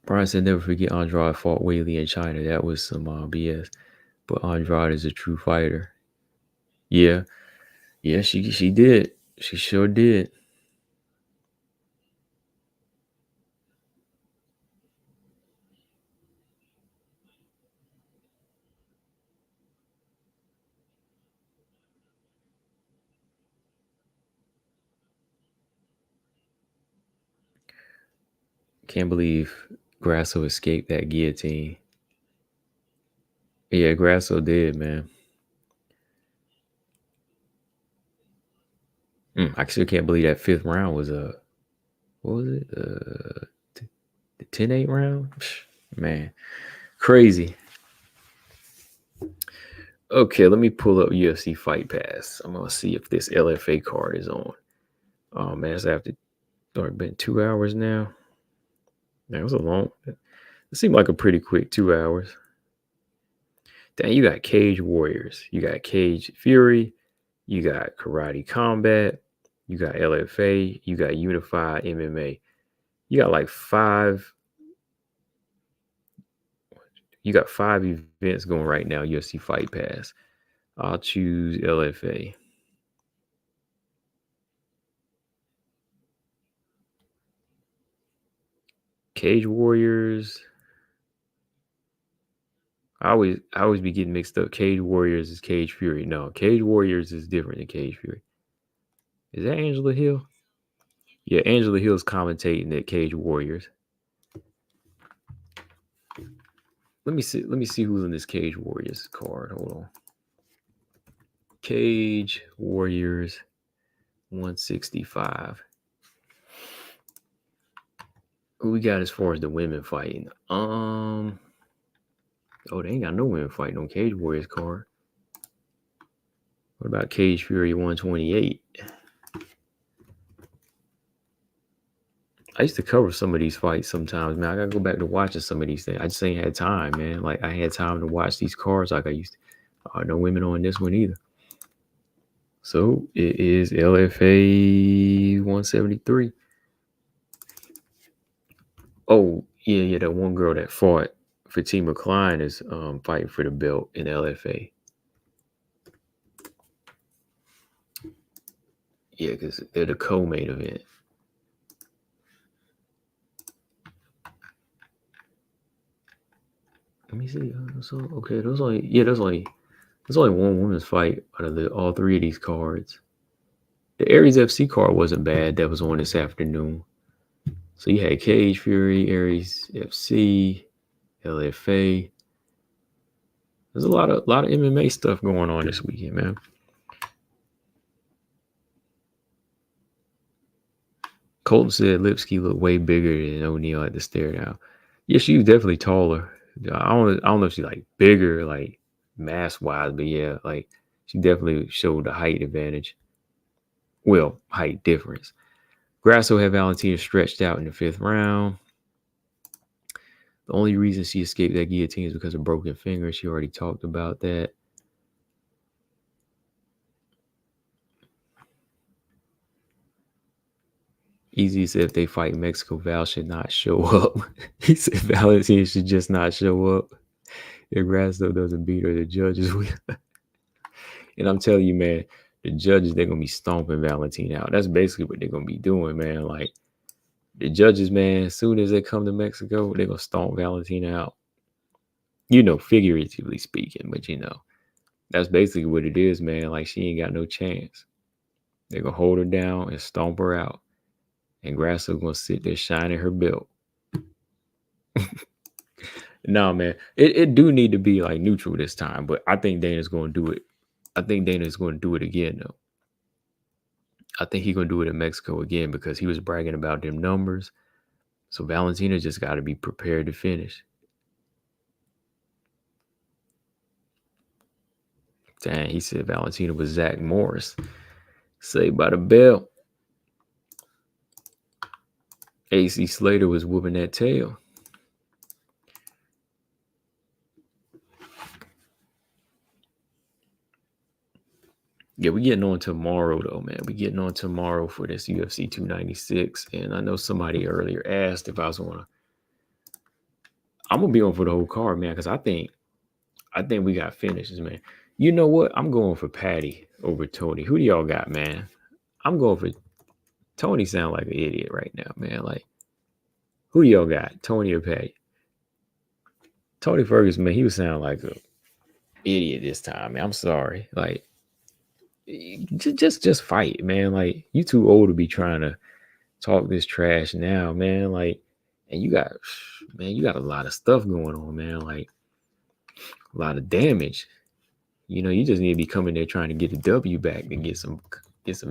Brian said never forget Andrade fought Whaley in China. That was some BS. But Andrade is a true fighter. Yeah. Yeah, she did. She sure did. Can't believe Grasso escaped that guillotine. Yeah, Grasso did, man. I still can't believe that fifth round was what was it? The 10-8 round? Man, crazy. Okay, let me pull up UFC Fight Pass. I'm gonna see if this LFA card is on. Oh man, it's after been 2 hours now. That was a long. It seemed like a pretty quick 2 hours. Dang, you got Cage Warriors, you got Cage Fury, you got Karate Combat, you got LFA, you got Unified MMA. You got like five. You got 5 events going right now. UFC Fight Pass. I'll choose LFA. Cage Warriors. I always be getting mixed up. Cage Warriors is Cage Fury. No, Cage Warriors is different than Cage Fury. Is that Angela Hill? Yeah, Angela Hill's commentating at Cage Warriors. Let me see who's in this Cage Warriors card. Hold on. Cage Warriors 165. Who we got as far as the women fighting? Oh, they ain't got no women fighting on Cage Warriors card. What about Cage Fury 128? I used to cover some of these fights sometimes, man. I gotta go back to watching some of these things. I just ain't had time, man. Like I had time to watch these cards like I used to. No women on this one either. So it is LFA 173. Oh, yeah, that one girl that fought Fatima Klein is fighting for the belt in LFA. Yeah, because they're the co-main event. Let me see. So okay, there's only one women's fight out of all 3 of these cards. The Aries FC card wasn't bad. That was on this afternoon. So you had Cage Fury, Aries FC, LFA. There's a lot of MMA stuff going on this weekend, man. Colton said Lipski looked way bigger than O'Neal at the stare down. Yeah, she was definitely taller. I don't know if she's like bigger, like mass wise, but yeah, like she definitely showed the height advantage. Well, height difference. Grasso had Valentina stretched out in the 5th round. The only reason she escaped that guillotine is because of broken finger. She already talked about that. Easy said if they fight in Mexico, Val should not show up. He said Valentina should just not show up. If Grasso doesn't beat her, the judges will. And I'm telling you, man, the judges, they're going to be stomping Valentina out. That's basically what they're going to be doing, man. Like, the judges, man, as soon as they come to Mexico, they're going to stomp Valentina out. You know, figuratively speaking, but that's basically what it is, man. Like, she ain't got no chance. They're going to hold her down and stomp her out. And Grasso going to sit there shining her belt. No, man. It do need to be, like, neutral this time, but I think Dana's going to do it. I think Dana's going to do it again, though. I think he's going to do it in Mexico again because he was bragging about them numbers. So Valentina just got to be prepared to finish. Dang, he said Valentina was Zach Morris. Saved by the bell. AC Slater was whooping that tail. Yeah, we getting on tomorrow, though, man. We getting on tomorrow for this UFC 296. And I know somebody earlier asked if I was going to. I'm going to be on for the whole card, man, because I think we got finishes, man. You know what? I'm going for Patty over Tony. Who do y'all got, man? I'm going for Tony. Sound like an idiot right now, man. Like, who do y'all got? Tony or Patty? Tony Ferguson, man, he was sound like an idiot this time, man. I'm sorry. Like, just fight, man. Like, you too old to be trying to talk this trash now, man. Like, and you got a lot of stuff going on, man. Like, a lot of damage. You just need to be coming there trying to get the W back and get some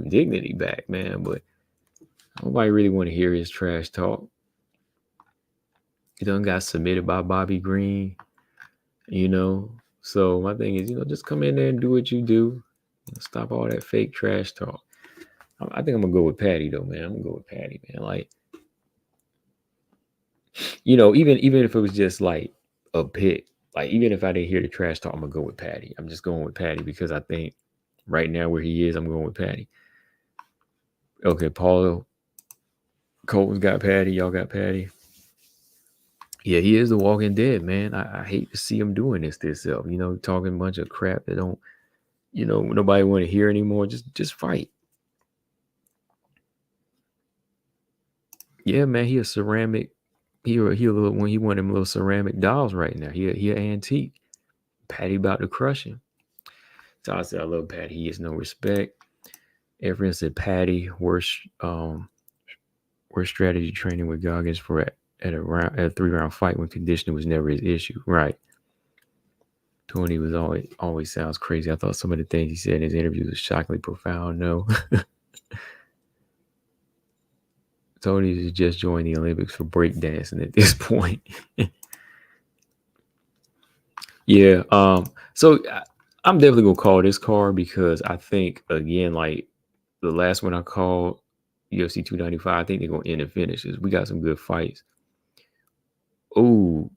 dignity back, man. But nobody really want to hear his trash talk. He done got submitted by Bobby Green, So my thing is, just come in there and do what you do. Stop all that fake trash talk. I think I'm gonna go with Patty though, man. I'm gonna go with Patty, man. Like, even if it was just like a pick, like even if I didn't hear the trash talk, I'm gonna go with Patty. I'm just going with Patty because I think right now where he is, I'm going with Patty. Okay, Paulo Colton's got Patty. Y'all got Patty. Yeah, he is the walking dead, man. I hate to see him doing this to himself. Talking a bunch of crap that don't, nobody want to hear anymore. Just fight. Yeah, man. He a ceramic. He a little when he one of them little ceramic dolls right now. He an antique. Patty about to crush him. So I said I love Patty. He gets no respect. Everyone said Patty worst strategy training with Goggins for at a 3-round fight when conditioning was never his issue. Right. Tony was always sounds crazy. I thought some of the things he said in his interviews was shockingly profound. No. Tony has just joined the Olympics for breakdancing at this point. Yeah. So I'm definitely gonna call this card because I think again, like the last one I called UFC 295, I think they're gonna end in finishes. We got some good fights. Oh,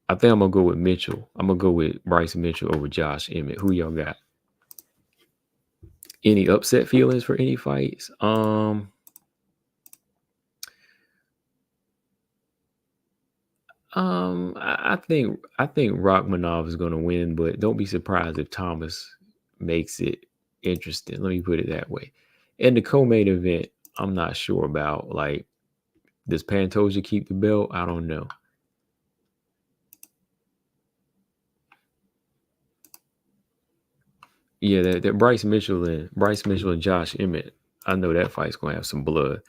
I think I'm gonna go with Mitchell. I'm gonna go with Bryce Mitchell over Josh Emmett. Who y'all got? Any upset feelings for any fights? I think Rachmanov is gonna win, but don't be surprised if Thomas makes it interesting. Let me put it that way. And the co-main event, I'm not sure about. Like, does Pantoja keep the belt? I don't know. Yeah, that Bryce Mitchell and Josh Emmett. I know that fight's gonna have some blood.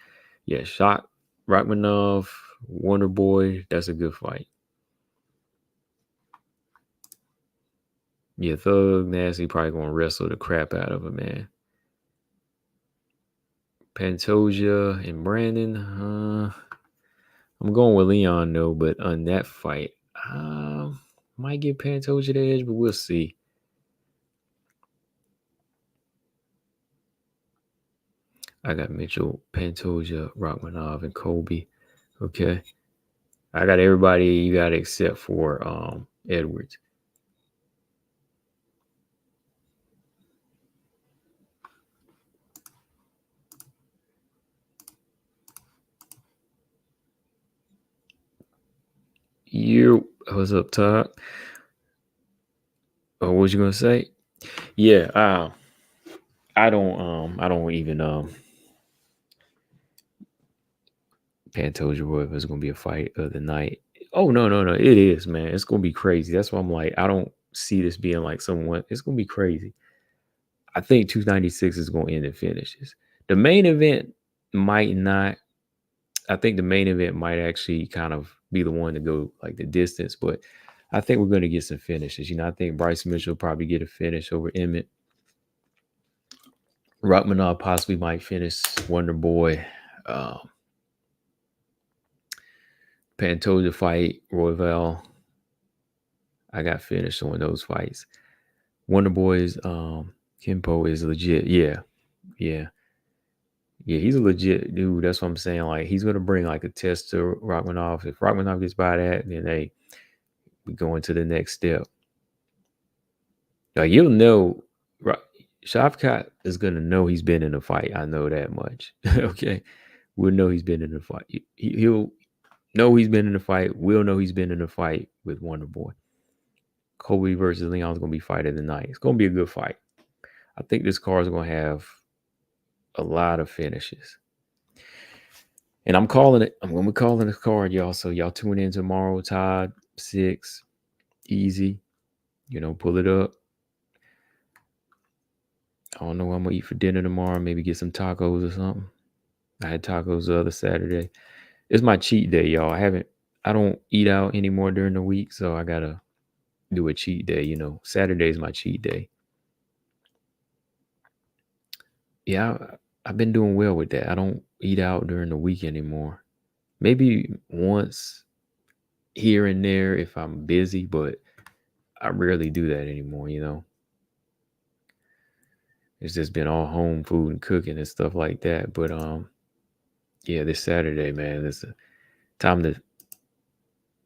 Yeah, Shock, Rachmanov, Wonder Boy. That's a good fight. Yeah, Thug Nasty probably gonna wrestle the crap out of him, man. Pantoja and Brandon. I'm going with Leon though, but on that fight, might give Pantoja the edge, but we'll see. I got Mitchell, Pantoja, Rachmanov, and Colby. Okay. I got everybody you got except for Edwards. What's up, Todd? Oh, what was you gonna say? Yeah, I don't even Pan told you if it's gonna be a fight of the night. Oh no, it is, man. It's gonna be crazy. That's why I'm like, I don't see this being like someone. It's gonna be crazy. I think 296 is gonna end in finishes. The main event might not. I think the main event might actually kind of be the one to go like the distance, but I think we're gonna get some finishes. I think Bryce Mitchell will probably get a finish over Emmett. Rachmanov possibly might finish Wonder Boy. Um, Pantoja fight, Royval. I got finished on those fights. Wonder Boy's Kimpo is legit. Yeah. He's a legit dude. That's what I'm saying. Like he's gonna bring like a test to Rachmanov. If Rachmanov gets by that, then hey, we go into the next step. Like you'll know, Shavkat is gonna know he's been in a fight. I know that much. Okay, we'll know he's been in a fight. He'll know he's been in a fight. We'll know he's been in a fight with Wonder Boy. Kobe versus Leon is gonna be fight of the night. It's gonna be a good fight. I think this card is gonna have a lot of finishes. And I'm calling it. I'm gonna be calling this card, y'all. So y'all tune in tomorrow, Todd, 6. Easy. Pull it up. I don't know what I'm gonna eat for dinner tomorrow. Maybe get some tacos or something. I had tacos the other Saturday. It's my cheat day, y'all. I don't eat out anymore during the week, so I gotta do a cheat day. Saturday is my cheat day. Yeah, I've been doing well with that. I don't eat out during the week anymore. Maybe once here and there if I'm busy, but I rarely do that anymore. It's just been all home food and cooking and stuff like that. But yeah, this Saturday, man, it's a time to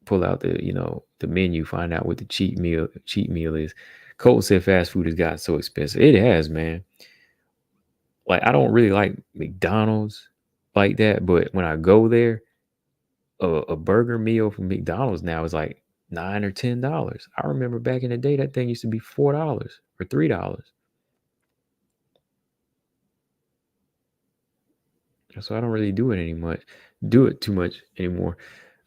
pull out the menu, find out what the cheat meal is. Cole said fast food has gotten so expensive. It has, man. Like I don't really like McDonald's like that, but when I go there, a burger meal from McDonald's now is like $9 or $10. I remember back in the day that thing used to be $4 or $3. So I don't really do it too much anymore.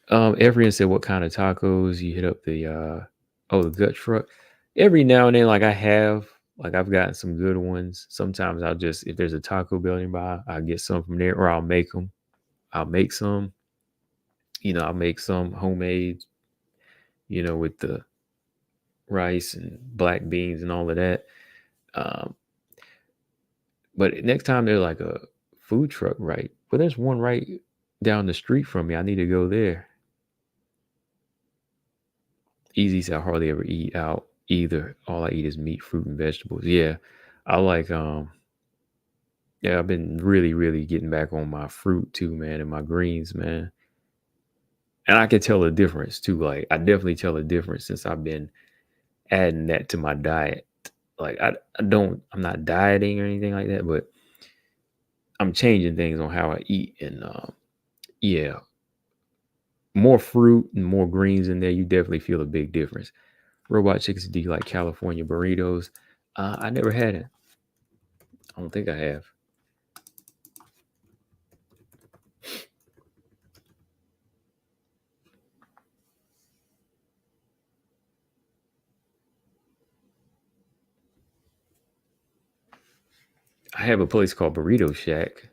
Everyone said what kind of tacos you hit up the gut truck. Every now and then, like I've gotten some good ones. Sometimes I'll just, if there's a Taco Bell nearby, I'll get some from there, or I'll make them. I'll make some. I'll make some homemade. With the rice and black beans and all of that. But next time there's like a food truck, right? But there's one right down the street from me. I need to go there. Easy, so I hardly ever eat out either. All I eat is meat, fruit, and vegetables. Yeah, I like yeah, I've been really, really getting back on my fruit too, man, and my greens, man. And I can tell a difference too. Like I definitely tell a difference since I've been adding that to my diet. Like I'm not dieting or anything like that, but I'm changing things on how I eat. And yeah, more fruit and more greens in there, you definitely feel a big difference. Robot Chickens, do you like California burritos? I never had it. I don't think I have. I have a place called Burrito Shack.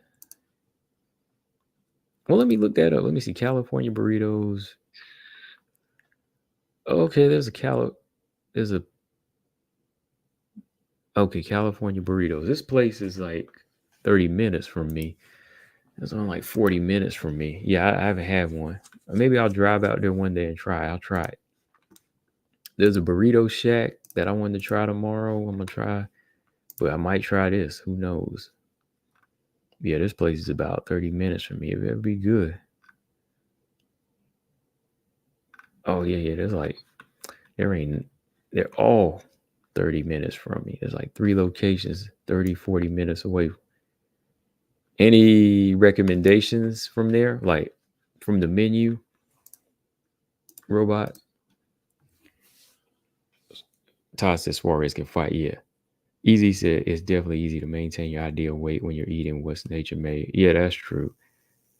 Well, let me look that up. Let me see. California burritos. Okay, there's a okay, California burritos. This place is like 30 minutes from me. It's only like 40 minutes from me. Yeah, I haven't had one. Maybe I'll drive out there one day and try. I'll try it. There's a burrito shack that I wanted to try tomorrow. I'm gonna try, but I might try this. Who knows? Yeah, this place is about 30 minutes from me. It'd be good. Oh yeah. They're all 30 minutes from me. There's like 3 locations, 30, 40 minutes away. Any recommendations from there? Like from the menu, robot? Todd said Suarez can fight. Yeah. Easy said it's definitely easy to maintain your ideal weight when you're eating what's nature made. Yeah, that's true.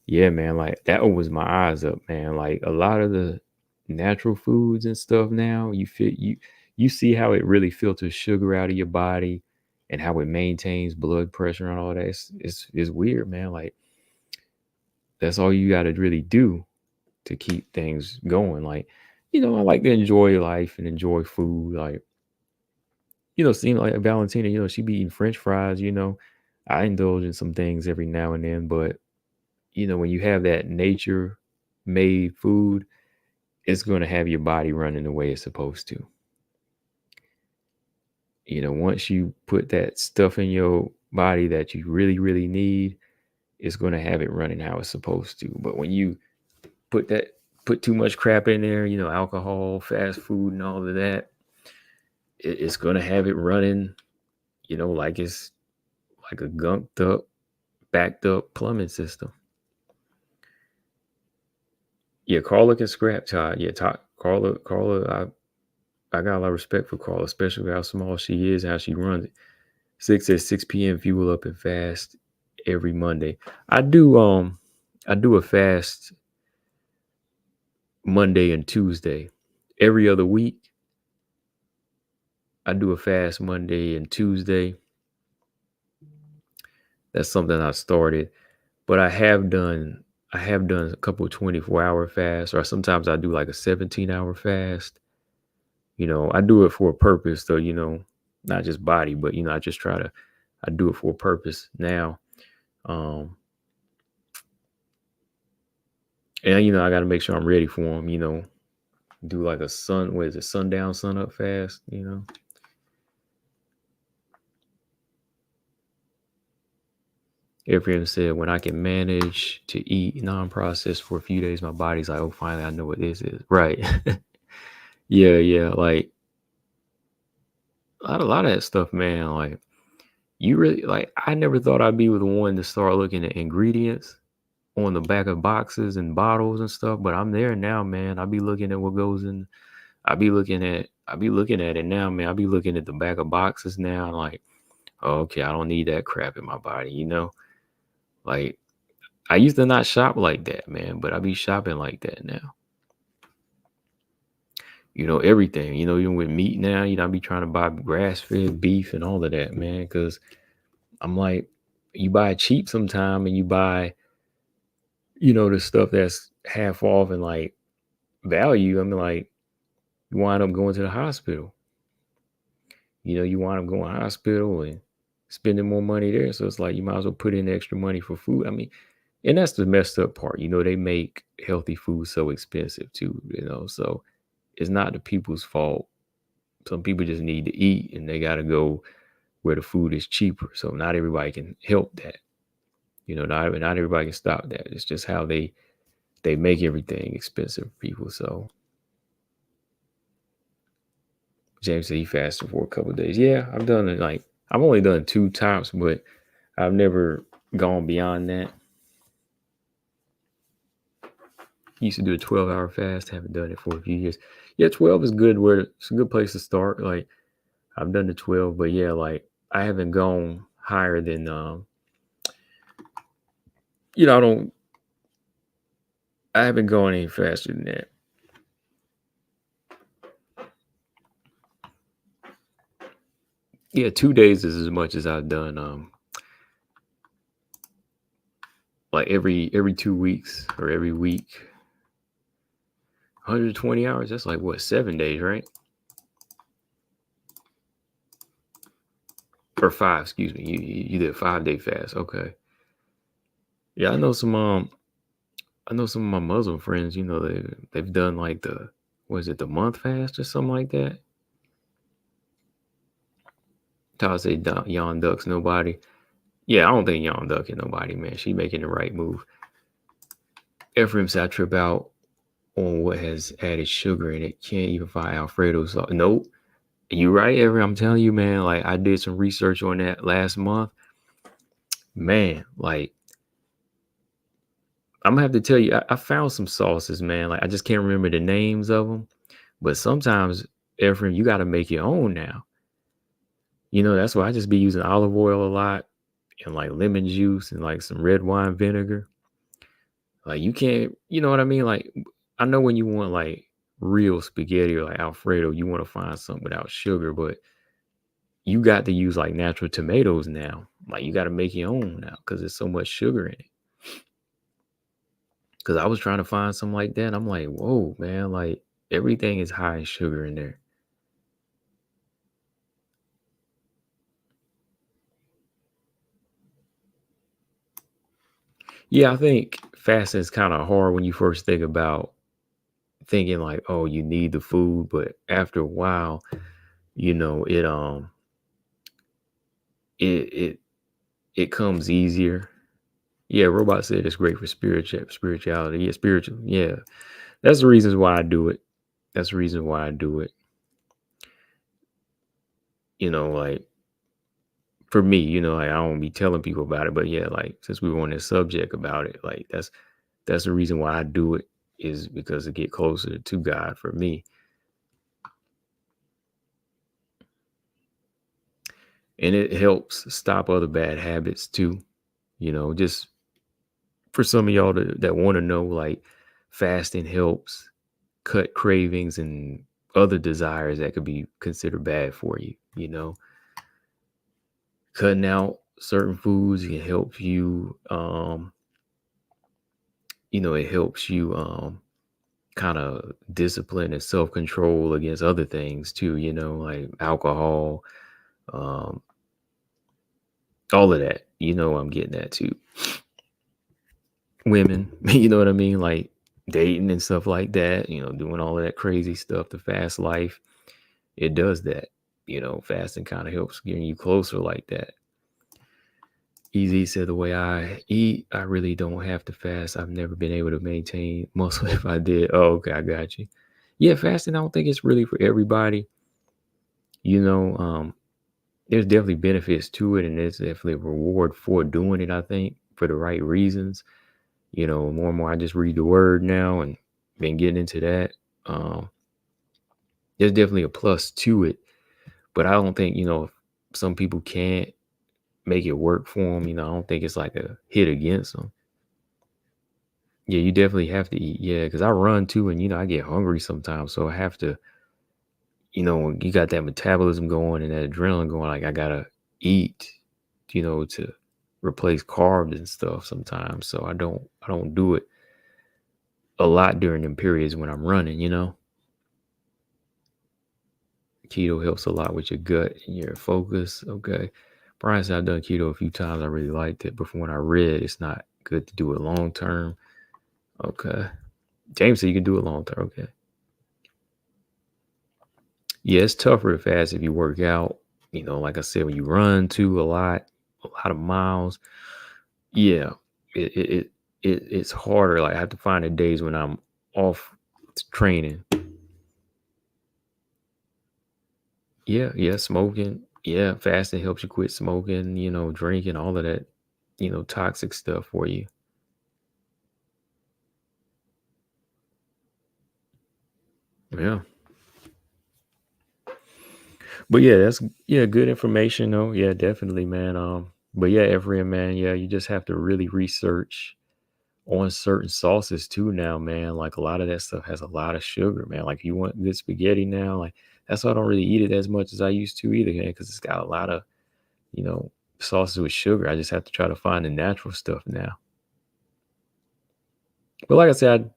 Yeah, man. Like that opens my eyes up, man. Like a lot of the natural foods and stuff now, you see how it really filters sugar out of your body and how it maintains blood pressure and all that. It's weird, man. Like that's all you got to really do to keep things going. Like, I like to enjoy life and enjoy food. Like, seem like Valentina, she be eating French fries, I indulge in some things every now and then, but when you have that nature made food, it's going to have your body running the way it's supposed to. Once you put that stuff in your body that you really, really need, it's going to have it running how it's supposed to. But when you put too much crap in there, alcohol, fast food, and all of that, it's going to have it running, like it's like a gunked up, backed up plumbing system. Yeah, Carla can scrap, Todd. Yeah, Carla, I got a lot of respect for Carla, especially how small she is, how she runs it. 6 p.m. fuel up and fast every Monday. I do a fast Monday and Tuesday. Every other week, I do a fast Monday and Tuesday. That's something I started, but I have done a couple of 24-hour fasts, or sometimes I do like a 17-hour fast. I do it for a purpose, though, not just body, but I do it for a purpose now. And I got to make sure I'm ready for them, do like a sundown, sun up fast, Ephraim said, when I can manage to eat non-processed for a few days, my body's like, oh, finally, I know what this is. Right. Yeah. Like a lot of that stuff, man. Like you really, like, I never thought I'd be the one to start looking at ingredients on the back of boxes and bottles and stuff, but I'm there now, man. I'll be looking at what goes in. I'll be looking at it now, man. I'll be looking at the back of boxes now. Like, oh, okay, I don't need that crap in my body, Like, I used to not shop like that, man, but I be shopping like that now. Everything, even with meat now, I be trying to buy grass-fed beef and all of that, man, because I'm like, you buy cheap sometime and you buy, the stuff that's half off and like value. I'm like, you wind up going to the hospital. You wind up going to the hospital and spending more money there. So it's like you might as well put in extra money for food. I mean, and that's the messed up part. They make healthy food so expensive too, so it's not the people's fault. Some people just need to eat and they got to go where the food is cheaper. So not everybody can help that. Not everybody can stop that. It's just how they make everything expensive for people. So James said he fasted for a couple of days. Yeah, I've done it. Like, I've only done 2 tops, but I've never gone beyond that. Used to do a 12-hour fast. Haven't done it for a few years. Yeah, 12 is good. It's a good place to start. Like, I've done the 12, but yeah, like I haven't gone higher than I haven't gone any faster than that. Yeah, 2 days is as much as I've done. Like every 2 weeks or every week. 120 hours. That's like what, 7 days, right? Or 5, excuse me. You did a 5-day fast. Okay. Yeah, I know some of my Muslim friends, they've done like the month fast or something like that. Todd said Yon ducks nobody. Yeah, I don't think Yon ducking nobody, man. She making the right move. Ephraim said I trip out on what has added sugar in it. Can't even find Alfredo sauce. Nope. You right, Ephraim. I'm telling you, man. Like, I did some research on that last month. Man, like, I'm gonna have to tell you, I found some sauces, man. Like, I just can't remember the names of them. But sometimes Ephraim, you got to make your own now. That's why I just be using olive oil a lot and like lemon juice and like some red wine vinegar. Like you can't, you know what I mean? Like I know when you want like real spaghetti or like Alfredo, you want to find something without sugar, but you got to use like natural tomatoes now. Like you got to make your own now because there's so much sugar in it. Because I was trying to find something like that. And I'm like, whoa, man, like everything is high in sugar in there. Yeah, I think fasting is kind of hard when you first think about thinking like, oh, you need the food, but after a while, it it it comes easier. Yeah, Robot said it's great for spirituality. Yeah, spiritual. Yeah, that's the reasons why I do it. That's the reason why I do it. Like for me, like I don't be telling people about it, but yeah, like since we were on this subject about it, like that's the reason why I do it is because to get closer to God for me. And it helps stop other bad habits too. Just for some of y'all that want to know, like fasting helps cut cravings and other desires that could be considered bad for you. Cutting out certain foods can help you. It helps you kind of discipline and self control against other things too. Like alcohol, um, all of that. I'm getting that too. Women, you know what I mean? Like dating and stuff like that, doing all of that crazy stuff, the fast life, it does that. Fasting kind of helps getting you closer like that. Easy said the way I eat, I really don't have to fast. I've never been able to maintain muscle if I did. Oh, okay, I got you. Yeah, fasting, I don't think it's really for everybody. You know, um, there's definitely benefits to it, and there's definitely a reward for doing it, I think, for the right reasons. More and more I just read the word now and been getting into that. Um, there's definitely a plus to it, but I don't think, if some people can't make it work for them, I don't think it's like a hit against them. Yeah, you definitely have to eat. Yeah, because I run too, and I get hungry sometimes, so I have to. When you got that metabolism going and that adrenaline going, like I gotta eat, to replace carbs and stuff sometimes. So I don't do it a lot during them periods when I'm running. Keto helps a lot with your gut and your focus. Okay. Brian said I've done keto a few times. I really liked it. But from what I read, it's not good to do it long term. Okay. James said you can do it long term. Okay. Yeah, it's tougher to fast if you work out. Like I said, when you run too a lot of miles. Yeah, it's harder. Like I have to find the days when I'm off training. Yeah, yeah, smoking. Yeah, fasting helps you quit smoking. Drinking, all of that. Toxic stuff for you. Yeah, but yeah, that's good information though. Yeah, definitely, man. But yeah, every man, yeah, you just have to really research on certain sauces too now, man. Like a lot of that stuff has a lot of sugar, man. Like you want good spaghetti now, like that's why I don't really eat it as much as I used to either, man, because it's got a lot of, you know, sauces with sugar. I just have to try to find the natural stuff now. But like I said, I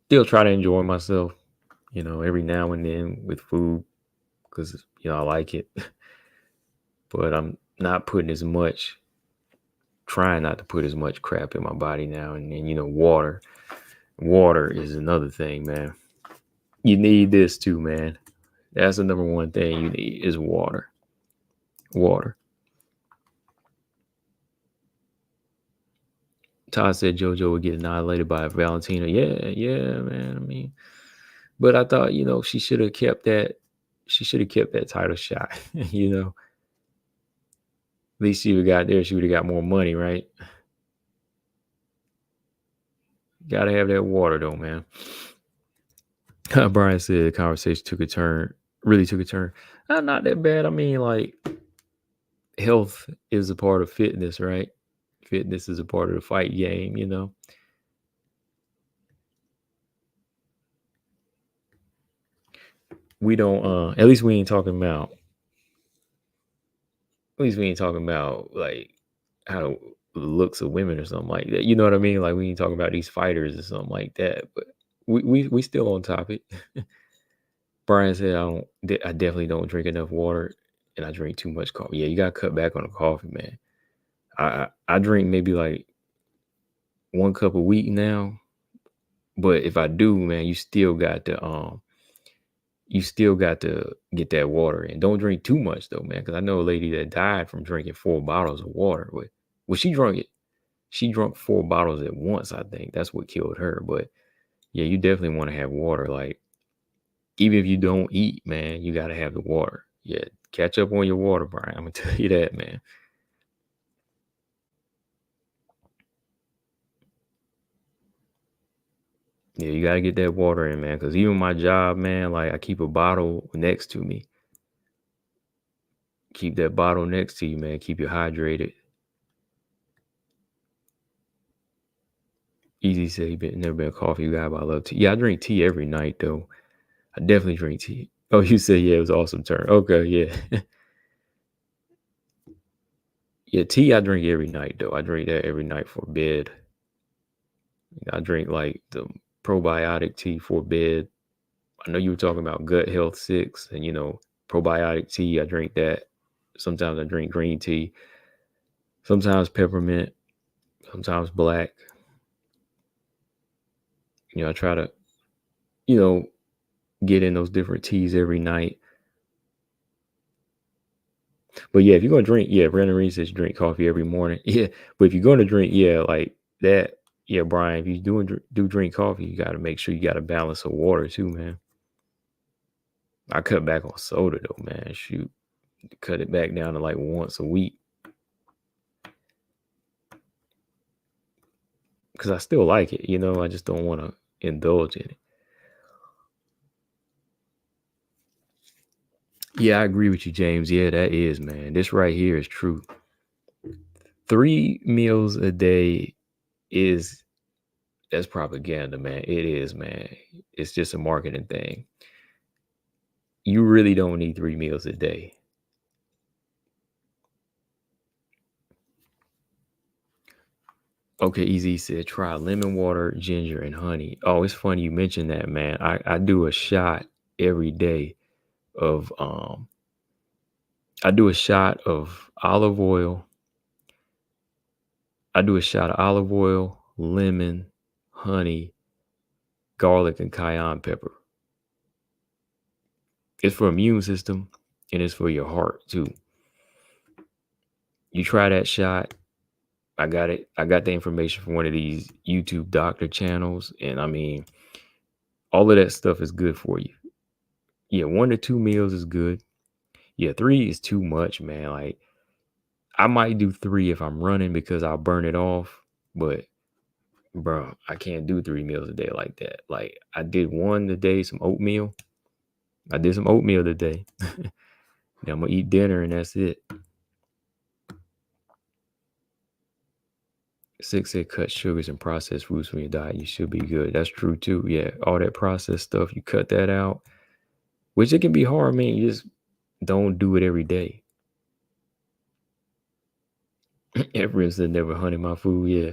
still try to enjoy myself, every now and then with food because, I like it. But I'm not putting as much, trying not to put as much crap in my body now. And then, water. Water is another thing, man. You need this too, man. That's the number one thing you need is water. Water. Todd said JoJo would get annihilated by Valentina. Yeah, yeah, man. I mean, but I thought, she should have kept that. She should have kept that title shot. At least she would have got there. She would have got more money, right? Got to have that water though, man. Brian said the conversation took a turn really took a turn. Not that bad. I mean, like, health is a part of fitness, right? Fitness is a part of the fight game, you know. We don't at least we ain't talking about at least we ain't talking about like how the looks of women or something like that. You know what I mean? Like we ain't talking about these fighters or something like that. But we still on topic. Brian said I definitely don't drink enough water and I drink too much coffee. Yeah, you gotta cut back on the coffee, man. I drink maybe like 1 cup a week now. But if I do, man, you still got to get that water in. Don't drink too much though, man. Because I know a lady that died from drinking 4 bottles of water. Well, she drunk it. She drunk 4 bottles at once. I think that's what killed her. But yeah, you definitely want to have water. Like even if you don't eat, man, you got to have the water. Yeah, catch up on your water, Brian. I'm gonna tell you that, man. Yeah, you gotta get that water in, man. Because even my job, man, like I keep a bottle next to me. Keep that bottle next to you, man. Keep you hydrated. Easy say never been a coffee guy, but I love tea. Yeah, I drink tea every night though. I definitely drink tea. Oh, you said yeah, it was awesome turn. Okay, yeah. Yeah, tea I drink every night though. I drink that every night for bed. I drink like the probiotic tea for bed. I know you were talking about gut health 6 and probiotic tea. I drink that. Sometimes I drink green tea. Sometimes peppermint. Sometimes black. I try to, you know, get in those different teas every night. But yeah, if you're gonna drink, yeah, Brandon Reed says you drink coffee every morning. Yeah, but if you're gonna drink, yeah, like that, yeah, Brian, if you do drink coffee, you got to make sure you got a balance of water too, man. I cut back on soda though, man. Shoot, cut it back down to like once a week because I still like it. I just don't want to indulge in it. Yeah, I agree with you, James. Yeah, that is, man. This right here is true. 3 meals a day is that's propaganda, man. It is, man. It's just a marketing thing. You really don't need 3 meals a day. Okay, Easy said try lemon water, ginger, and honey. Oh, it's funny you mentioned that, man. I do a shot every day of I do a shot of olive oil. I do a shot of olive oil, lemon, honey, garlic, and cayenne pepper. It's for immune system and it's for your heart too. You try that shot. I got it. I got the information from one of these YouTube doctor channels, and I mean, all of that stuff is good for you. Yeah, 1 to 2 meals is good. Yeah, 3 is too much, man. Like I might do 3 if I'm running because I'll burn it off, but bro, I can't do 3 meals a day like that. Like I did one today, some oatmeal. I did some oatmeal today. Now I'm gonna eat dinner and that's it. 6 said cut sugars and processed foods from your diet. You should be good. That's true too. Yeah, all that processed stuff, you cut that out, which it can be hard, man. You just don't do it every day. Everyone said never honey my food. Yeah,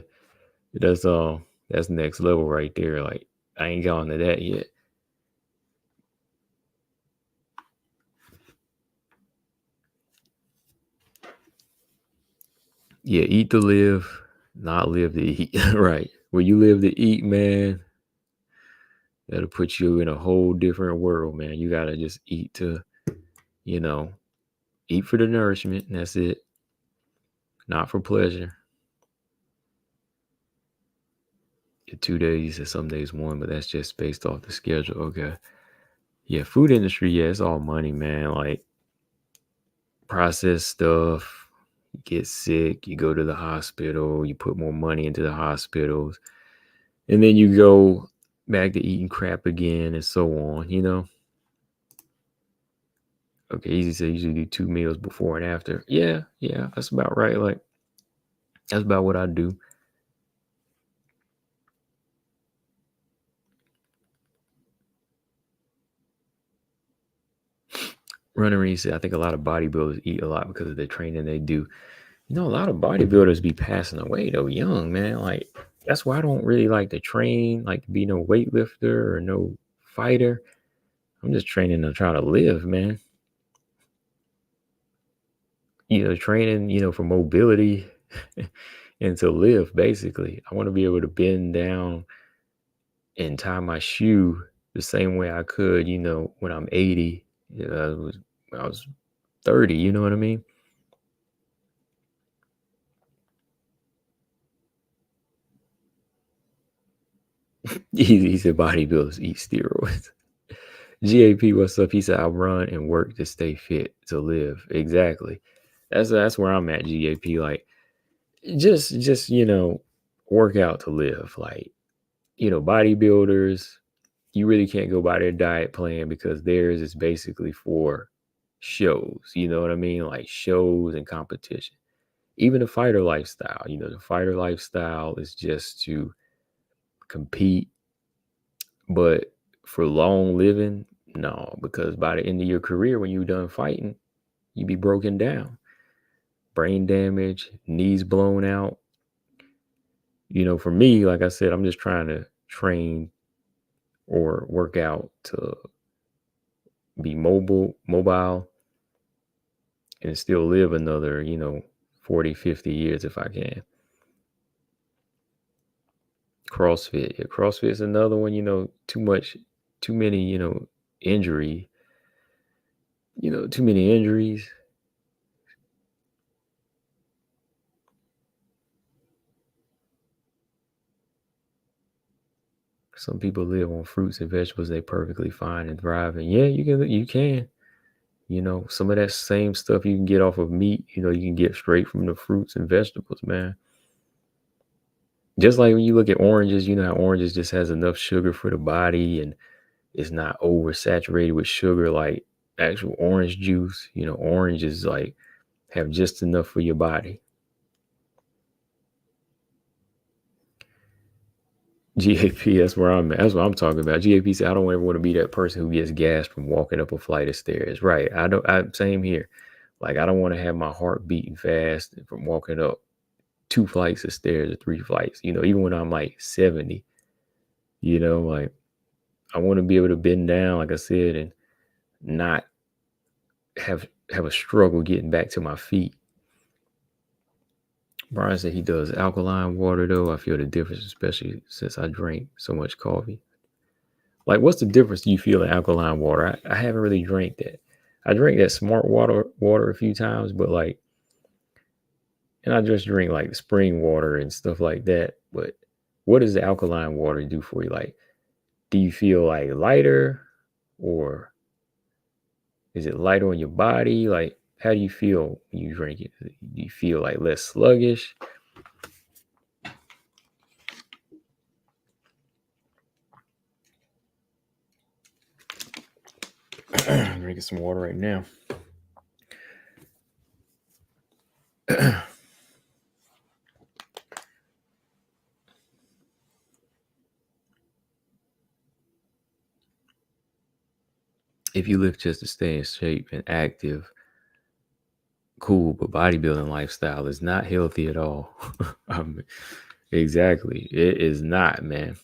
that's next level right there. Like I ain't gone to that yet. Yeah, eat to live, not live to eat. Right. When you live to eat, man, that'll put you in a whole different world, man. You gotta just eat to, you know, eat for the nourishment, and that's it. Not for pleasure. 2 days and some days one, but that's just based off the schedule. Okay. Yeah, food industry, yeah, it's all money, man. Like processed stuff, you get sick, you go to the hospital, you put more money into the hospitals, and then you go back to eating crap again and so on, Okay, Easy said usually do 2 meals before and after. Yeah, yeah, that's about right. Like that's about what I do. Running Reed said, I think a lot of bodybuilders eat a lot because of the training they do. A lot of bodybuilders be passing away though young, man. Like that's why I don't really like to train, like to be no weightlifter or no fighter. I'm just training to try to live, man. Training, for mobility and to live basically. I want to be able to bend down and tie my shoe the same way I could, when I'm 80. When I was 30, you know what I mean? He said bodybuilders eat steroids. GAP, what's up? He said I run and work to stay fit to live. Exactly. That's where I'm at, GAP. Like just work out to live. Like, bodybuilders, you really can't go by their diet plan because theirs is basically for shows. You know what I mean? Like shows and competition. Even the fighter lifestyle, the fighter lifestyle is just to compete. But for long living, no, because by the end of your career, when you're done fighting, you be broken down, brain damage, knees blown out. For me, like I said, I'm just trying to train or work out to be mobile, and still live another, 40, 50 years if I can. CrossFit. Yeah, CrossFit's another one, too many, injury, too many injuries. Some people live on fruits and vegetables, they perfectly fine and thrive. And yeah, you can. Some of that same stuff you can get off of meat, you can get straight from the fruits and vegetables, man. Just like when you look at oranges, how oranges just has enough sugar for the body and it's not oversaturated with sugar like actual orange juice. Oranges like have just enough for your body. GAP, that's where I'm at. That's what I'm talking about. GAP said, I don't ever want to be that person who gets gassed from walking up a flight of stairs. Right. Same here. Like, I don't want to have my heart beating fast from walking up 2 flights of stairs or 3 flights, even when I'm like 70, like I want to be able to bend down, like I said, and not have a struggle getting back to my feet. Brian said he does alkaline water though. I feel the difference, especially since I drink so much coffee. Like, what's the difference do you feel in alkaline water? I haven't really drank that. I drank that smart water a few times, but like, and I just drink like spring water and stuff like that. But what does the alkaline water do for you? Like, do you feel like lighter, or is it lighter on your body? Like, how do you feel when you drink it? Do you feel like less sluggish? I'm drinking some water right now. If you live just to stay in shape and active, cool, but bodybuilding lifestyle is not healthy at all. Exactly. It is not, man.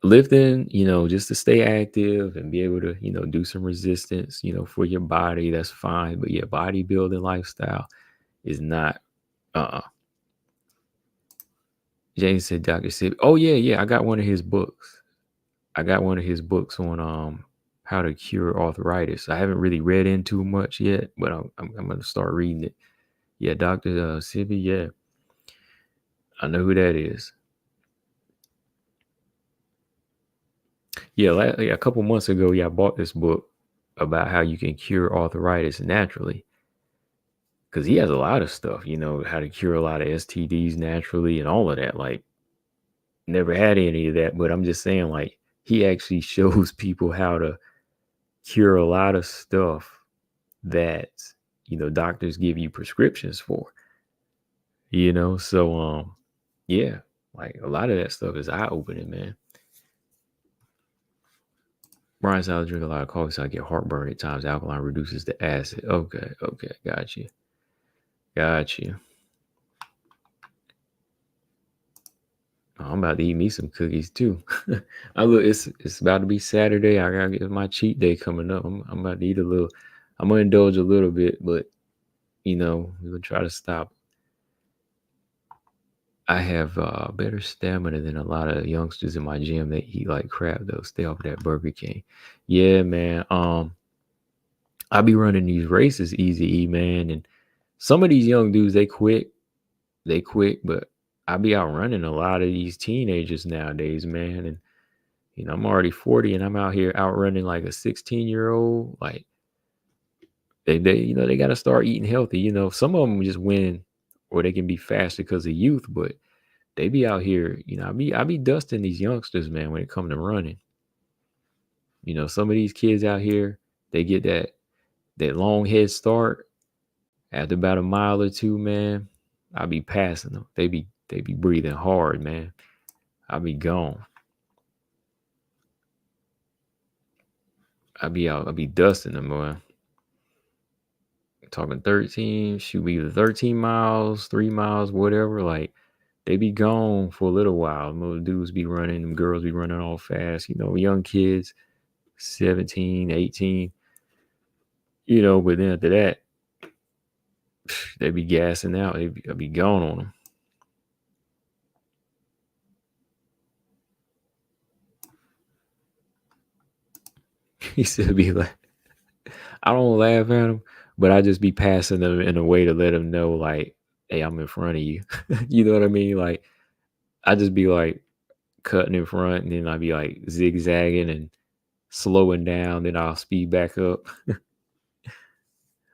Lifting, just to stay active and be able to, do some resistance, for your body, that's fine. But yeah, bodybuilding lifestyle is not. James said, Dr. Sib. Oh yeah, yeah. I got one of his books. I got one of his books on how to cure arthritis. I haven't really read into much yet, but I'm gonna start reading it. Yeah, Dr. Sibi, yeah. I know who that is. Yeah, a couple months ago, yeah, I bought this book about how you can cure arthritis naturally. Because he has a lot of stuff, how to cure a lot of STDs naturally and all of that. Like, never had any of that, but I'm just saying, like, he actually shows people how to cure a lot of stuff that, doctors give you prescriptions for, So, yeah, like a lot of that stuff is eye opening, man. Brian said I drink a lot of coffee, so I get heartburn at times. Alkaline reduces the acid. Okay, got you. Oh, I'm about to eat me some cookies too. I look, it's about to be Saturday. I gotta get my cheat day coming up. I'm about to eat a little. I'm gonna indulge a little bit, but we're gonna try to stop. I have better stamina than a lot of youngsters in my gym that eat like crap though. Stay off of that Burger King. Yeah, man. I be running these races easy, E man, and some of these young dudes they quit, but I be outrunning a lot of these teenagers nowadays, man. And I'm already 40 and I'm out here outrunning like a 16-year-old. Like they got to start eating healthy. Some of them just win or they can be faster because of youth, but they be out here, I be dusting these youngsters, man, when it comes to running. Some of these kids out here, they get that long head start after about a mile or two, man. I be passing them. They be breathing hard, man. I be gone. I be dusting them, man. Talking 13, shoot, either 13 miles, 3 miles, whatever. Like, they be gone for a little while. Little dudes be running, them girls be running all fast. Young kids, 17, 18. But then after that, they be gassing out. I be gone on them. He said, be like, I don't laugh at them, but I just be passing them in a way to let them know, like, hey, I'm in front of you. You know what I mean? Like, I just be like cutting in front, and then I be like zigzagging and slowing down, then I'll speed back up.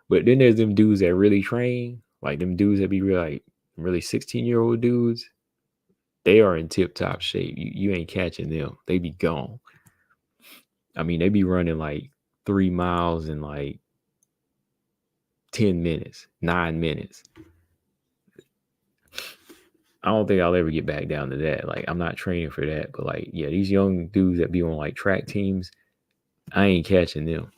But then there's them dudes that really train, like them dudes that be really 16-year-old dudes. They are in tip top shape. You ain't catching them. They be gone. I mean, they be running like 3 miles in like 10 minutes, 9 minutes. I don't think I'll ever get back down to that. Like, I'm not training for that. But like, yeah, these young dudes that be on like track teams, I ain't catching them.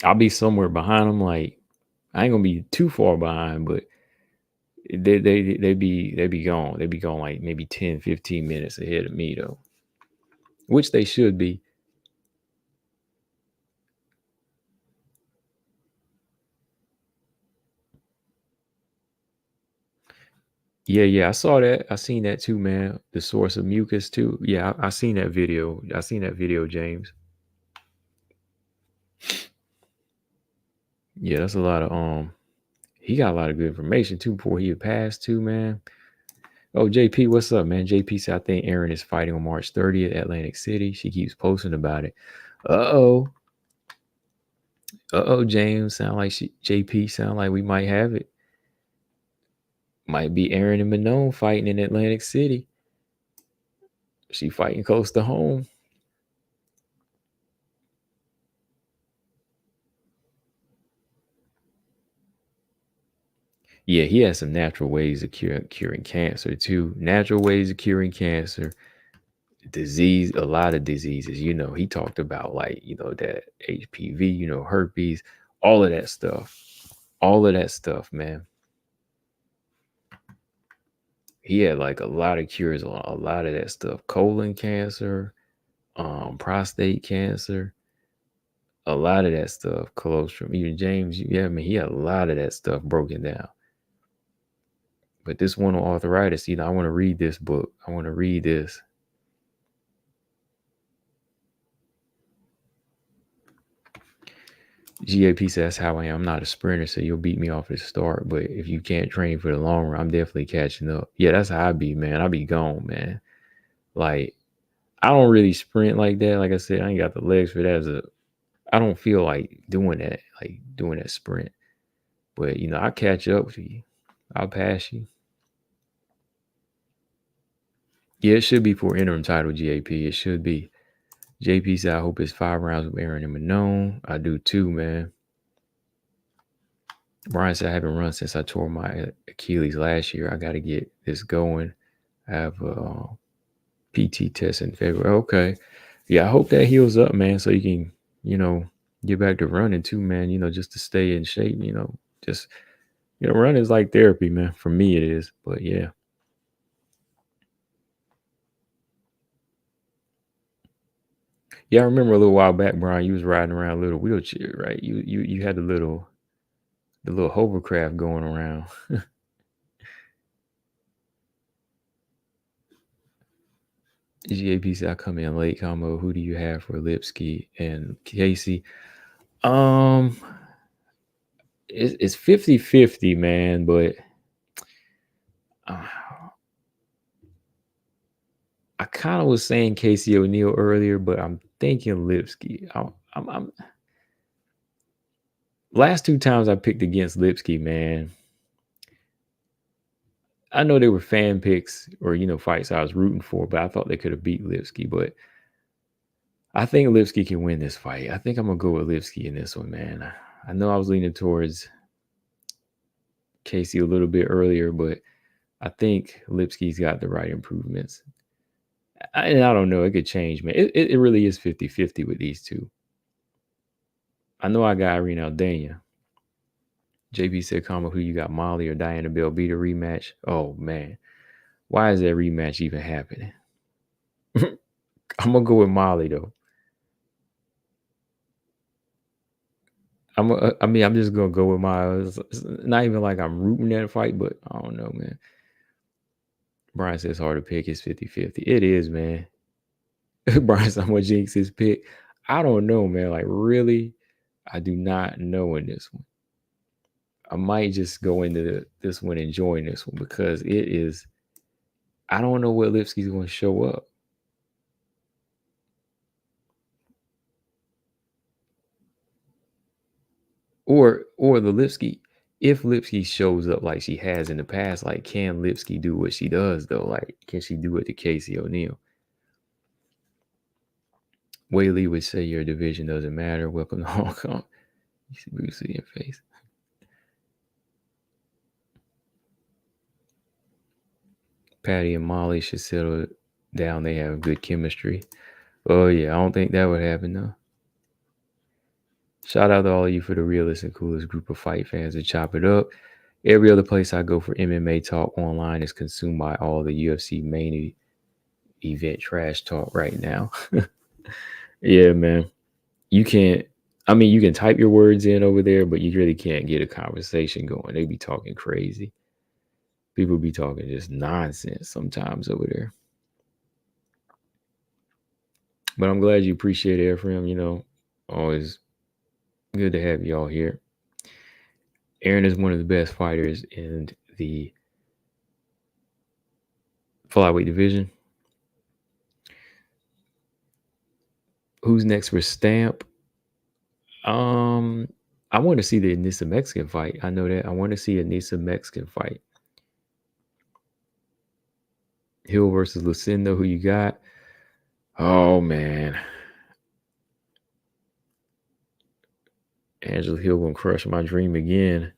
I'll be somewhere behind them. Like, I ain't gonna be too far behind, but they be gone. They be gone like maybe 10, 15 minutes ahead of me though. Which they should be. Yeah, I saw that. I seen that too, man. The source of mucus too. Yeah, I seen that video. I seen that video, James. Yeah, that's a lot of he got a lot of good information too before he had passed too, man. Oh, JP, what's up, man? JP said I think Erin is fighting on March 30th at Atlantic City. She keeps posting about it. Uh-oh. James. Sound like JP sound like we might have it. Might be Erin and Manon fighting in Atlantic City. She fighting close to home. Yeah, he has some natural ways of curing cancer too. Natural ways of curing cancer, disease, a lot of diseases. He talked about like, that HPV, herpes, all of that stuff. All of that stuff, man. He had like a lot of cures on a lot of that stuff. Colon cancer, prostate cancer, a lot of that stuff. Colostrum, even James, yeah, I mean, he had a lot of that stuff broken down. But this one on arthritis, I want to read this book. I want to read this. GAP says that's how I am. I'm not a sprinter, so you'll beat me off at the start. But if you can't train for the long run, I'm definitely catching up. Yeah, that's how I be, man. I be gone, man. Like, I don't really sprint like that. Like I said, I ain't got the legs for that. I don't feel like doing that, sprint. But I'll catch up with you. I'll pass you. Yeah, it should be for interim title, GAP. It should be. JP said, I hope it's 5 rounds with Aaron and Manon. I do too, man. Brian said, I haven't run since I tore my Achilles last year. I got to get this going. I have a PT test in February. Okay. Yeah, I hope that heals up, man, so you can, get back to running too, man, just to stay in shape, just, running is like therapy, man. For me, it is. But yeah. Yeah, I remember a little while back, Brian, you was riding around a little wheelchair, right? You had the little hovercraft going around. GAP said I come in late combo. Who do you have for Lipski and Casey? It's 50-50, man, but uh, I kind of was saying Casey O'Neill earlier, but I'm thinking Lipski. I'm last 2 times I picked against Lipski, man. I know they were fan picks or fights I was rooting for, but I thought they could have beat Lipski. But I think Lipski can win this fight. I think I'm gonna go with Lipski in this one, man. I know I was leaning towards Casey a little bit earlier, but I think Lipski's got the right improvements. And I don't know. It could change, man. It really is 50-50 with these two. I know I got Irene Aldana. JP said, who you got, Molly or Diana Belbita rematch? Oh, man. Why is that rematch even happening? I'm going to go with Molly, though. I'm just going to go with my. It's not even like I'm rooting that fight, but I don't know, man. Brian says hard to pick. It's 50-50. It is, man. Brian said, I'm going to jinx his pick. I don't know, man. Like, really? I do not know in this one. I might just go into this one enjoying this one because it is. I don't know what Lipski's going to show up. Or the Lipski, if Lipski shows up like she has in the past, like can Lipski do what she does though? Like can she do it to Casey O'Neill? Whaley would say your division doesn't matter. Welcome to Hong Kong. You see Bruce Lee in face. Patty and Molly should settle down. They have good chemistry. Oh yeah, I don't think that would happen though. Shout out to all of you for the realest and coolest group of fight fans to chop it up. Every other place I go for MMA talk online is consumed by all the UFC main event trash talk right now. Yeah, man. You can't, you can type your words in over there, but you really can't get a conversation going. They be talking crazy. People be talking just nonsense sometimes over there. But I'm glad you appreciate it, Ephraim. Always good to have y'all here. Aaron is one of the best fighters in the flyweight division. Who's next for Stamp? I want to see the Anissa Mexican fight. I know that. I want to see Anissa Mexican fight. Hill versus Lucinda. Who you got? Oh man, Angela Hill gonna crush my dream again.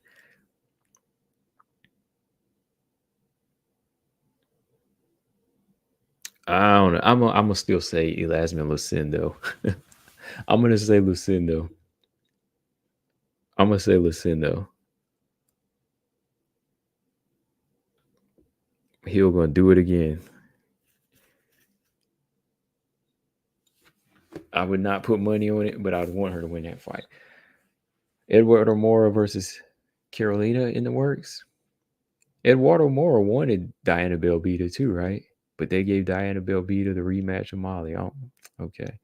I don't know. I'm gonna still say Elasmin Lucindo. I'm gonna say Lucindo. I'm gonna say Lucindo. Hill gonna do it again. I would not put money on it, but I'd want her to win that fight. Eduardo Mora versus Carolina in the works. Eduardo Mora wanted Diana Belbita too, right? But they gave Diana Belbita the rematch of Molly. Oh, okay.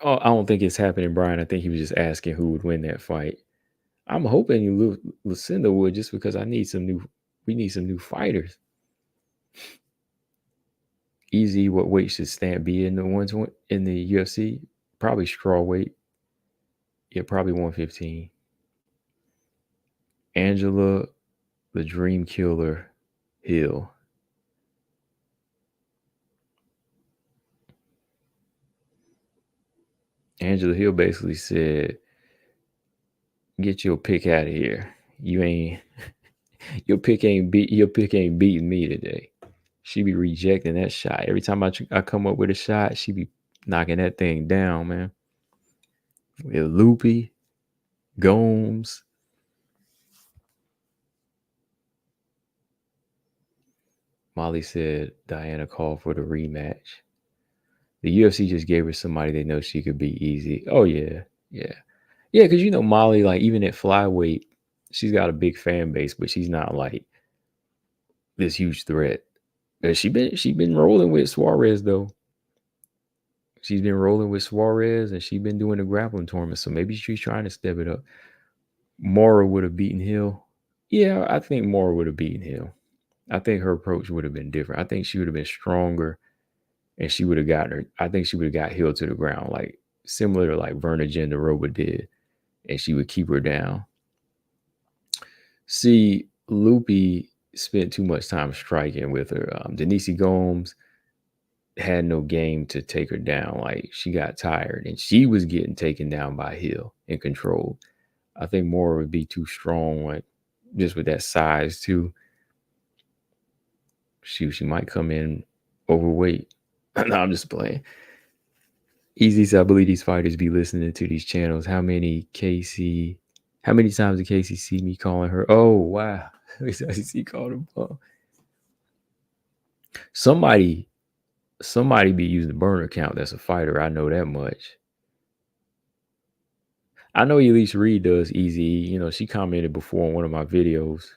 Oh, I don't think it's happening, Brian. I think he was just asking who would win that fight. I'm hoping Lucinda would, just because we need some new fighters. Easy, what weight should Stamp be in the ones in the UFC? Probably straw weight. Yeah, probably 115. Angela the Dream Killer Hill. Angela Hill basically said, "Get your pick out of here. You ain't your pick ain't beating me today." She be rejecting that shot every time I come up with a shot. She be knocking that thing down, man. With Loopy, Gomes. Molly said Diana called for the rematch. The UFC just gave her somebody they know she could beat easy. Oh yeah, yeah. Yeah, because you know Molly, like even at flyweight, she's got a big fan base, but she's not like this huge threat. She been rolling with Suarez though. She's been rolling with Suarez, and she's been doing the grappling tournament. So maybe she's trying to step it up. Mora would have beaten Hill. Yeah, I think Mora would have beaten Hill. I think her approach would have been different. I think she would have been stronger, and she would have gotten her. I think she would have got Hill to the ground, like similar to like Verna Jandiroba did, and she would keep her down. See, Loopy spent too much time striking with her. Denise Gomes had no game to take her down. Like she got tired, and she was getting taken down by Hill and controlled. I think Mora would be too strong, like just with that size too. She might come in overweight. No, I'm just playing. Easy, so I believe these fighters be listening to these channels. How many times did Casey see me calling her? Oh wow. He called him. Somebody be using the burner account that's a fighter. I know that much. I know Elise Reed does easy. You know, she commented before on one of my videos.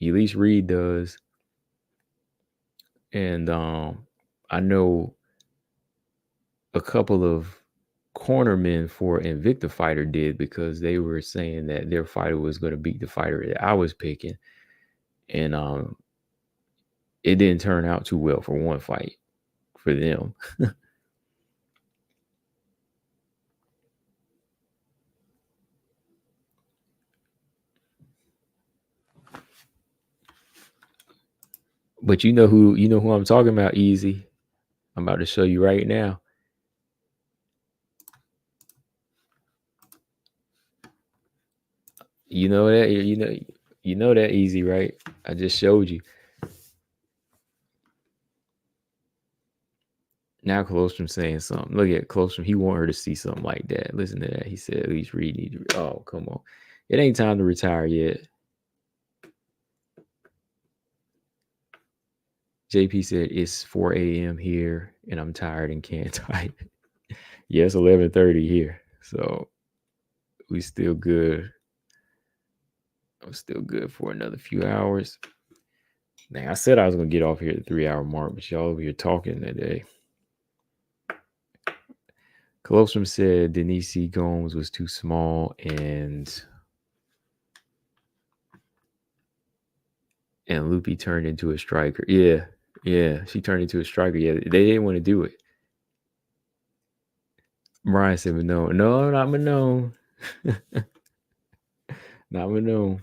Elise Reed does. And I know a couple of cornermen for Invicta fighter did, because they were saying that their fighter was going to beat the fighter that I was picking. And it didn't turn out too well for one fight for them. But you know who I'm talking about, Easy. I'm about to show you right now. You know that you know that Easy, right? I just showed you. Now Colostrum saying something. Look at Colostrum. He want her to see something like that. Listen to that. He said, at least Reed need to. Oh, come on. It ain't time to retire yet. JP said, it's 4 a.m. here, and I'm tired and can't type. Yeah, it's 11:30 here. So we still good. I'm still good for another few hours. Dang, I said I was going to get off here at the 3-hour mark, but y'all over here talking today. Colostrum said Denise Gomes was too small and Loopy turned into a striker. Yeah, she turned into a striker. Yeah, they didn't want to do it. Brian said, no, not Manon. Not Manon.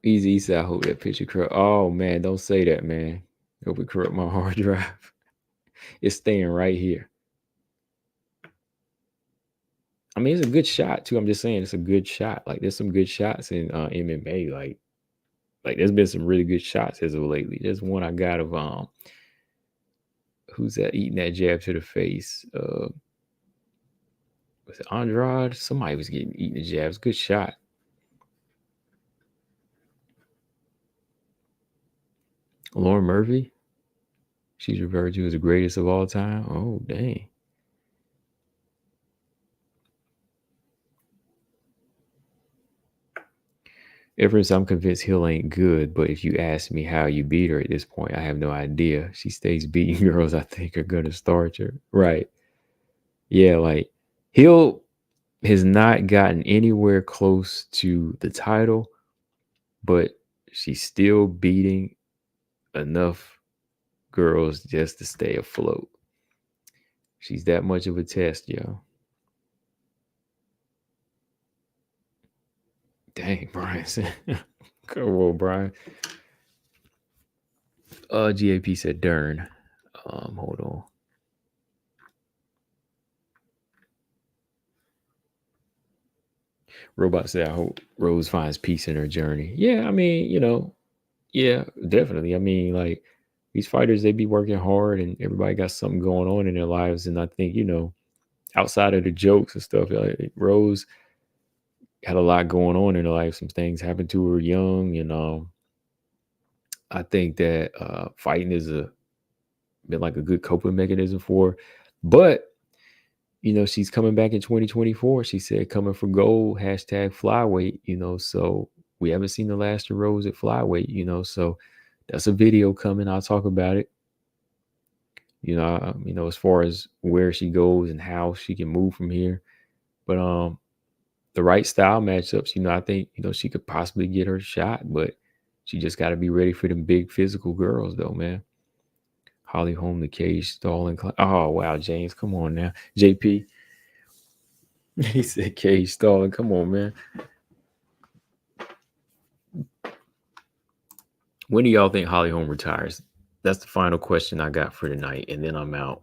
Easy said, I hope that picture corrupt. Oh, man, don't say that, man. I hope it corrupt my hard drive. It's staying right here. I mean, it's a good shot, too. I'm just saying it's a good shot. Like, there's some good shots in MMA. Like there's been some really good shots as of lately. There's one I got of who's that eating that jab to the face? Was it Andrade? Somebody was eating the jabs. Good shot. Lauren Murphy. She's referred to as the greatest of all time. Oh, dang. Ever since I'm convinced Hill ain't good, but if you ask me how you beat her at this point, I have no idea. She stays beating girls I think are gonna start her. Right. Yeah, like Hill has not gotten anywhere close to the title, but she's still beating enough girls just to stay afloat. She's that much of a test, yo. Dang, Brian said. Come on, Brian. GAP said Dern. Hold on. Robot said, I hope Rose finds peace in her journey. Yeah, I mean, yeah, definitely. I mean, like these fighters, they be working hard and everybody got something going on in their lives. And I think, outside of the jokes and stuff, like, Rose had a lot going on in her life. Some things happened to her young. I think that fighting is been like a good coping mechanism for her. But she's coming back in 2024. She said coming for gold, #flyweight, so we haven't seen the last of Rose at flyweight, so that's a video coming. I'll talk about it. As far as where she goes and how she can move from here. But the right style matchups, I think, she could possibly get her shot, but she just got to be ready for them big physical girls though, man. Holly Holm, the cage stalling. Oh, wow, James, come on now. JP. He said cage stalling. Come on, man. When do y'all think Holly Holm retires? That's the final question I got for tonight, and then I'm out.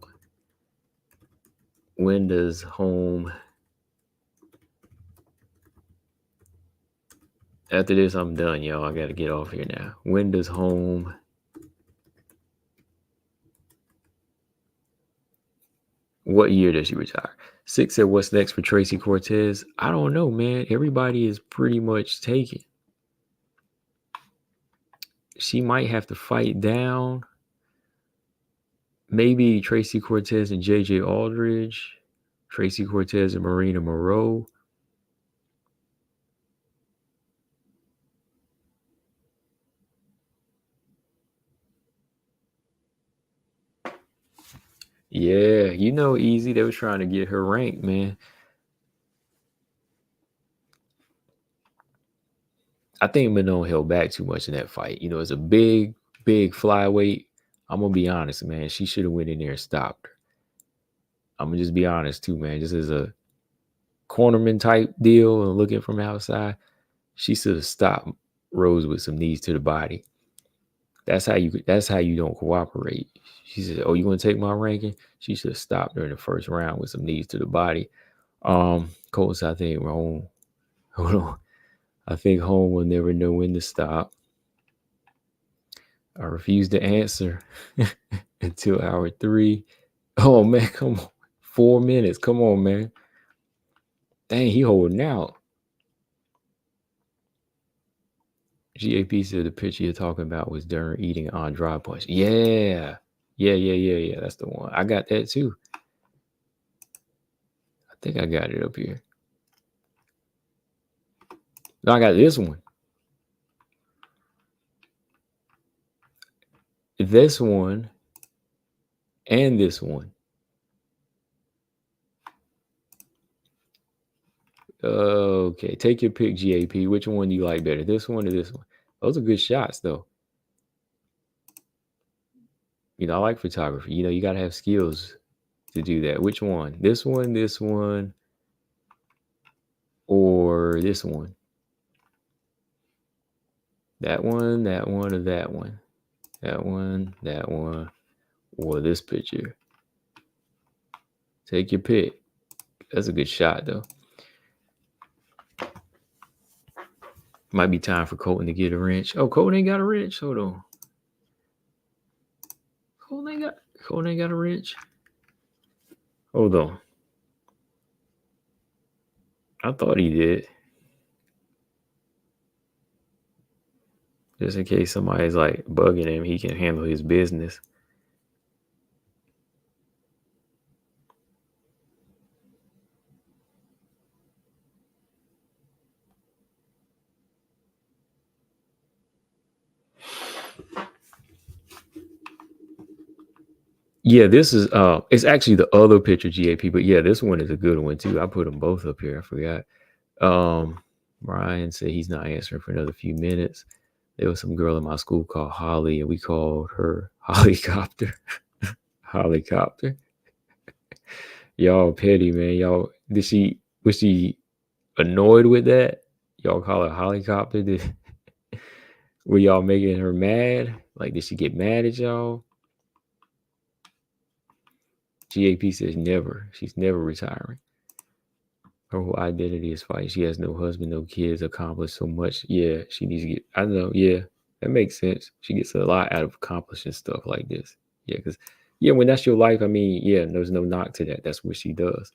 When does Holm... After this, I'm done, y'all. I got to get off here now. When does Holm... What year does she retire? 6 said, what's next for Tracy Cortez? I don't know, man. Everybody is pretty much taken. She might have to fight down. Maybe Tracy Cortez and JJ Aldridge. Tracy Cortez and Marina Moreau. Yeah, Easy. They were trying to get her ranked, man. I think Manon held back too much in that fight. It's a big, big flyweight. I'm going to be honest, man. She should have went in there and stopped her. I'm going to just be honest too, man. Just as a cornerman type deal and looking from outside, she should have stopped Rose with some knees to the body. That's how you don't cooperate. She said, oh, you want to take my ranking? She should have stopped her in the first round with some knees to the body. Colts, I think, wrong. Hold on. I think Holm will never know when to stop. I refuse to answer until hour 3. Oh, man, come on. 4 minutes. Come on, man. Dang, he holding out. GAP said the picture you're talking about was Dern eating on dry punch. Yeah. Yeah. That's the one. I got that too. I think I got it up here. No, I got this one. This one and this one. Okay, take your pick, GAP. Which one do you like better, this one or this one? Those are good shots, though. I like photography. You got to have skills to do that. Which one? This one, or this one? That one, or that one? That one, or this picture. Take your pick. That's a good shot, though. Might be time for Colton to get a wrench. Oh, Colton ain't got a wrench. Hold on. Colton ain't got a wrench. Hold on. I thought he did. Just in case somebody's like bugging him, he can handle his business. Yeah, this is it's actually the other picture, GAP, but yeah, this one is a good one too. I put them both up here. I forgot. Ryan said he's not answering for another few minutes. There was some girl in my school called Holly, and we called her Hollycopter. Hollycopter. Y'all petty, man. Y'all was she annoyed with that? y'all call it a helicopter? Were y'all making her mad? Like, did she get mad at y'all? GAP says never. She's never retiring. Her whole identity is fighting. She has no husband, no kids, accomplished so much. Yeah, she needs to get. I know. Yeah, that makes sense. She gets a lot out of accomplishing stuff like this. Yeah, because when that's your life, I mean, yeah, there's no knock to that. That's what she does.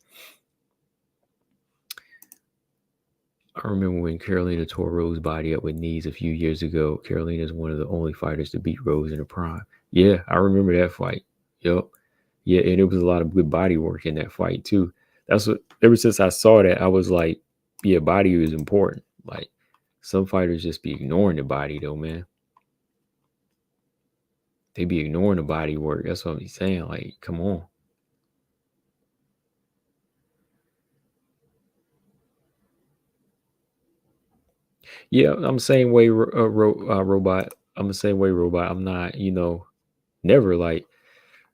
I remember when Carolina tore Rose's body up with knees a few years ago. Carolina is one of the only fighters to beat Rose in her prime. Yeah, I remember that fight. Yep. Yeah, and it was a lot of good body work in that fight too. That's what. Ever since I saw that, I was like, yeah, body is important. Like, some fighters just be ignoring the body though, man. They be ignoring the body work. That's what I'm saying. Like, come on. Yeah, I'm the same way, robot. I'm the same way, robot. I'm not, never like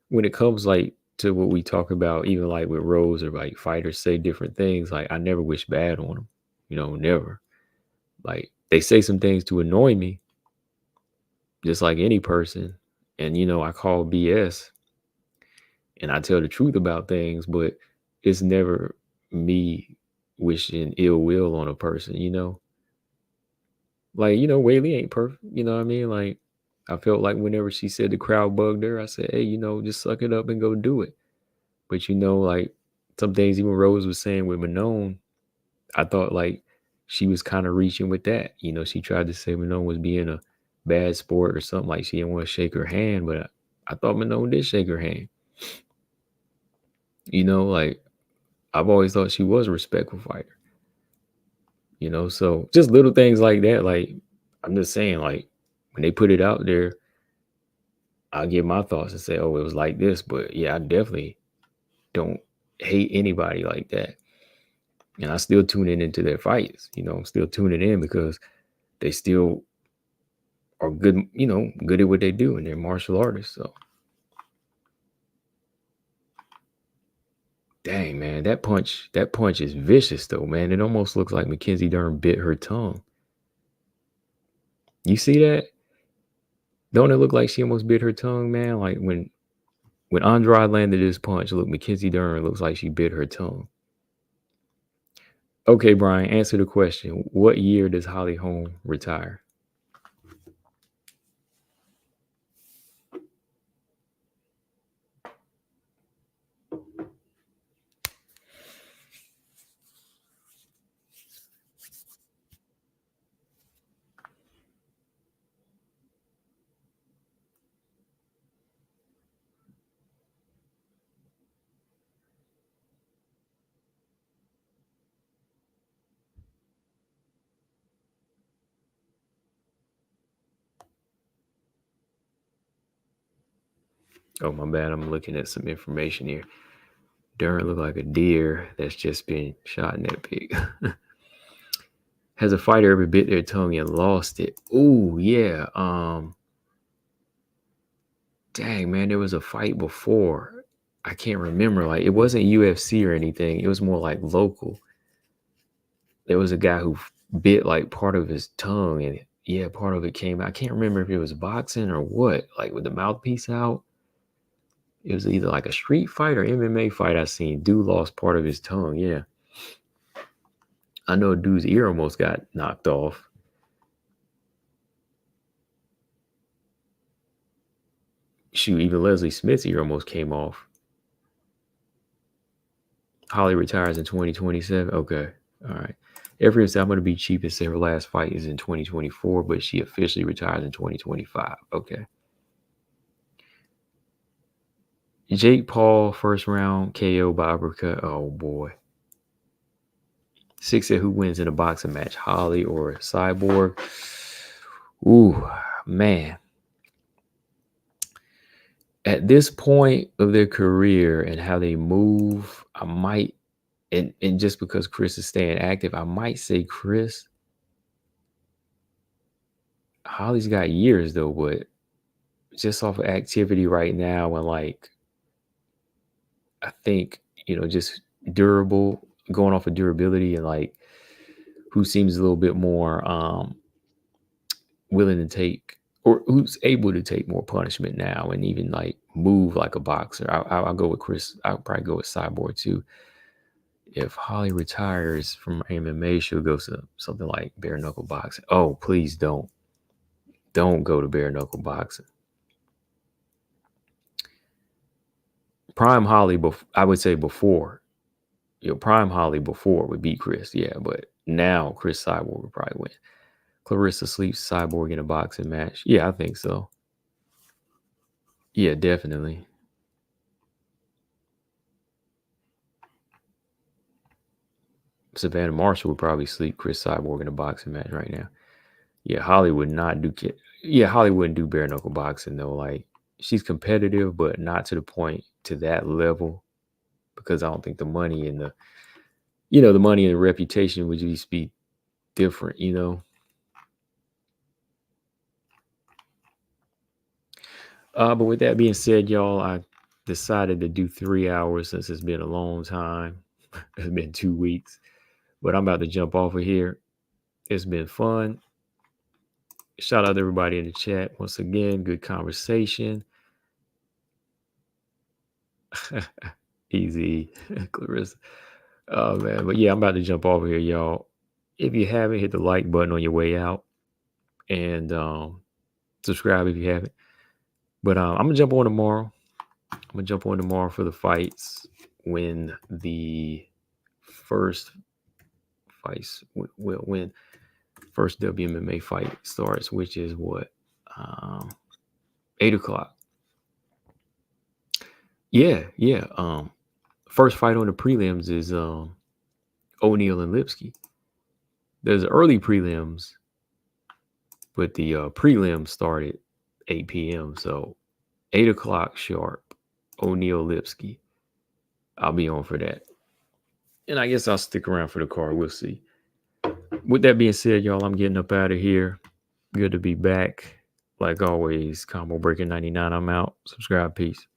when it comes like to what we talk about, even like with Rose or like fighters say different things. Like, I never wish bad on them. Never. Like, they say some things to annoy me, just like any person. And I call BS and I tell the truth about things, but it's never me wishing ill will on a person. Like, Whaley ain't perfect. You know what I mean? Like, I felt like whenever she said the crowd bugged her, I said, hey, just suck it up and go do it. But, like some things even Rose was saying with Manon, I thought like she was kind of reaching with that. She tried to say Manon was being a bad sport or something, like she didn't want to shake her hand, but I thought Manon did shake her hand. Like, I've always thought she was a respectful fighter. So just little things like that. Like, I'm just saying, like, when they put it out there, I'll give my thoughts and say, oh, it was like this. But yeah, I definitely don't hate anybody like that. And I still tune into their fights. I'm still tuning in because they still are good, good at what they do, and they're martial artists. So, dang, man, that punch is vicious though, man. It almost looks like Mackenzie Dern bit her tongue. You see that? Don't it look like she almost bit her tongue, man? Like when Andrade landed this punch, look, Mackenzie Dern looks like she bit her tongue. Okay, Brian, answer the question. What year does Holly Holm retire? Oh, my bad. I'm looking at some information here. Dern looked like a deer that's just been shot in that pig. Has a fighter ever bit their tongue and lost it? Ooh, yeah. Dang, man, there was a fight before. I can't remember. Like, it wasn't UFC or anything. It was more like local. There was a guy who bit like part of his tongue, and yeah, part of it came out. I can't remember if it was boxing or what. Like, with the mouthpiece out. It was either like a street fight or MMA fight I seen. Dude lost part of his tongue. Yeah. I know a dude's ear almost got knocked off. Shoot, even Leslie Smith's ear almost came off. Holly retires in 2027. Okay. All right. Everyone said I'm going to be cheap and say her last fight is in 2024, but she officially retires in 2025. Okay. Jake Paul, first round KO by uppercut. Oh, boy. Six said who wins in a boxing match, Holly or Cyborg? Ooh, man. At this point of their career and how they move, I might, and just because Chris is staying active, I might say Chris. Holly's got years though, but just off of activity right now, and like, I think, just durable, going off of durability, and like who seems a little bit more willing to take, or who's able to take more punishment now and even like move like a boxer. I'll go with Chris. I'll probably go with Cyborg too. If Holly retires from MMA, she'll go to something like bare knuckle boxing. Oh, please don't go to bare knuckle boxing. Prime Holly, I would say before, Prime Holly before would beat Chris, yeah, but now Chris Cyborg would probably win. Clarissa sleeps Cyborg in a boxing match. Yeah, I think so. Yeah, definitely. Savannah Marshall would probably sleep Chris Cyborg in a boxing match right now. Yeah, Holly would not do. Yeah, Holly wouldn't do bare knuckle boxing though. Like she's competitive, but not to the point to that level, because I don't think the money and the money and the reputation would just be different. But with that being said, y'all, I decided to do 3 hours since it's been a long time. It's been 2 weeks, but I'm about to jump off of here. It's been fun. Shout out to everybody in the chat. Once again, good conversation. Easy, Clarissa. Oh, man. But yeah, I'm about to jump over here, y'all. If you haven't, hit the like button on your way out and subscribe if you haven't. But I'm going to jump on tomorrow. For the fights when the first fights, when first WMMA fight starts, which is what? 8 o'clock. Yeah. First fight on the prelims is O'Neal and Lipski. There's early prelims, but the prelims started 8 p.m. So 8 o'clock sharp, O'Neal Lipski. I'll be on for that. And I guess I'll stick around for the card. We'll see. With that being said, y'all, I'm getting up out of here. Good to be back. Like always, Combo Breaker 99. I'm out. Subscribe. Peace.